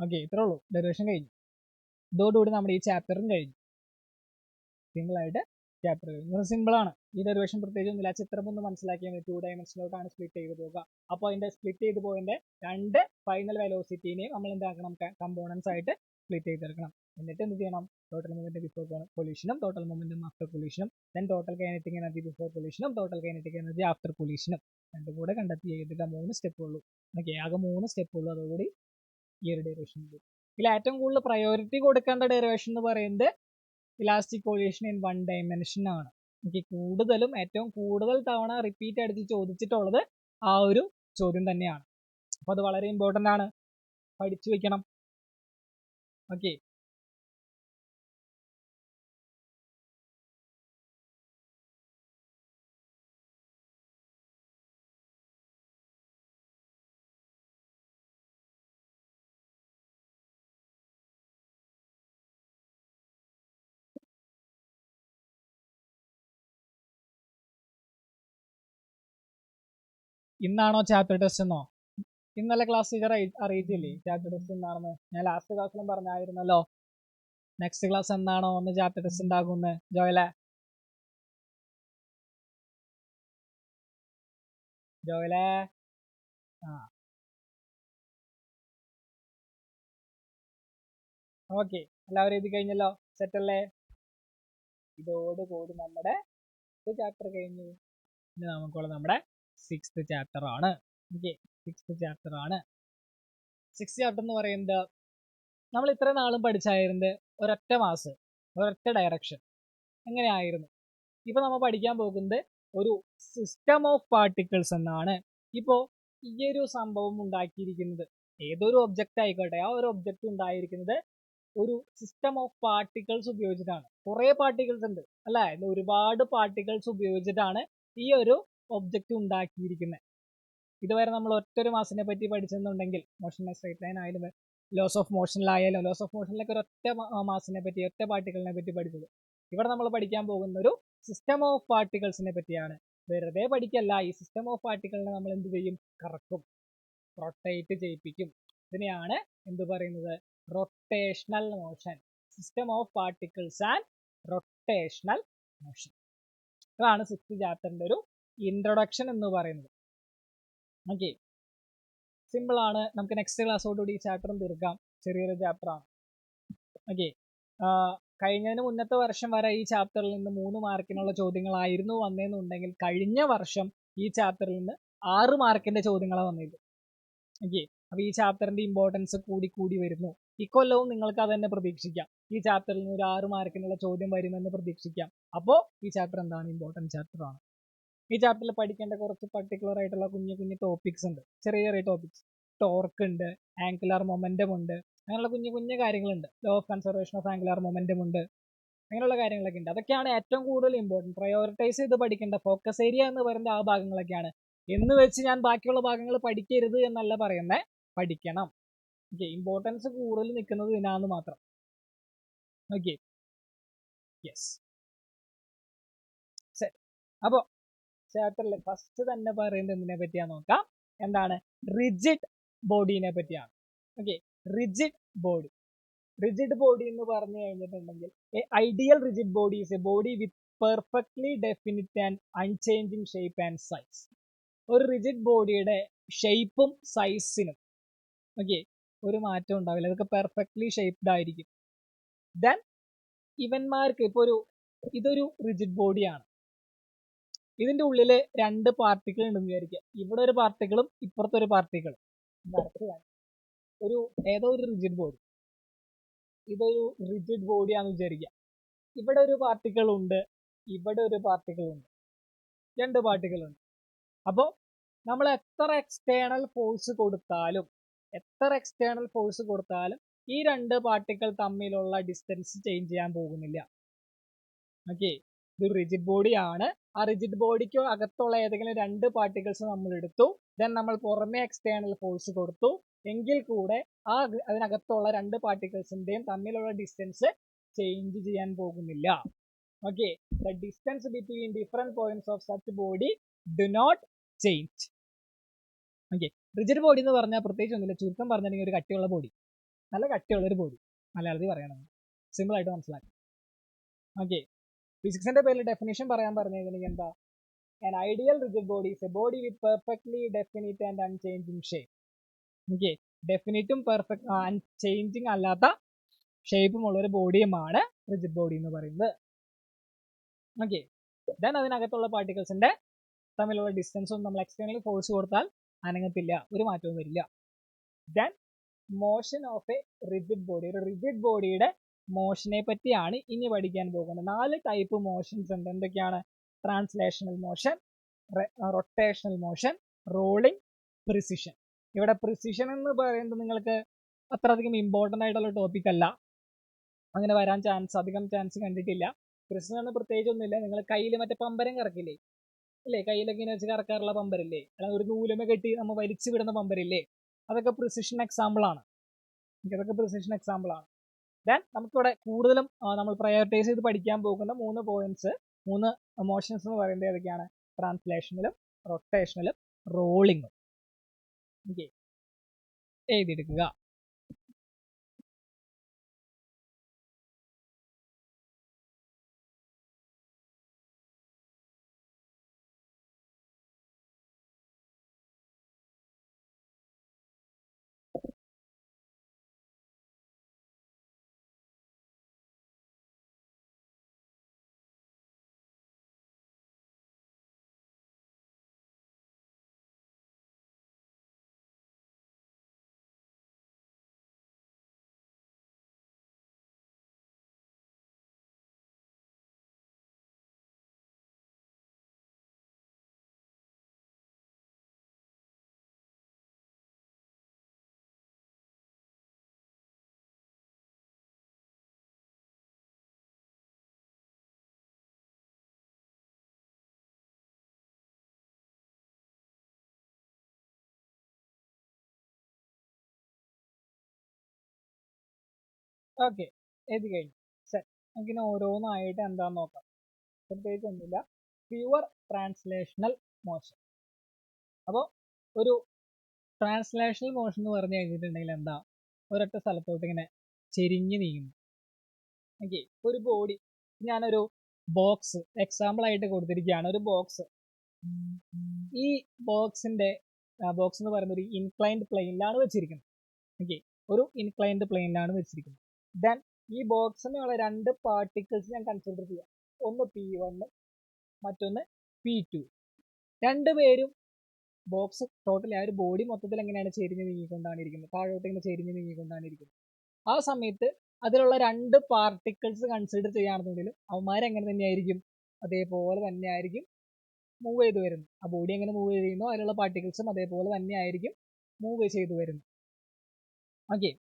ഓക്കെ, ഇത്രേ ഉള്ളൂ. ഡെറിവേഷൻ കഴിഞ്ഞു. ഇതോടുകൂടി നമ്മുടെ ഈ ചാപ്റ്ററും കഴിഞ്ഞു. സിമ്പിൾ ആയിട്ട് ചാപ്റ്റർ കഴിഞ്ഞു. സിമ്പിൾ ആണ്. ഈ ഡെറിവേഷൻ പ്രത്യേകിച്ച് ഒന്നുമില്ല. ആ ചിത്രം ഒന്ന് മനസ്സിലാക്കിയാൽ മതി. 2 ഡയമെൻഷനിലോട്ടാണ് സ്പ്ലിറ്റ് ചെയ്ത് പോകുക. അപ്പോൾ അതിന്റെ സ്പ്ലിറ്റ് ചെയ്ത് പോയതിന്റെ 2 ഫൈനൽ വെലോസിറ്റിനെയും നമ്മൾ എന്താക്കണം, കമ്പോണൻസ് ആയിട്ട് സ്പ്ലിറ്റ് ചെയ്തെടുക്കണം. എന്നിട്ട് എന്ത് ചെയ്യണം, ടോട്ടൽ മൊമെന്റ് ബിഫോർ കൊളീഷനും ടോട്ടൽ മൊമെന്റും ആഫ്റ്റർ കൊളീഷനും, then total kinetic energy before കൊളീഷനും ടോട്ടൽ കൈനറ്റിക് എനർജി ആഫ്റ്റർ കൊളീഷനും, രണ്ടും കൂടെ കണ്ടെത്തി എഴുതുക. 3 സ്റ്റെപ്പ് ഉള്ളൂ. ഓക്കെ, ആകെ 3 സ്റ്റെപ്പ് ഉള്ളൂ. അതോടുകൂടി ഈ ഒരു ഡെറിവേഷൻ. ഇതിൽ ഏറ്റവും കൂടുതൽ പ്രയോറിറ്റി കൊടുക്കേണ്ട ഡെറിവേഷൻ എന്ന് പറയുന്നത് ഇലാസ്റ്റിക് കൊളീഷൻ ഇൻ 1 ഡയമെൻഷൻ ആണ്. എനിക്ക് ഏറ്റവും കൂടുതൽ തവണ റിപ്പീറ്റ് അടിച്ച് ചോദിച്ചിട്ടുള്ളത് ആ ഒരു ചോദ്യം തന്നെയാണ്. അപ്പൊ അത് വളരെ ഇമ്പോർട്ടന്റ് ആണ്, പഠിച്ചു വെക്കണം. ഓക്കെ, ഇന്നാണോ ചാപ്റ്റർ ടെസ്റ്റ് എന്നോ? ഇന്നലെ ക്ലാസ് ടീച്ചർ അറിയിച്ചില്ലേ ചാപ്റ്റർ ടെസ്റ്റ് എന്നാണെന്ന്? ഞാൻ ലാസ്റ്റ് ക്ലാസ്സിലും പറഞ്ഞായിരുന്നല്ലോ. നെക്സ്റ്റ് ക്ലാസ് എന്നാണോ ഒന്ന് ചാപ്റ്റർ ടെസ്റ്റ് ഉണ്ടാകുമെന്ന്. ജോയലെ ആ ഓക്കെ, എല്ലാവരും എഴുതി കഴിഞ്ഞല്ലോ, സെറ്റ് അല്ലേ? ഇതോടുകൂടി നമ്മുടെ ചാപ്റ്റർ കഴിഞ്ഞു. ഇനി നമുക്കുള്ള നമ്മുടെ 6th ചാപ്റ്റർ ആണ്. ഓക്കെ, 6th ചാപ്റ്റർ ആണ്. 6th ചാപ്റ്റർ എന്ന് പറയുന്നത് നമ്മൾ ഇത്ര നാളും പഠിച്ചായിരുന്നത് ഒരൊറ്റ മാസ്, ഒരൊറ്റ ഡയറക്ഷൻ എങ്ങനെയായിരുന്നു. ഇപ്പൊ നമ്മൾ പഠിക്കാൻ പോകുന്നത് ഒരു സിസ്റ്റം ഓഫ് പാർട്ടിക്കിൾസ് എന്നാണ്. ഇപ്പോ ഈ ഒരു സംഭവം ഉണ്ടാക്കിയിരിക്കുന്നത് ഏതൊരു ഒബ്ജക്റ്റ് ആയിക്കോട്ടെ, ആ ഒരു ഒബ്ജക്റ്റ് ഉണ്ടായിരിക്കുന്നത് ഒരു സിസ്റ്റം ഓഫ് പാർട്ടിക്കിൾസ് ഉപയോഗിച്ചിട്ടാണ്. കുറെ പാർട്ടിക്കിൾസ് ഉണ്ട് അല്ലെ, ഒരുപാട് പാർട്ടിക്കിൾസ് ഉപയോഗിച്ചിട്ടാണ് ഈ ഒരു ഒബ്ജക്റ്റ് ഉണ്ടാക്കിയിരിക്കുന്നത്. ഇതുവരെ നമ്മൾ ഒറ്റൊരു മാസിനെ പറ്റി പഠിച്ചെന്നുണ്ടെങ്കിൽ, മോഷൻ സ്ട്രേറ്റ് ലൈൻ ആയാലും ലോസ് ഓഫ് മോഷനിലായാലും, ലോസ് ഓഫ് മോഷനിലൊക്കെ ഒരൊറ്റ മാസിനെ പറ്റി, ഒറ്റ പാർട്ടിക്കിളിനെ പറ്റി പഠിച്ചത്. ഇവിടെ നമ്മൾ പഠിക്കാൻ പോകുന്ന ഒരു സിസ്റ്റം ഓഫ് പാർട്ടിക്കിൾസിനെ പറ്റിയാണ്. വെറുതെ പഠിക്കല്ല, ഈ സിസ്റ്റം ഓഫ് പാർട്ടിക്കിളിനെ നമ്മൾ എന്ത് ചെയ്യും, കറക്കും, റൊട്ടേറ്റ് ചെയ്യിപ്പിക്കും. ഇതിനെയാണ് എന്ത് പറയുന്നത്, rotational motion. System of particles and rotational motion. അതാണ് 6th ചാപ്റ്ററിന്റെ ഒരു ഇൻട്രൊഡക്ഷൻ എന്ന് പറയുന്നത്. ഓക്കെ, സിമ്പിൾ ആണ്. നമുക്ക് നെക്സ്റ്റ് ക്ലാസ്സോടുകൂടി ഈ ചാപ്റ്ററും തീർക്കാം. ചെറിയൊരു ചാപ്റ്റർ ആണ്. ഓക്കെ, കഴിഞ്ഞതിന് മുന്നത്തെ വർഷം വരെ ഈ ചാപ്റ്ററിൽ നിന്ന് 3 മാർക്കിനുള്ള ചോദ്യങ്ങളായിരുന്നു വന്നതെന്നുണ്ടെങ്കിൽ, കഴിഞ്ഞ വർഷം ഈ ചാപ്റ്ററിൽ നിന്ന് 6 മാർക്കിന്റെ ചോദ്യങ്ങളാണ് വന്നത്. ഓക്കെ, അപ്പൊ ഈ ചാപ്റ്ററിന്റെ ഇമ്പോർട്ടൻസ് കൂടി വരുന്നു. ഇക്കൊല്ലവും നിങ്ങൾക്ക് അത് തന്നെ പ്രതീക്ഷിക്കാം. ഈ ചാപ്റ്ററിൽ നിന്ന് ഒരു 6 മാർക്കിനുള്ള ചോദ്യം വരുമെന്ന് പ്രതീക്ഷിക്കാം. അപ്പോൾ ഈ ചാപ്റ്റർ എന്താണ്, ഇമ്പോർട്ടൻറ്റ് ചാപ്റ്റർ ആണ്. ഈ ചാപ്റ്ററിൽ പഠിക്കേണ്ട കുറച്ച് പർട്ടിക്കുലർ ആയിട്ടുള്ള കുഞ്ഞു ടോപ്പിക്സ് ഉണ്ട്, ചെറിയ ടോപ്പിക്സ്. ടോർക്ക് ഉണ്ട്, ആംഗുലാർ മൊമെന്റം ഉണ്ട്, അങ്ങനെയുള്ള കുഞ്ഞു കാര്യങ്ങളുണ്ട്. Law of conservation of angular momentum ഉണ്ട്, അങ്ങനെയുള്ള കാര്യങ്ങളൊക്കെ ഉണ്ട്. അതൊക്കെയാണ് ഏറ്റവും കൂടുതൽ ഇമ്പോർട്ടൻറ്റ്, പ്രയോറിറ്റൈസ് ചെയ്ത് പഠിക്കേണ്ട ഫോക്കസ് ഏരിയ എന്ന് പറയുന്ന ആ ഭാഗങ്ങളൊക്കെയാണ്. എന്ന് വെച്ച് ഞാൻ ബാക്കിയുള്ള ഭാഗങ്ങൾ പഠിക്കരുത് എന്നല്ല പറയുന്നത്, പഠിക്കണം. ഓക്കെ, ഇമ്പോർട്ടൻസ് കൂടുതൽ നിൽക്കുന്നത് ഇതിനാന്ന് മാത്രം. ഓക്കെ, യെസ്, ശരി. അപ്പോ ചാപ്റ്ററിൽ ഫസ്റ്റ് തന്നെ പറയുന്നത് എന്തിനെ പറ്റിയാ നോക്കാം. എന്താണ്, റിജിഡ് ബോഡീനെ പറ്റിയാണ്. Okay, rigid body. Rigid body എന്ന് പറഞ്ഞു കഴിഞ്ഞിട്ടുണ്ടെങ്കിൽ, ideal rigid body is A body with perfectly definite and unchanging shape and size. ഒരു റിജിഡ് ബോഡിയുടെ ഷേപ്പും സൈസിനും ഓക്കെ ഒരു മാറ്റം ഉണ്ടാവില്ല, അതൊക്കെ പെർഫെക്റ്റ്ലി ഷേപ്ഡ് ആയിരിക്കും. ദെൻ ഇവന്മാർക്ക് ഇപ്പൊ ഇതൊരു റിജിഡ് ബോഡിയാണ്. ഇതിന്റെ ഉള്ളില് 2 പാർട്ടിക്കിൾ ഉണ്ടെന്ന് വിചാരിക്കുക. ഇവിടെ ഒരു പാർട്ടിക്കിളും ഇപ്പുറത്തൊരു പാർട്ടിക്കിളും. ഏതോ ഒരു റിജിഡ് ബോഡി, ഇതൊരു റിജിഡ് ബോഡിയാന്ന് വിചാരിക്കുക. ഇവിടെ ഒരു പാർട്ടിക്കിൾ ഉണ്ട്, ഇവിടെ ഒരു പാർട്ടിക്കിൾ ഉണ്ട്, 2 പാർട്ടിക്കിൾ ഉണ്ട്. അപ്പോൾ നമ്മൾ എത്ര എക്സ്റ്റേണൽ ഫോഴ്സ് കൊടുത്താലും ഈ 2 പാർട്ടിക്കിൾ തമ്മിലുള്ള ഡിസ്റ്റൻസ് ചേഞ്ച് ചെയ്യാൻ പോകുന്നില്ല. ഓക്കെ, ഇത് റിജിഡ് ബോഡിയാണ്. ആ റിജിഡ് ബോഡിക്ക് അകത്തുള്ള ഏതെങ്കിലും 2 പാർട്ടിക്കിൾസ് നമ്മൾ എടുത്തു, ദെൻ നമ്മൾ പുറമെ എക്സ്റ്റേണൽ ഫോഴ്സ് കൊടുത്തു, എങ്കിൽ കൂടെ അതിനകത്തുള്ള 2 പാർട്ടിക്കിൾസിന്റെയും തമ്മിലുള്ള ഡിസ്റ്റൻസ് ചേഞ്ച് ചെയ്യാൻ പോകുന്നില്ല. Okay, the distance between different points of such body do not change. Okay, rigid body എന്ന് പറഞ്ഞാൽ പ്രത്യേകിച്ച് ഒന്നുമില്ല, ചുരുക്കം പറഞ്ഞിട്ടുണ്ടെങ്കിൽ ഒരു കട്ടിയുള്ള ബോഡി, നല്ല കട്ടിയുള്ള ഒരു ബോഡി, മലയാളത്തിൽ പറയണം, സിമ്പിൾ ആയിട്ട് മനസ്സിലാക്കാം. ഓക്കെ, ഫിസിക്സിന്റെ പേരിൽ ഡെഫിനേഷൻ പറയാൻ പറഞ്ഞിട്ടുണ്ടെങ്കിൽ എന്താ? An ideal rigid body is a body with perfectly definite and unchanging shape. Okay, ഡെഫിനിറ്റും പെർഫെക്റ്റ് അൺചേഞ്ചിങ് അല്ലാത്ത ഷേപ്പും ഉള്ള ഒരു ബോഡിയുമാണ് റിജിഡ് ബോഡി എന്ന് പറയുന്നത്. ഓക്കെ, ദെൻ അതിനകത്തുള്ള പാർട്ടിക്കിൾസിന്റെ തമ്മിലുള്ള ഡിസ്റ്റൻസും നമ്മൾ എക്സ്റ്റേണൽ ഫോഴ്സ് കൊടുത്താൽ അനങ്ങത്തില്ല, ഒരു മാറ്റവും വരില്ല. Then motion of A rigid body, ഒരു റിജിഡ് ബോഡിയുടെ മോഷനെ പറ്റിയാണ് ഇനി പഠിക്കാൻ പോകുന്നത്. 4 ടൈപ്പ് മോഷൻസ് ഉണ്ട്. എന്തൊക്കെയാണ്? Translational motion, rotational motion, rolling, precision. ഇവിടെ പ്രിസിഷൻ എന്ന് പറയുന്നത് നിങ്ങൾക്ക് അത്രയധികം ഇമ്പോർട്ടൻ്റ് ആയിട്ടുള്ള ടോപ്പിക് അല്ല, അങ്ങനെ വരാൻ അധികം ചാൻസ് കണ്ടിട്ടില്ല. പ്രിസിഷൻ എന്ന് പ്രത്യേകിച്ച് ഒന്നുമില്ല. നിങ്ങൾ കയ്യിൽ മറ്റേ പമ്പരം കറക്കില്ലേ, ഇല്ലേ? കയ്യിലൊക്കെ ഇങ്ങനെ വെച്ച് കറക്കാറുള്ള പമ്പരില്ലേ, അല്ലാതെ ഒരു നൂലുമ കെട്ടി നമ്മൾ വലിച്ചു വിടുന്ന പമ്പരില്ലേ, അതൊക്കെ പ്രിസിഷൻ എക്സാമ്പിൾ ആണ്. ഇതൊക്കെ പ്രിസിഷൻ എക്സാമ്പിൾ ആണ്. ദെൻ നമുക്കിവിടെ കൂടുതലും നമ്മൾ പ്രയോറിറ്റൈസ് ചെയ്ത് പഠിക്കാൻ പോകുന്ന 3 പോയിന്റ്സ്, 3 മോഷൻസ് എന്ന് പറയുന്നത് ഏതൊക്കെയാണ്? ട്രാൻസ്ലേഷണലും റൊട്ടേഷണലും റോളിങ്ങും. ഓക്കെ, എഴുതിയെടുക്കുക. ഓക്കെ, എഴുതി കഴിഞ്ഞു. സെറ്റ്. നമുക്കിനി ഓരോന്നായിട്ട് എന്താന്ന് നോക്കാം. പ്രത്യേകിച്ച് ഒന്നുമില്ല. Pure translational motion. അപ്പോൾ ഒരു ട്രാൻസ്ലേഷണൽ മോഷൻ എന്ന് പറഞ്ഞു കഴിഞ്ഞിട്ടുണ്ടെങ്കിൽ എന്താ? ഒരൊറ്റ സ്ഥലത്തോട്ട് ഇങ്ങനെ ചെരിഞ്ഞ് നീങ്ങുന്നു. ഓക്കെ, ഒരു ബോഡി, ഞാനൊരു ബോക്സ് എക്സാമ്പിൾ ആയിട്ട് കൊടുത്തിരിക്കുകയാണ്. ഒരു ബോക്സ്, ഈ ബോക്സ് എന്ന് പറയുന്നത് ഒരു ഇൻക്ലൈൻഡ് പ്ലെയിനിലാണ് വെച്ചിരിക്കുന്നത്. ഓക്കെ, ഒരു ഇൻക്ലൈൻഡ് പ്ലെയിനിലാണ് വെച്ചിരിക്കുന്നത്. ദെൻ ഈ ബോക്സിനുള്ള 2 പാർട്ടിക്കിൾസ് ഞാൻ കൺസിഡർ ചെയ്യാം. ഒന്ന് P1, മറ്റൊന്ന് P2. രണ്ടുപേരും ബോക്സ് ടോട്ടലി, ആ ഒരു ബോഡി മൊത്തത്തിൽ എങ്ങനെയാണ് ചെരിഞ്ഞ് നീങ്ങിക്കൊണ്ടാണ് ഇരിക്കുന്നത്, താഴോട്ട് ഇങ്ങനെ ചെരിഞ്ഞ് നീങ്ങിക്കൊണ്ടാണ് ഇരിക്കുന്നത്. ആ സമയത്ത് അതിലുള്ള 2 പാർട്ടിക്കിൾസ് കൺസിഡർ ചെയ്യുകയാണെന്നുണ്ടെങ്കിലും അവന്മാരെങ്ങനെ തന്നെയായിരിക്കും? അതേപോലെ തന്നെ ആയിരിക്കും മൂവ് ചെയ്ത് വരുന്നത്. ആ ബോഡി എങ്ങനെ മൂവ് ചെയ്യുന്നു, അതിലുള്ള പാർട്ടിക്കിൾസും അതേപോലെ തന്നെ ആയിരിക്കും മൂവ് ചെയ്ത് വരുന്നത്. ഓക്കെ,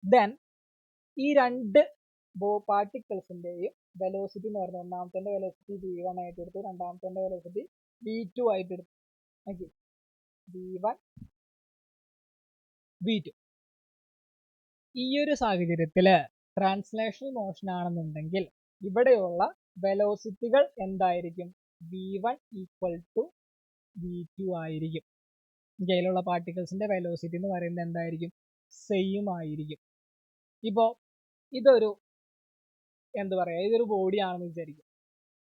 ദെൻ ഈ 2 പാർട്ടിക്കിൾസിന്റെയും വെലോസിറ്റി എന്ന് പറയുന്നത്, ഒന്നാമത്തെ വെലോസിറ്റി v1 ആയിട്ട് എടുത്തു, രണ്ടാമത്തെ വെലോസിറ്റി v2 ആയിട്ട് എടുത്തു. Okay, v1 v2. ഈ ഒരു സാഹചര്യത്തില് ട്രാൻസ്ലേഷണൽ മോഷൻ ആണെന്നുണ്ടെങ്കിൽ ഇവിടെയുള്ള വെലോസിറ്റികൾ എന്തായിരിക്കും? v1 ഈക്വൽ ടു v2 ആയിരിക്കും. ഇതിലുള്ള പാർട്ടിക്കിൾസിന്റെ വെലോസിറ്റി എന്ന് പറയുന്നത് എന്തായിരിക്കും? സെയിം ആയിരിക്കും. ഇപ്പോ ഇതൊരു എന്താ പറയാ, ഇതൊരു ബോഡി ആണെന്ന് വിചാരിക്കും.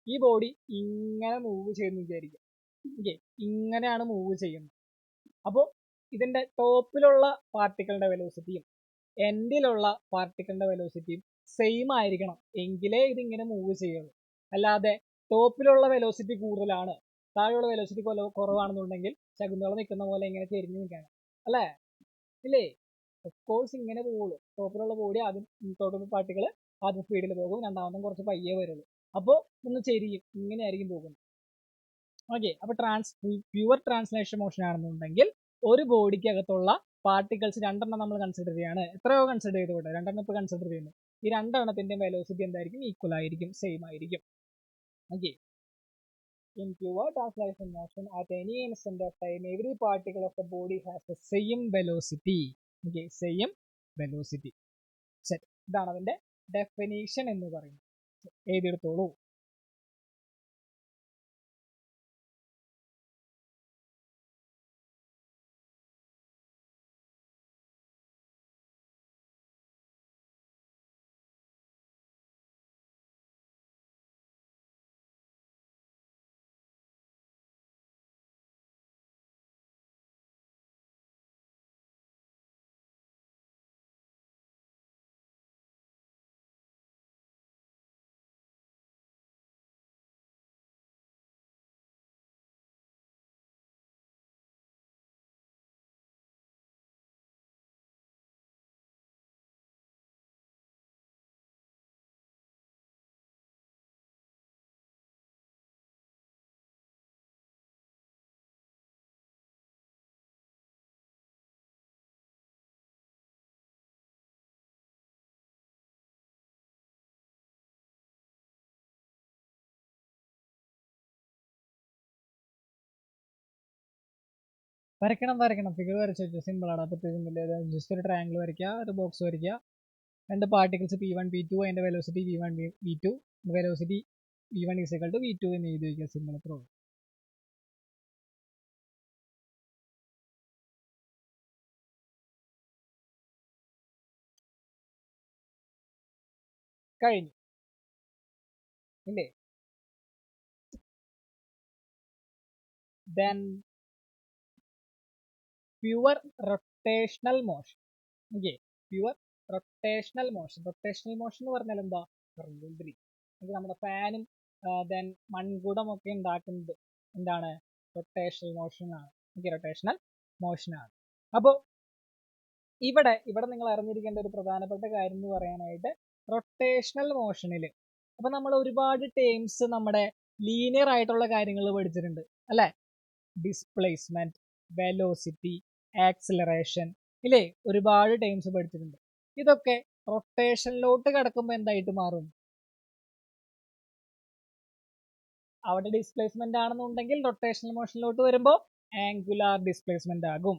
ഈ ബോഡി ഇങ്ങനെ മൂവ് ചെയ്യുന്നു വിചാരിക്കും. ഓക്കെ, ഇങ്ങനെയാണ് മൂവ് ചെയ്യുന്നത്. അപ്പോൾ ഇതിന്റെ ടോപ്പിലുള്ള പാർട്ടിക്കിളിന്റെ വെലോസിറ്റിയും എൻഡിലുള്ള പാർട്ടിക്കിളിന്റെ വെലോസിറ്റിയും സെയിം ആയിരിക്കണം, എങ്കിലേ ഇതിങ്ങനെ മൂവ് ചെയ്യുള്ളൂ. അല്ലാതെ ടോപ്പിലുള്ള വെലോസിറ്റി കൂടുതലാണ്, താഴെയുള്ള വെലോസിറ്റി കുറവാണെന്നുണ്ടെങ്കിൽ ശകുന്തള നിൽക്കുന്ന പോലെ ഇങ്ങനെ ചെരിഞ്ഞ് നിൽക്കണം, അല്ലേ? ഇല്ലേ? ഓഫ്കോഴ്സ് ഇങ്ങനെ പോകുള്ളൂ. ടോപ്പിലുള്ള ബോഡി ആദ്യം, ടോപ്പിൽ പാർട്ടികൾ ആദ്യം സ്പീഡിൽ പോകും, രണ്ടാമതും കുറച്ച് പയ്യേ വരുള്ളൂ. അപ്പോൾ ഒന്ന് ചെരിയും, ഇങ്ങനെയായിരിക്കും പോകുന്നത്. ഓക്കെ, അപ്പൊ പ്യുവർ ട്രാൻസ്ലേഷൻ മോഷൻ ആണെന്നുണ്ടെങ്കിൽ ഒരു ബോഡിക്ക് അകത്തുള്ള പാർട്ടിക്കിൾസ് 2 നമ്മൾ കൺസിഡർ ചെയ്യാണ്. എത്രയോ കൺസിഡർ ചെയ്തോട്ടെ, 2 ഇപ്പോൾ കൺസിഡർ ചെയ്യുന്നു. ഈ 2 വെലോസിറ്റി എന്തായിരിക്കും? ഈക്വൽ ആയിരിക്കും, സെയിം ആയിരിക്കും. Okay, in pure translation motion at any instant of time every particle of the body has the same velocity. Okay, same velocity. Set. ഇതാണ് അതിന്റെ ഡെഫിനേഷൻ എന്ന് പറയുന്നത്. എഴുതിയെടുത്തോളൂ. വരയ്ക്കണം ഫിഗർ വരച്ച് വെച്ചു. സിമ്പിൾ ആണ്. അപ്പോൾ ജസ്റ്റ് ഒരു ട്രയാങ്കിൾ വരയ്ക്കുക, ഒരു ബോക്സ് വരയ്ക്കുക, രണ്ട് പാർട്ടിക്കിൾസ് P1 P2, അതിന്റെ velocity V1 V2, velocity V1 = V2 എന്ന് എഴുതി വയ്ക്കുക. സിമ്പിൾ. അത്രേ ഉള്ളൂ. കഴിഞ്ഞു ഇല്ലേ? Then pure rotational motion. Okay, pure rotational motion. Rotational motion എന്ന് പറഞ്ഞാൽ എന്താ? നമ്മുടെ ഫാനും ദെൻ മൺകുടം ഒക്കെ ഉണ്ടാക്കുന്നത് എന്താണ്? റൊട്ടേഷണൽ മോഷൻ ആണ്. ഓക്കെ, റൊട്ടേഷണൽ മോഷൻ ആണ്. അപ്പോൾ ഇവിടെ നിങ്ങൾ അറിഞ്ഞിരിക്കേണ്ട ഒരു പ്രധാനപ്പെട്ട കാര്യം എന്ന് പറയാനായിട്ട്, റൊട്ടേഷണൽ മോഷനിൽ അപ്പൊ നമ്മൾ ഒരുപാട് ടേംസ് നമ്മുടെ ലീനിയർ ആയിട്ടുള്ള കാര്യങ്ങൾ പഠിച്ചിട്ടുണ്ട് അല്ലെ? ഡിസ്പ്ലേസ്മെന്റ്, വെലോസിറ്റി, ആക്സിലറേഷൻ ഇല്ലേ? ഒരുപാട് ടേംസ് പഠിച്ചിട്ടുണ്ട്. ഇതൊക്കെ റൊട്ടേഷനിലോട്ട് കിടക്കുമ്പോൾ എന്തായിട്ട് മാറും? അവിടെ ഡിസ്പ്ലേസ്മെന്റ് ആണെന്നുണ്ടെങ്കിൽ റൊട്ടേഷണൽ മോഷനിലോട്ട് വരുമ്പോൾ ആംഗുലാർ ഡിസ്പ്ലേസ്മെന്റ് ആകും.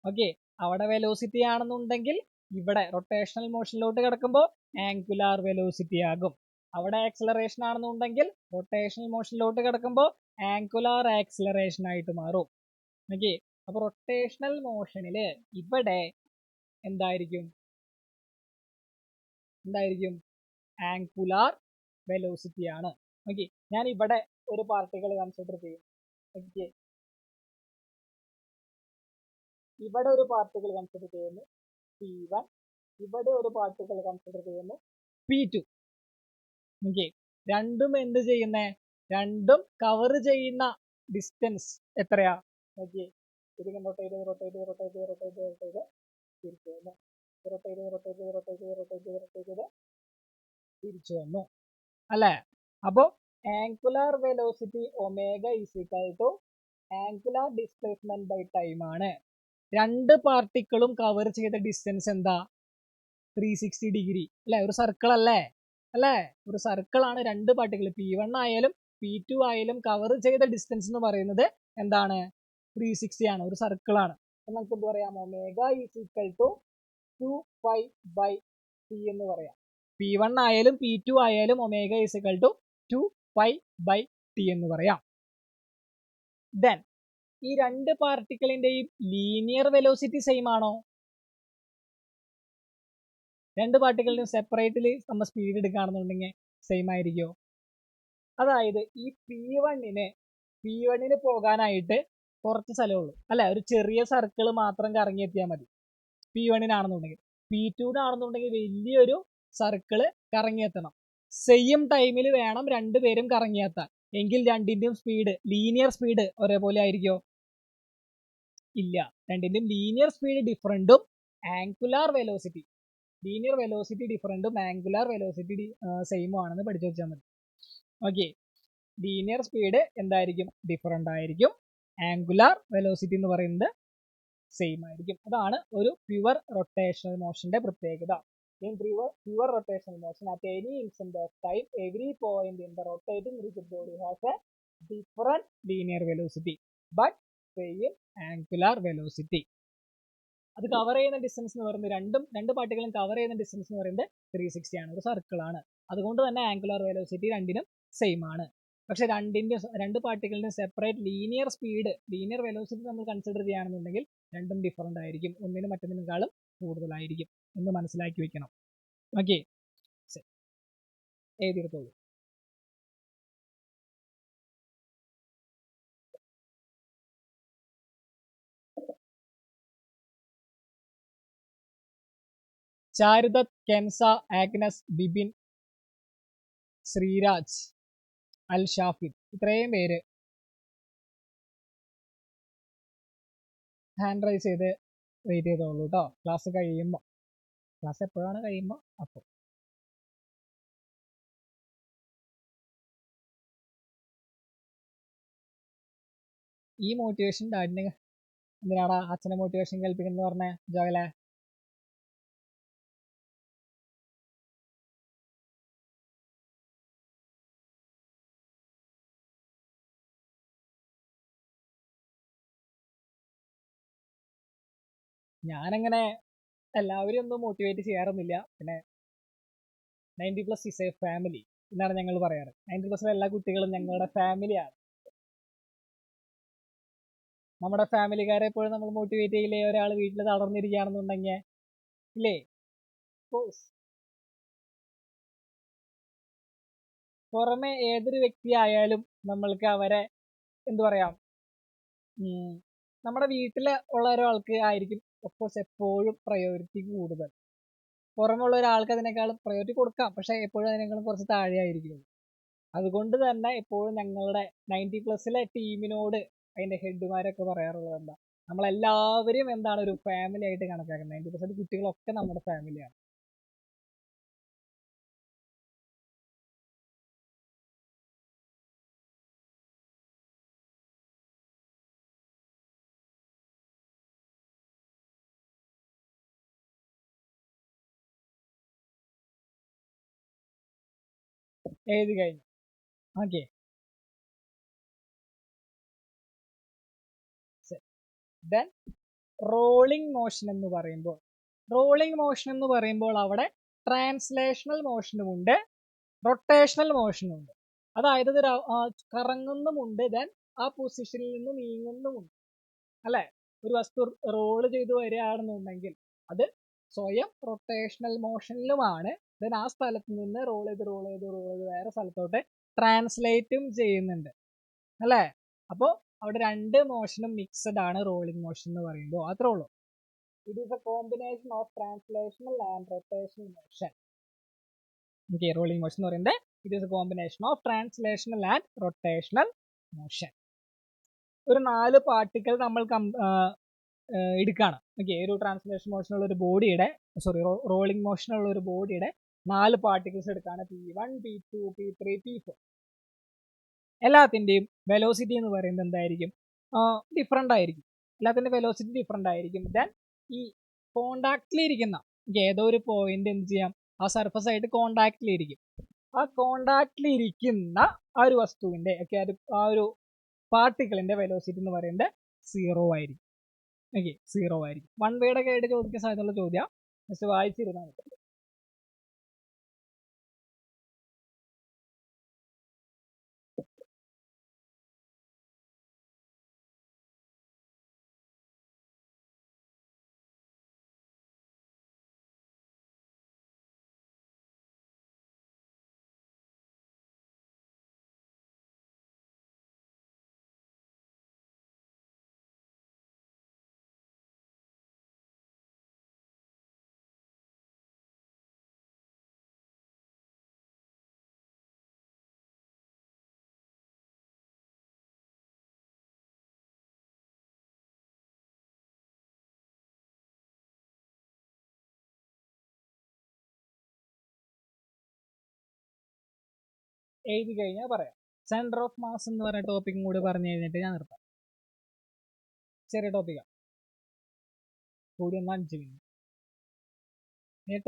ഓക്കെ, അവിടെ വെലോസിറ്റി ആണെന്നുണ്ടെങ്കിൽ ഇവിടെ റൊട്ടേഷണൽ മോഷനിലോട്ട് കിടക്കുമ്പോൾ ആംഗുലാർ വെലോസിറ്റി ആകും. അവിടെ ആക്സിലറേഷൻ ആണെന്നുണ്ടെങ്കിൽ റൊട്ടേഷണൽ മോഷനിലോട്ട് കിടക്കുമ്പോൾ ആംഗുലാർ ആക്സിലറേഷൻ ആയിട്ട് മാറും. ഓക്കെ, അപ്പൊ റൊട്ടേഷണൽ മോഷനില് ഇവിടെ എന്തായിരിക്കും? ആംഗുലാർ വെലോസിറ്റി ആണ്. ഓക്കെ, ഞാൻ ഇവിടെ ഒരു പാർട്ടിക്കിൾ കൺസിഡർ ചെയ്യും. ഓക്കെ, ഇവിടെ ഒരു പാർട്ടിക്കിൾ കൺസിഡർ ചെയ്യുന്നു P1, ഇവിടെ ഒരു പാർട്ടിക്കിൾ കൺസിഡർ ചെയ്യുന്നു P2. ഓക്കെ, രണ്ടും എന്ത് ചെയ്യുന്നേ? രണ്ടും കവർ ചെയ്യുന്ന ഡിസ്റ്റൻസ് എത്രയാ? ഓക്കെ, ഇതിങ്ങനെ റൊട്ടേറ്റ് തിരിച്ചു വന്നു, തിരിച്ചു വന്നു അല്ലെ? അപ്പോ angular velocity omega = angular displacement by time ആണ്. രണ്ട് പാർട്ടിക്കിളും കവർ ചെയ്ത ഡിസ്റ്റൻസ് എന്താ? 360 ഡിഗ്രി അല്ലെ? ഒരു സർക്കിൾ അല്ലേ? ഒരു സർക്കിൾ ആണ്. രണ്ട് പാർട്ടിക്കിൾ P1 ആയാലും P2 ആയാലും കവർ ചെയ്ത ഡിസ്റ്റൻസ് എന്ന് പറയുന്നത് എന്താണ്? 360 ആണ്. ഒരു സർക്കിൾ ആണ്. നമുക്ക് എന്ത് പറയാം? ഒമേഗ = 2π/t എന്ന് പറയാം. P1 ആയാലും P2 ആയാലും ഒമേഗ = 2π/t എന്ന് പറയാം. ദെൻ ഈ രണ്ട് പാർട്ടിക്കിളിന്റെയും ലീനിയർ വെലോസിറ്റി സെയിം ആണോ? രണ്ട് പാർട്ടിക്കിളിനും സെപ്പറേറ്റ്ലി നമ്മൾ സ്പീഡ് എടുക്കുകയാണെന്നുണ്ടെങ്കിൽ സെയിം ആയിരിക്കുമോ? അതായത് ഈ P1ന് പോകാനായിട്ട് കുറച്ച് സ്ഥലമേ ഉള്ളൂ അല്ലെ? ഒരു ചെറിയ സർക്കിൾ മാത്രം കറങ്ങിയെത്തിയാൽ മതി P1നാണെന്നുണ്ടെങ്കിൽ. P2നാണെന്നുണ്ടെങ്കിൽ വലിയൊരു സർക്കിള് കറങ്ങിയെത്തണം. സെയിം ടൈമിൽ വേണം രണ്ടുപേരും കറങ്ങിയെത്താൻ. എങ്കിൽ രണ്ടിന്റെയും സ്പീഡ്, ലീനിയർ സ്പീഡ് ഒരേപോലെ ആയിരിക്കോ? ഇല്ല, രണ്ടിന്റെയും ലീനിയർ സ്പീഡ് ഡിഫറൻറ്റും ആംഗുലാർ വെലോസിറ്റി ഡിഫറൻറ്റും ആംഗുലാർ വെലോസിറ്റി സെയിമും ആണെന്ന് പഠിച്ചു വെച്ചാൽ മതി. ഓക്കെ, ലീനിയർ സ്പീഡ് എന്തായിരിക്കും? ഡിഫറൻ്റ് ആയിരിക്കും. ആംഗുലാർ വെലോസിറ്റി എന്ന് പറയുന്നത് സെയിം ആയിരിക്കും. അതാണ് ഒരു പ്യുവർ റൊട്ടേഷണൽ മോഷന്റെ പ്രത്യേകത. In pure rotational motion, at any instant of time, every point in the rotating rigid body has a different linear velocity but same angular velocity. അത് കവർ ചെയ്യുന്ന ഡിസ്റ്റൻസ് എന്ന് പറയുന്നത് രണ്ട് പാർട്ടികളും കവർ ചെയ്യുന്ന ഡിസ്റ്റൻസ് എന്ന് പറയുന്നത് 360 ആണ്. ഒരു സർക്കിൾ ആണ്. അതുകൊണ്ട് തന്നെ ആംഗുലാർ വെലോസിറ്റി രണ്ടിനും സെയിം ആണ്. പക്ഷെ രണ്ട് പാർട്ടികളുടെ സെപ്പറേറ്റ് ലീനിയർ വെലോസിറ്റി നമ്മൾ കൺസിഡർ ചെയ്യുകയാണെന്നുണ്ടെങ്കിൽ രണ്ടും ഡിഫറൻ്റ് ആയിരിക്കും. ഒന്നിനും മറ്റൊന്നിനേക്കാളും കൂടുതലായിരിക്കും എന്ന് മനസ്സിലാക്കി വെക്കണം. ഓക്കെ, എഴുതിയെടുത്തോളൂ. ചാരുദത്ത്, കെൻസ, ആഗ്നസ്, ബിബിൻ, ശ്രീരാജ്, അൽ ഷാഫിദ്, ഇത്രയും പേര് ഹാൻഡ് റൈസ് ചെയ്ത് വെയിറ്റ് ചെയ്തോളൂ കേട്ടോ. ക്ലാസ് എപ്പോഴാണ് കഴിയുമ്പോൾ അപ്പോൾ. ഈ മോട്ടിവേഷൻ ഡാഡിന് എന്തിനാടാ അച്ഛനെ മോട്ടിവേഷൻ കേൾപ്പിക്കുന്നത് പറഞ്ഞേ ജോയലെ? ഞാനങ്ങനെ എല്ലാവരും ഒന്നും മോട്ടിവേറ്റ് ചെയ്യാറൊന്നുമില്ല. പിന്നെ 90+ ഇസ് എ ഫാമിലി എന്നാണ് ഞങ്ങൾ പറയാറ്. 90+ എല്ലാ കുട്ടികളും ഞങ്ങളുടെ ഫാമിലിയാണ്. നമ്മുടെ ഫാമിലിക്കാരെ എപ്പോഴും നമ്മൾ മോട്ടിവേറ്റ് ചെയ്യില്ലേ? ഒരാൾ വീട്ടിൽ തളർന്നിരിക്കുകയാണെന്നുണ്ടെങ്കിൽ ഇല്ലേ? പുറമെ ഏതൊരു വ്യക്തി ആയാലും നമ്മൾക്ക് അവരെ എന്തു പറയാം, നമ്മുടെ വീട്ടിൽ ഉള്ള ഒരാൾക്ക് ആയിരിക്കും ഒഫ്കോഴ്സ് എപ്പോഴും പ്രയോറിറ്റി കൂടുതൽ. പുറമുള്ള ഒരാൾക്ക് അതിനേക്കാളും പ്രയോറിറ്റി കൊടുക്കാം, പക്ഷെ എപ്പോഴും അതിനേക്കാളും കുറച്ച് താഴെ ആയിരിക്കും. അതുകൊണ്ട് തന്നെ എപ്പോഴും ഞങ്ങളുടെ 90+ ടീമിനോട് അതിന്റെ ഹെഡുമാരൊക്കെ പറയാറുള്ളത് എന്താ, നമ്മളെല്ലാവരും എന്താണ് ഒരു ഫാമിലി ആയിട്ട് കണക്കാക്കുന്നത്. 90% കുട്ടികളൊക്കെ നമ്മുടെ ഫാമിലിയാണ്. എഴുതി കഴിഞ്ഞു. ഓക്കെ, ദെൻ റോളിംഗ് മോഷൻ എന്ന് പറയുമ്പോൾ അവിടെ ട്രാൻസ്ലേഷണൽ മോഷനും ഉണ്ട്, റൊട്ടേഷണൽ മോഷനും ഉണ്ട്. അതായത് ഇത് കറങ്ങുന്നുമുണ്ട്, ദെൻ ആ പൊസിഷനിൽ നിന്ന് നീങ്ങുന്നുമുണ്ട്. അല്ലെ, ഒരു വസ്തു റോള് ചെയ്ത് വരികയാണെന്നുണ്ടെങ്കിൽ അത് സ്വയം റൊട്ടേഷണൽ മോഷനിലുമാണ്. ദെൻ ആ സ്ഥലത്ത് നിന്ന് റോൾ ചെയ്ത് വേറെ സ്ഥലത്തോട്ട് ട്രാൻസ്ലേറ്റും ചെയ്യുന്നുണ്ട്. അല്ലേ? അപ്പോൾ അവിടെ രണ്ട് മോഷനും മിക്സഡ് ആണ് റോളിംഗ് മോഷൻ എന്ന് പറയുമ്പോൾ. അത്രേ ഉള്ളൂ. It is A combination of translational and rotational motion. Okay, rolling motion എന്ന് പറയുന്നത് it is A combination of translational and rotational motion. ഒരു 4 പാർട്ടിക്കിൾ നമ്മൾ എടുക്കുകയാണ്. ഓക്കെ, ഒരു ട്രാൻസ്ലേഷൻ മോഷനുള്ള ഒരു ബോഡിയുടെ റോളിംഗ് മോഷനുള്ള ഒരു ബോഡിയുടെ 4 പാർട്ടിക്കിൾസ് എടുക്കുകയാണ്. P1, P2, P3, P4. എല്ലാത്തിൻ്റെയും വെലോസിറ്റി എന്ന് പറയുന്നത് എന്തായിരിക്കും? ഡിഫറെൻ്റ് ആയിരിക്കും. എല്ലാത്തിൻ്റെ വെലോസിറ്റി ഡിഫറെൻ്റ് ആയിരിക്കും. ദെൻ ഈ കോണ്ടാക്റ്റിലിരിക്കുന്ന ഏതോ ഒരു പോയിന്റ് എന്ത് ചെയ്യാം, ആ സർഫസ് ആയിട്ട് കോണ്ടാക്റ്റിലിരിക്കും. ആ കോണ്ടാക്റ്റിലിരിക്കുന്ന ആ ഒരു വസ്തുവിൻ്റെ ഒക്കെ ആ ഒരു പാർട്ടിക്കിളിന്റെ വെലോസിറ്റി എന്ന് പറയുന്നത് 0 ആയിരിക്കും. ഓക്കെ, 0 ആയിരിക്കും. 1 വേയുടെ ഒക്കെ ആയിട്ട് ചോദിക്കാൻ സാധ്യതയുള്ള ചോദ്യം. ജസ്റ്റ് വായിച്ചിരുന്നാൽ മതി. എഴുതി കഴിഞ്ഞാൽ പറയാം. സെന്റർ ഓഫ് മാസ് എന്ന് പറയുന്ന ടോപ്പിക്കും കൂടി പറഞ്ഞു കഴിഞ്ഞിട്ട് ഞാൻ നിർത്താം. ചെറിയ ടോപ്പിക്കാണ്, കൂടി ഒന്ന് 5 മിനിറ്റ്.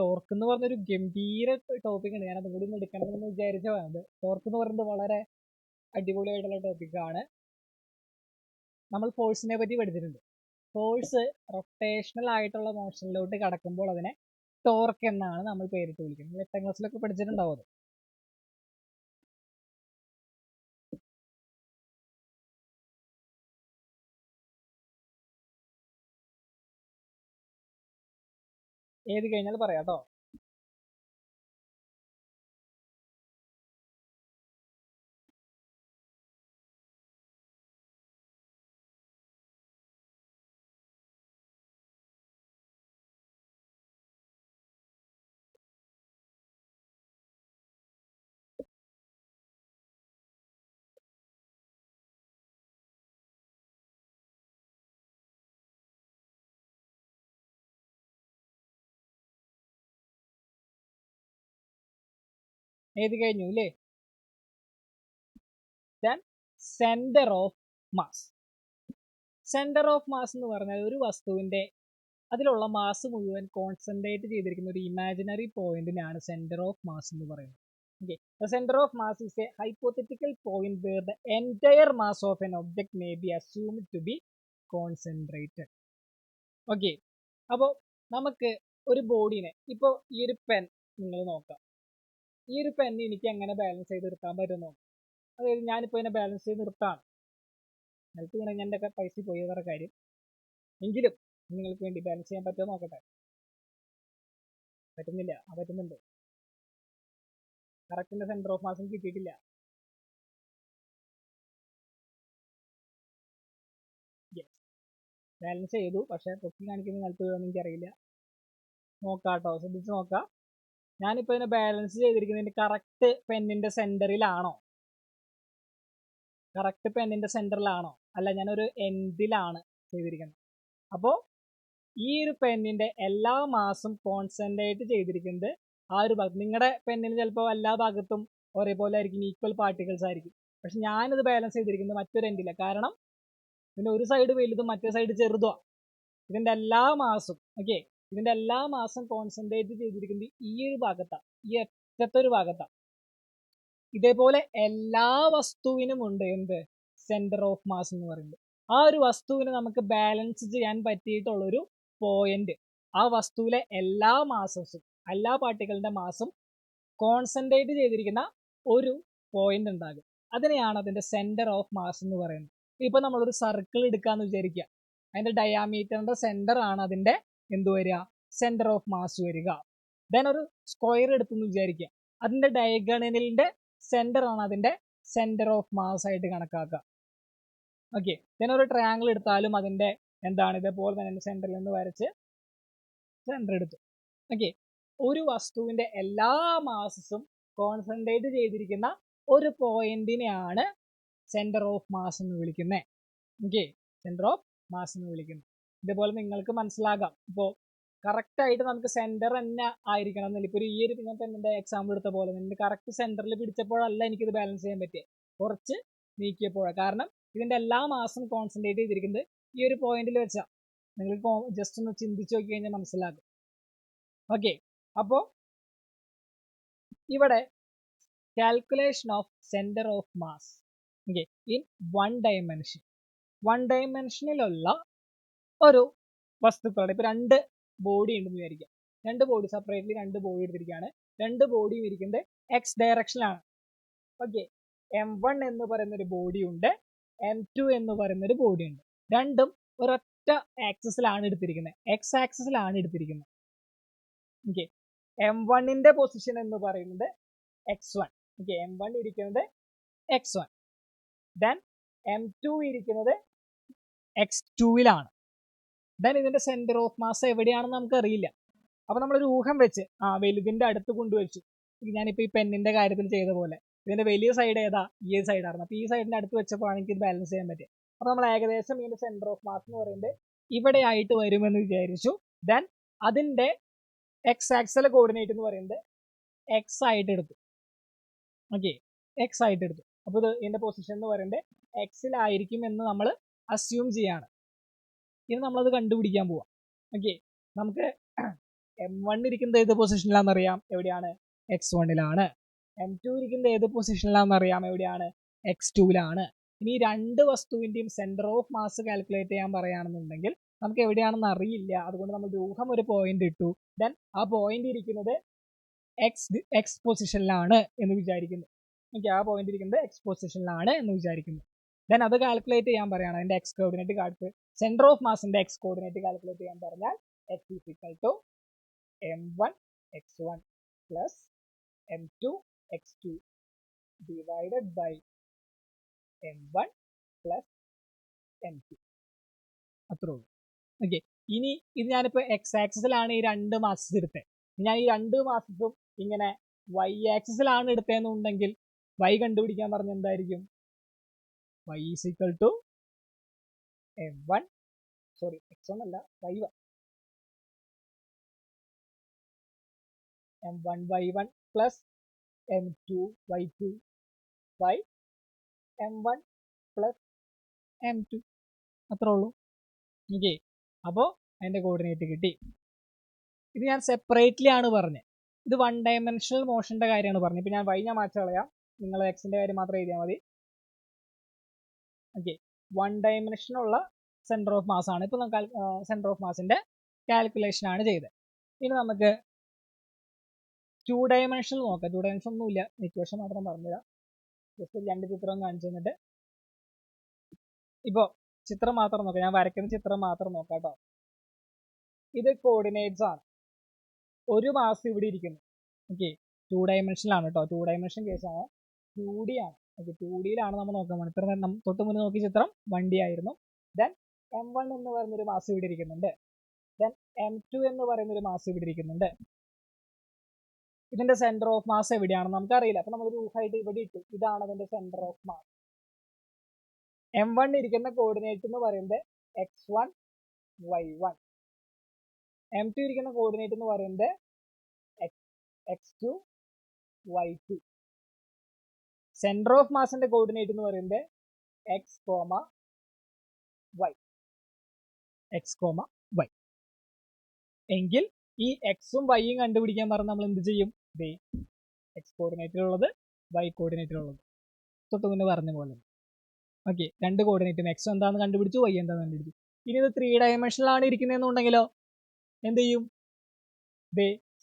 ടോർക്ക് എന്ന് പറഞ്ഞൊരു ഗംഭീര ടോപ്പിക് ഉണ്ട്. ഞാൻ അതും കൂടി ഒന്ന് എടുക്കണമെന്ന് വിചാരിച്ചതാണ്. ടോർക്ക് എന്ന് പറയുന്നത് വളരെ അടിപൊളിയായിട്ടുള്ള ടോപ്പിക്കാണ്. നമ്മൾ ഫോഴ്സിനെ പറ്റി പഠിച്ചിട്ടുണ്ട്. ഫോഴ്സ് റൊട്ടേഷണൽ ആയിട്ടുള്ള മോഷനിലോട്ട് കടക്കുമ്പോൾ അതിനെ ടോർക്ക് എന്നാണ് നമ്മൾ പേരിട്ട് വിളിക്കുന്നത്. 8ാം ക്ലാസ്സിലൊക്കെ പഠിച്ചിട്ടുണ്ടാവും അത്. എഴുതി കഴിഞ്ഞാൽ പറയാം കേട്ടോ. എഴുതി കഴിഞ്ഞു അല്ലേ? Then centre of mass. Centre of mass എന്ന് പറഞ്ഞാൽ ഒരു വസ്തുവിന്റെ അതിലുള്ള മാസ് മുഴുവൻ കോൺസെൻട്രേറ്റ് ചെയ്തിരിക്കുന്ന ഒരു ഇമാജിനറി പോയിന്റിനാണ് സെന്റർ ഓഫ് മാസ് എന്ന് പറയുന്നത്. Okay, the center of mass is a hypothetical point where the entire mass of an object may be assumed to be concentrated. Okay, അപ്പോൾ നമുക്ക് ഒരു ബോഡീനെ, ഇപ്പോൾ ഈ ഒരു പെൻ നിങ്ങൾ നോക്കാം, ഈ ഒരു പെൻ എനിക്ക് എങ്ങനെ ബാലൻസ് ചെയ്ത് നിർത്താൻ പറ്റുമോ? അതായത് ഞാനിപ്പോൾ ഇതിനെ ബാലൻസ് ചെയ്ത് നിർത്താണ്, നിങ്ങൾക്ക് വേണമെങ്കിൽ എൻ്റെ ഒക്കെ പൈസ പോയി വേറെ കാര്യം, എങ്കിലും നിങ്ങൾക്ക് വേണ്ടി ബാലൻസ് ചെയ്യാൻ പറ്റുമോ നോക്കട്ടെ. പറ്റുന്നില്ല. പറ്റുന്നുണ്ട്. കറക്റ്റിന്റെ സെന്റർ ഓഫ് മാസും കിട്ടിയിട്ടില്ല. ബാലൻസ് ചെയ്തു, പക്ഷെ പൊക്കി കാണിക്കുന്ന നിലത്ത് വീഴുമെന്ന് എനിക്കറിയില്ല. നോക്കാട്ടോ, ശ്രദ്ധിച്ച് നോക്കാം. ഞാനിപ്പോൾ ഇതിനെ ബാലൻസ് ചെയ്തിരിക്കുന്നതിന്റെ കറക്റ്റ് പെന്നിന്റെ സെന്ററിലാണോ? കറക്റ്റ് പെന്നിന്റെ സെന്ററിലാണോ? അല്ല, ഞാനൊരു എൻഡിലാണ് ചെയ്തിരിക്കുന്നത്. അപ്പോൾ ഈ ഒരു പെന്നിന്റെ എല്ലാ മാസും കോൺസെൻട്രേറ്റ് ചെയ്തിരിക്കുന്നത് ആ ഒരു ഭാഗത്ത്. നിങ്ങളുടെ പെന്നിന് ചിലപ്പോൾ എല്ലാ ഭാഗത്തും ഒരേപോലെ ആയിരിക്കും, ഈക്വൽ പാർട്ടിക്കിൾസ് ആയിരിക്കും. പക്ഷെ ഞാനിത് ബാലൻസ് ചെയ്തിരിക്കുന്നത് മറ്റൊരു എൻഡില്ല. കാരണം ഇതിന്റെ ഒരു സൈഡ് വലുതും മറ്റേ സൈഡ് ചെറുതുമാണ്. ഇതിന്റെ എല്ലാ മാസും ഇതിന്റെ എല്ലാ മാസം കോൺസെൻട്രേറ്റ് ചെയ്തിരിക്കുന്നത് ഈ ഒരു ഭാഗത്താണ്, ഈ ഒറ്റത്തെ ഒരു ഭാഗത്താണ്. ഇതേപോലെ എല്ലാ വസ്തുവിനും ഉണ്ട് എന്ത്? സെന്റർ ഓഫ് മാസ് എന്ന് പറയുന്നത്. ആ ഒരു വസ്തുവിനെ നമുക്ക് ബാലൻസ് ചെയ്യാൻ പറ്റിയിട്ടുള്ളൊരു പോയിന്റ്, ആ വസ്തുവിലെ എല്ലാ മാസസും, എല്ലാ പാർട്ടികളുടെ മാസും കോൺസെൻട്രേറ്റ് ചെയ്തിരിക്കുന്ന ഒരു പോയിന്റ് ഉണ്ടാകും. അതിനെയാണ് അതിന്റെ സെന്റർ ഓഫ് മാസ് എന്ന് പറയുന്നത്. ഇപ്പൊ നമ്മളൊരു സർക്കിൾ എടുക്കാന്ന് വിചാരിക്കുക, അതിന്റെ ഡയാമീറ്ററിന്റെ സെന്റർ ആണ് അതിന്റെ എന്ത് വരിക? സെന്റർ ഓഫ് മാസ് വരിക. ദെൻ ഒരു സ്ക്വയർ എടുത്തെന്ന് വിചാരിക്കുക, അതിന്റെ ഡയഗണലിന്റെ സെന്റർ ആണ് അതിന്റെ സെന്റർ ഓഫ് മാസ് ആയിട്ട് കണക്കാക്കുക. ദെൻ ഒരു ട്രയാങ്കിൾ എടുത്താലും അതിന്റെ എന്താണ്? ഇതേപോലെ തന്നെ സെന്ററിൽ നിന്ന് വരച്ച് സെന്റർ എടുത്തു. ഒരു വസ്തുവിന്റെ എല്ലാ മാസസും കോൺസെൻട്രേറ്റ് ചെയ്തിരിക്കുന്ന ഒരു പോയിന്റിനെയാണ് സെന്റർ ഓഫ് മാസ് എന്ന് വിളിക്കുന്നത്. സെന്റർ ഓഫ് മാസ് എന്ന് വിളിക്കുന്നത്. ഇതേപോലെ നിങ്ങൾക്ക് മനസ്സിലാകാം. ഇപ്പോൾ കറക്റ്റ് ആയിട്ട് നമുക്ക് സെന്റർ തന്നെ ആയിരിക്കണം എന്നില്ല. ഇപ്പോൾ ഈ ഒരു പെണ്ണിന്റെ എക്സാമ്പിൾ എടുത്ത പോലെ തന്നെ കറക്റ്റ് സെന്ററിൽ പിടിച്ചപ്പോഴല്ല എനിക്കിത് ബാലൻസ് ചെയ്യാൻ പറ്റിയത്, കുറച്ച് നീക്കിയപ്പോഴാണ്. കാരണം ഇതിന്റെ എല്ലാ മാസം കോൺസെൻട്രേറ്റ് ചെയ്തിരിക്കുന്നത് ഈ ഒരു പോയിന്റിൽ വെച്ചാൽ നിങ്ങൾക്ക് ജസ്റ്റ് ഒന്ന് ചിന്തിച്ചു നോക്കി കഴിഞ്ഞാൽ മനസ്സിലാകും. അപ്പോൾ ഇവിടെ calculation of centre of mass in one ഡയമെൻഷനിലുള്ള ഒരു വസ്തുക്കളുടെ, ഇപ്പൊ രണ്ട് ബോഡി ഉണ്ടെന്ന് വിചാരിക്കാം. രണ്ട് ബോഡി സെപ്പറേറ്റ്ലി രണ്ട് ബോഡി എടുത്തിരിക്കുകയാണ്. രണ്ട് ബോഡിയും ഇരിക്കുന്നത് എക്സ് ഡയറക്ഷനിലാണ്. M1 എന്ന് പറയുന്ന ഒരു ബോഡി ഉണ്ട്, M2 എന്ന് പറയുന്ന ഒരു ബോഡി ഉണ്ട്. രണ്ടും ഒരൊറ്റ ആക്സിസിലാണ് എടുത്തിരിക്കുന്നത്, എക്സ് ആക്സിസിലാണ് എടുത്തിരിക്കുന്നത്. M1ന്റെ പൊസിഷൻ എന്ന് പറയുന്നത് x1. M1 ഇരിക്കുന്നത് x1. ദെൻ M2 ഇരിക്കുന്നത് x2ലാണ്. ദെൻ ഇതിന്റെ സെന്റർ ഓഫ് മാസ് എവിടെയാണെന്ന് നമുക്ക് അറിയില്ല. അപ്പൊ നമ്മളൊരു ഊഹം വെച്ച് വലുതിന്റെ അടുത്ത് കൊണ്ടുവച്ചു. ഞാനിപ്പോ ഈ പെന്നിന്റെ കാര്യത്തിൽ ചെയ്ത പോലെ ഇതിന്റെ വലിയ സൈഡ് ഏതാ? ഈ സൈഡായിരുന്നു. അപ്പൊ ഈ സൈഡിന്റെ അടുത്ത് വെച്ചപ്പോഴാണ് എനിക്ക് ഇത് ബാലൻസ് ചെയ്യാൻ പറ്റിയത്. അപ്പൊ നമ്മൾ ഏകദേശം ഇതിന്റെ സെന്റർ ഓഫ് മാസ് എന്ന് പറയുന്നത് ഇവിടെ ആയിട്ട് വരുമെന്ന് വിചാരിച്ചു. ദെൻ അതിന്റെ എക്സ് ആക്സിലെ കോർഡിനേറ്റ് എന്ന് പറയുന്നത് എക്സ് ആയിട്ട് എടുത്തു. എക്സ് ആയിട്ട് എടുത്തു. അപ്പൊ ഇത് ഇതിന്റെ പൊസിഷൻ എന്ന് പറയുന്നത് എക്സിലായിരിക്കും എന്ന് നമ്മൾ അസ്യൂം ചെയ്യാണ്. ഇനി നമ്മളത് കണ്ടുപിടിക്കാൻ പോവാം. നമുക്ക് M1 ഇരിക്കുന്നത് ഏത് പൊസിഷനിലാണെന്ന് അറിയാം, എവിടെയാണ്? x1ലാണ്. M2 ഇരിക്കുന്നത് ഏത് പൊസിഷനിലാണെന്ന് അറിയാം, എവിടെയാണ്? x2ലാണ്. ഇനി രണ്ട് വസ്തുവിന്റെയും സെന്റർ ഓഫ് മാസ് കാൽക്കുലേറ്റ് ചെയ്യാൻ പറയുകയാണെന്നുണ്ടെങ്കിൽ നമുക്ക് എവിടെയാണെന്ന് അറിയില്ല. അതുകൊണ്ട് നമ്മൾ ഊഹം ഒരു പോയിന്റ് ഇട്ടു. ദെൻ ആ പോയിന്റ് ഇരിക്കുന്നത് എക്സ് പൊസിഷനിലാണ് എന്ന് വിചാരിക്കുന്നു. ആ പോയിന്റ് ഇരിക്കുന്നത് എക്സ് പൊസിഷനിലാണ് എന്ന് വിചാരിക്കുന്നു. ദെൻ അത് കാൽക്കുലേറ്റ് ചെയ്യാൻ പറയാണ്. അതിന്റെ എക്സ് കോർഡിനേറ്റ് സെന്റർ ഓഫ് മാസിന്റെ എക്സ് കോർഡിനേറ്റ് കാൽക്കുലേറ്റ് ചെയ്യാൻ പറഞ്ഞാൽ x = M1 x1 plus M2 x2 divided by M1 plus M2. അത്രേ ഉള്ളൂ. ഇനി ഇത് ഞാനിപ്പോ എക്സ് ആക്സിസിലാണ് ഈ രണ്ട് മാസസ് എടുത്തത്. ഞാൻ ഈ രണ്ട് മാസസും ഇങ്ങനെ വൈ ആക്സിസിലാണ് എടുത്തതെന്നുണ്ടെങ്കിൽ y കണ്ടുപിടിക്കാൻ പറഞ്ഞ എന്തായിരിക്കും? y = M1 x1 അല്ല y1 M1 y1 plus M2 y2 by M1 plus M2. അത്രേ ഉള്ളൂ. അപ്പോൾ അതിന്റെ കോർഡിനേറ്റ് കിട്ടി. ഇത് ഞാൻ സെപ്പറേറ്റ്ലി ആണ് പറഞ്ഞത്. ഇത് വൺ ഡയമെൻഷണൽ മോഷന്റെ കാര്യമാണ് പറഞ്ഞത്. ഇപ്പൊ ഞാൻ ഞാൻ മാറ്റി കളയാം, നിങ്ങൾ എക്സിന്റെ കാര്യം മാത്രം എഴുതിയാൽ മതി. വൺ ഡയമെൻഷനുള്ള സെന്റർ ഓഫ് മാസ് ആണ് ഇപ്പൊ നമുക്ക് സെന്റർ ഓഫ് മാസിന്റെ കാൽക്കുലേഷൻ ആണ് ചെയ്തത്. ഇനി നമുക്ക് 2 ഡയമെൻഷനിൽ നോക്കാം. 2 ഡയമെൻഷൻ ഒന്നുമില്ല, ഇക്വേഷൻ മാത്രം പറഞ്ഞുതരാം. ജസ്റ്റ് 2 ചിത്രം കാണിച്ചു തന്നിട്ട് ഇപ്പോൾ ചിത്രം മാത്രം നോക്കാം. ഞാൻ വരയ്ക്കുന്ന ചിത്രം മാത്രം നോക്കാം കേട്ടോ. ഇത് കോർഡിനേറ്റ്സ് ആണ്. ഒരു മാസം ഇവിടെ ഇരിക്കുന്നു. ഓക്കെ, 2 ഡയമെൻഷനിലാണ് കേട്ടോ. 2 ഡയമെൻഷൻ കേസാണ്. 2D ആണ്. ഓക്കെ, 2Dയിലാണ് നമ്മൾ നോക്കാൻ പോകുന്നത്. ഇത്ര നേരം തൊട്ട് മുന്നേ നോക്കിയ ചിത്രം 1D ആയിരുന്നു. ദെൻ M1 എന്ന് പറയുന്നൊരു മാസം ഇവിടെ ഇരിക്കുന്നുണ്ട്. ദെൻ M2 എന്ന് പറയുന്നൊരു മാസം ഇവിടെ ഇരിക്കുന്നുണ്ട്. ഇതിന്റെ സെന്റർ ഓഫ് മാസ് എവിടെയാണെന്ന് നമുക്കറിയില്ല. അപ്പൊ നമ്മൾ ഊഹായിട്ട് ഇവിടെ ഇട്ടു. ഇതാണ് അതിന്റെ സെന്റർ ഓഫ് മാസ്. M1 ഇരിക്കുന്ന കോർഡിനേറ്റ് എന്ന് പറയുന്നത് x1 y1. M2 ഇരിക്കുന്ന കോർഡിനേറ്റ് എന്ന് പറയുന്നത് x2 y2. Centre of മാസിന്റെ coordinate എന്ന് പറയുന്നത് x, y. എങ്കിൽ ഈ എക്സും വൈയും കണ്ടുപിടിക്കാൻ പറഞ്ഞ് നമ്മൾ എന്ത് ചെയ്യും? എക്സ് കോർഡിനേറ്റിലുള്ളത് വൈ കോർഡിനേറ്റിലുള്ളത് തൊട്ട് മുന്നേ പറഞ്ഞ പോലെ. ഓക്കെ, രണ്ട് കോർഡിനേറ്റും എക്സ് എന്താണെന്ന് കണ്ടുപിടിച്ചു, വൈ എന്താണെന്ന് കണ്ടുപിടിച്ചു. ഇനി ഇത് 3 ഡയമെൻഷനിലാണ് ഇരിക്കുന്നതെന്നുണ്ടെങ്കിലോ എന്ത് ചെയ്യും?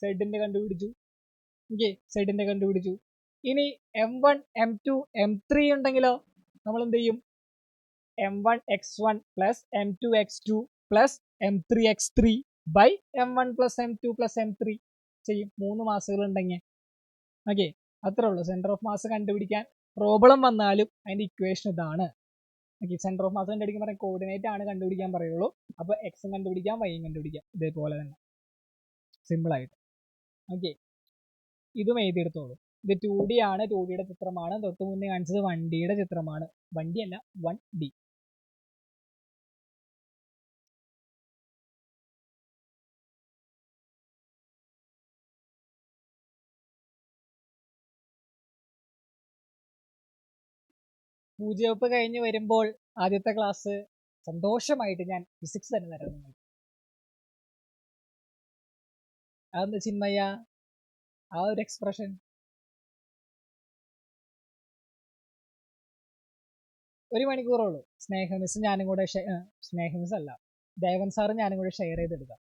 സെഡിന്റെ കണ്ടുപിടിച്ചു. ഓക്കെ, സെഡിന്റെ കണ്ടുപിടിച്ചു. ഇനി M1 M2 M3 ഉണ്ടെങ്കിലോ നമ്മൾ എന്ത് ചെയ്യും? M1 x1 plus M2 x2 plus M3 x3 by M1 plus M2 plus M3 ചെയ്യും. 3 മാസുകൾ ഉണ്ടെങ്കിൽ. ഓക്കെ, അത്രേ ഉള്ളൂ. സെന്റർ ഓഫ് മാസ് കണ്ടുപിടിക്കാൻ പ്രോബ്ലം വന്നാലും അതിന്റെ ഇക്വേഷൻ ഇതാണ്. ഓക്കെ, സെന്റർ ഓഫ് മാസ് കണ്ടുപിടിക്കാൻ പറയാൻ കോർഡിനേറ്റ് ആണ് കണ്ടുപിടിക്കാൻ പറയുള്ളൂ. അപ്പൊ എക്സും കണ്ടുപിടിക്കാം, വൈയും കണ്ടുപിടിക്കാം, ഇതേപോലെ തന്നെ സിമ്പിൾ ആയിട്ട്. ഓക്കെ, ഇതും എഴുതിയെടുത്തോളൂ. ഇത് 2D ആണ്, 2Dയുടെ ചിത്രമാണ്. തൊട്ട് മുന്നേ കാണിച്ചത് 1Dയുടെ ചിത്രമാണ്. 1D അല്ല, 1D. പൂജവെപ്പ് കഴിഞ്ഞ് വരുമ്പോൾ ആദ്യത്തെ ക്ലാസ് സന്തോഷമായിട്ട് ഞാൻ ഫിസിക്സ് തന്നെ തരാം നിങ്ങൾക്ക്. അതെന്താ ചിന്മയ്യ ആ ഒരു എക്സ്പ്രഷൻ? ഒരു മണിക്കൂറുള്ളൂ. സ്നേഹ മിസ് ഞാനും കൂടെ സ്നേഹ മിസ് അല്ല, ദേവൻ സാറും ഞാനും കൂടെ ഷെയർ ചെയ്തെടുക്കാം.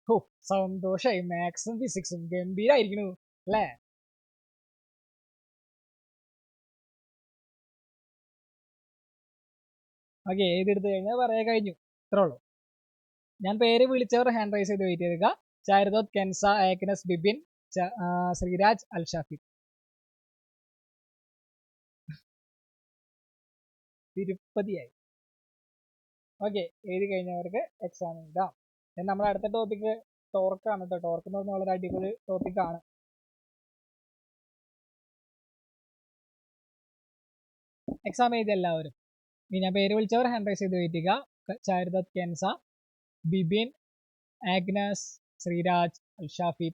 ഓ, സന്തോഷായി. മാത്സും ഫിസിക്സും ഗംഭീരായിരിക്കണു അല്ലേ? ഓക്കെ, എഴുതിയെടുത്ത് കഴിഞ്ഞാൽ പറയാൻ കഴിഞ്ഞു. ഇത്രേ ഉള്ളൂ. ഞാൻ പേര് വിളിച്ചവർ ഹാൻഡ് റൈസ് ചെയ്ത് വെയിറ്റ് ചെയ്തേക്കുക. ചാരുദത്ത്, കെൻസ, ഏക്കനസ്, ബിബിൻ, ശ്രീരാജ്, അൽഷാഫി. തിരുപ്പതിയായി. ഓക്കെ, എഴുതി കഴിഞ്ഞവർക്ക് എക്സാം എഴുതാം. നമ്മുടെ അടുത്ത ടോപ്പിക്ക് ടോർക്കാണ് കേട്ടോ. ടോർക്ക് എന്ന് പറഞ്ഞാൽ വളരെ അടിപൊളി ടോപ്പിക്കാണ്. എക്സാം എഴുതി എല്ലാവരും. ഇനി ഞാൻ പേര് വിളിച്ചവർ ഹാൻഡ് റൈസ് ചെയ്ത് വെയിറ്റ് ചെയ്യുക. ചാരുദത്ത്, കെൻസ, ബിബിൻ, ആഗ്നസ്, ശ്രീരാജ്, അൽഷാഫി.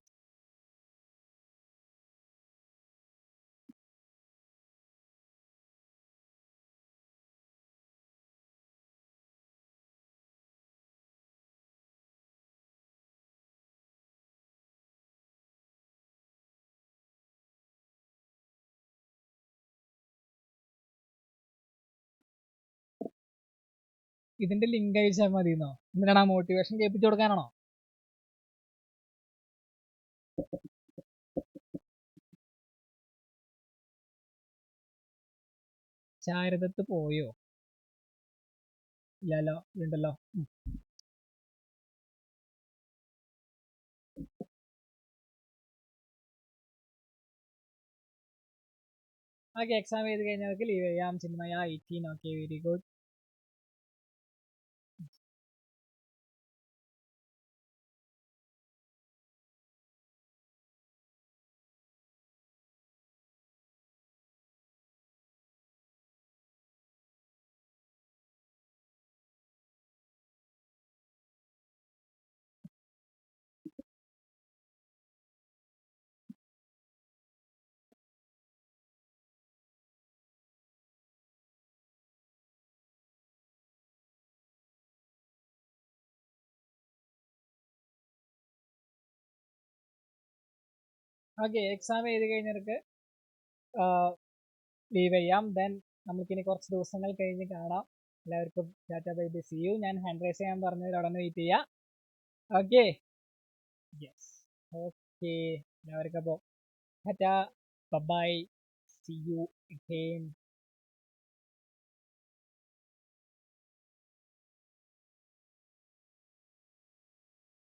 ഇതിന്റെ ലിങ്ക് അയച്ചാൽ മതിയെന്നോ? എന്തിനാണ് മോട്ടിവേഷൻ കേൾപ്പിച്ചു കൊടുക്കാനാണോ? ചാരുദത്ത് പോയോ? ഇല്ലല്ലോ, ഉണ്ടല്ലോ. ഓക്കെ, എക്സാം എഴുതി കഴിഞ്ഞവർക്ക് ലീവ് ചെയ്യാം. Chinmaya 18. Okay, very good. Okay, exam എഴുതി കഴിഞ്ഞവർക്ക് ലീവ് ചെയ്യാം. ദെൻ നമുക്കിനി കുറച്ച് ദിവസങ്ങൾ കഴിഞ്ഞ് കാണാം. എല്ലാവർക്കും tata bye bye see you. ഞാൻ ഹാൻഡ് റൈസ് ചെയ്യാൻ പറഞ്ഞതിൽ അവിടെ നിന്ന് വെയിറ്റ് ചെയ്യാം. ഓക്കെ, യെസ്, ഓക്കെ എല്ലാവർക്കും അപ്പോൾ Tata by see you again.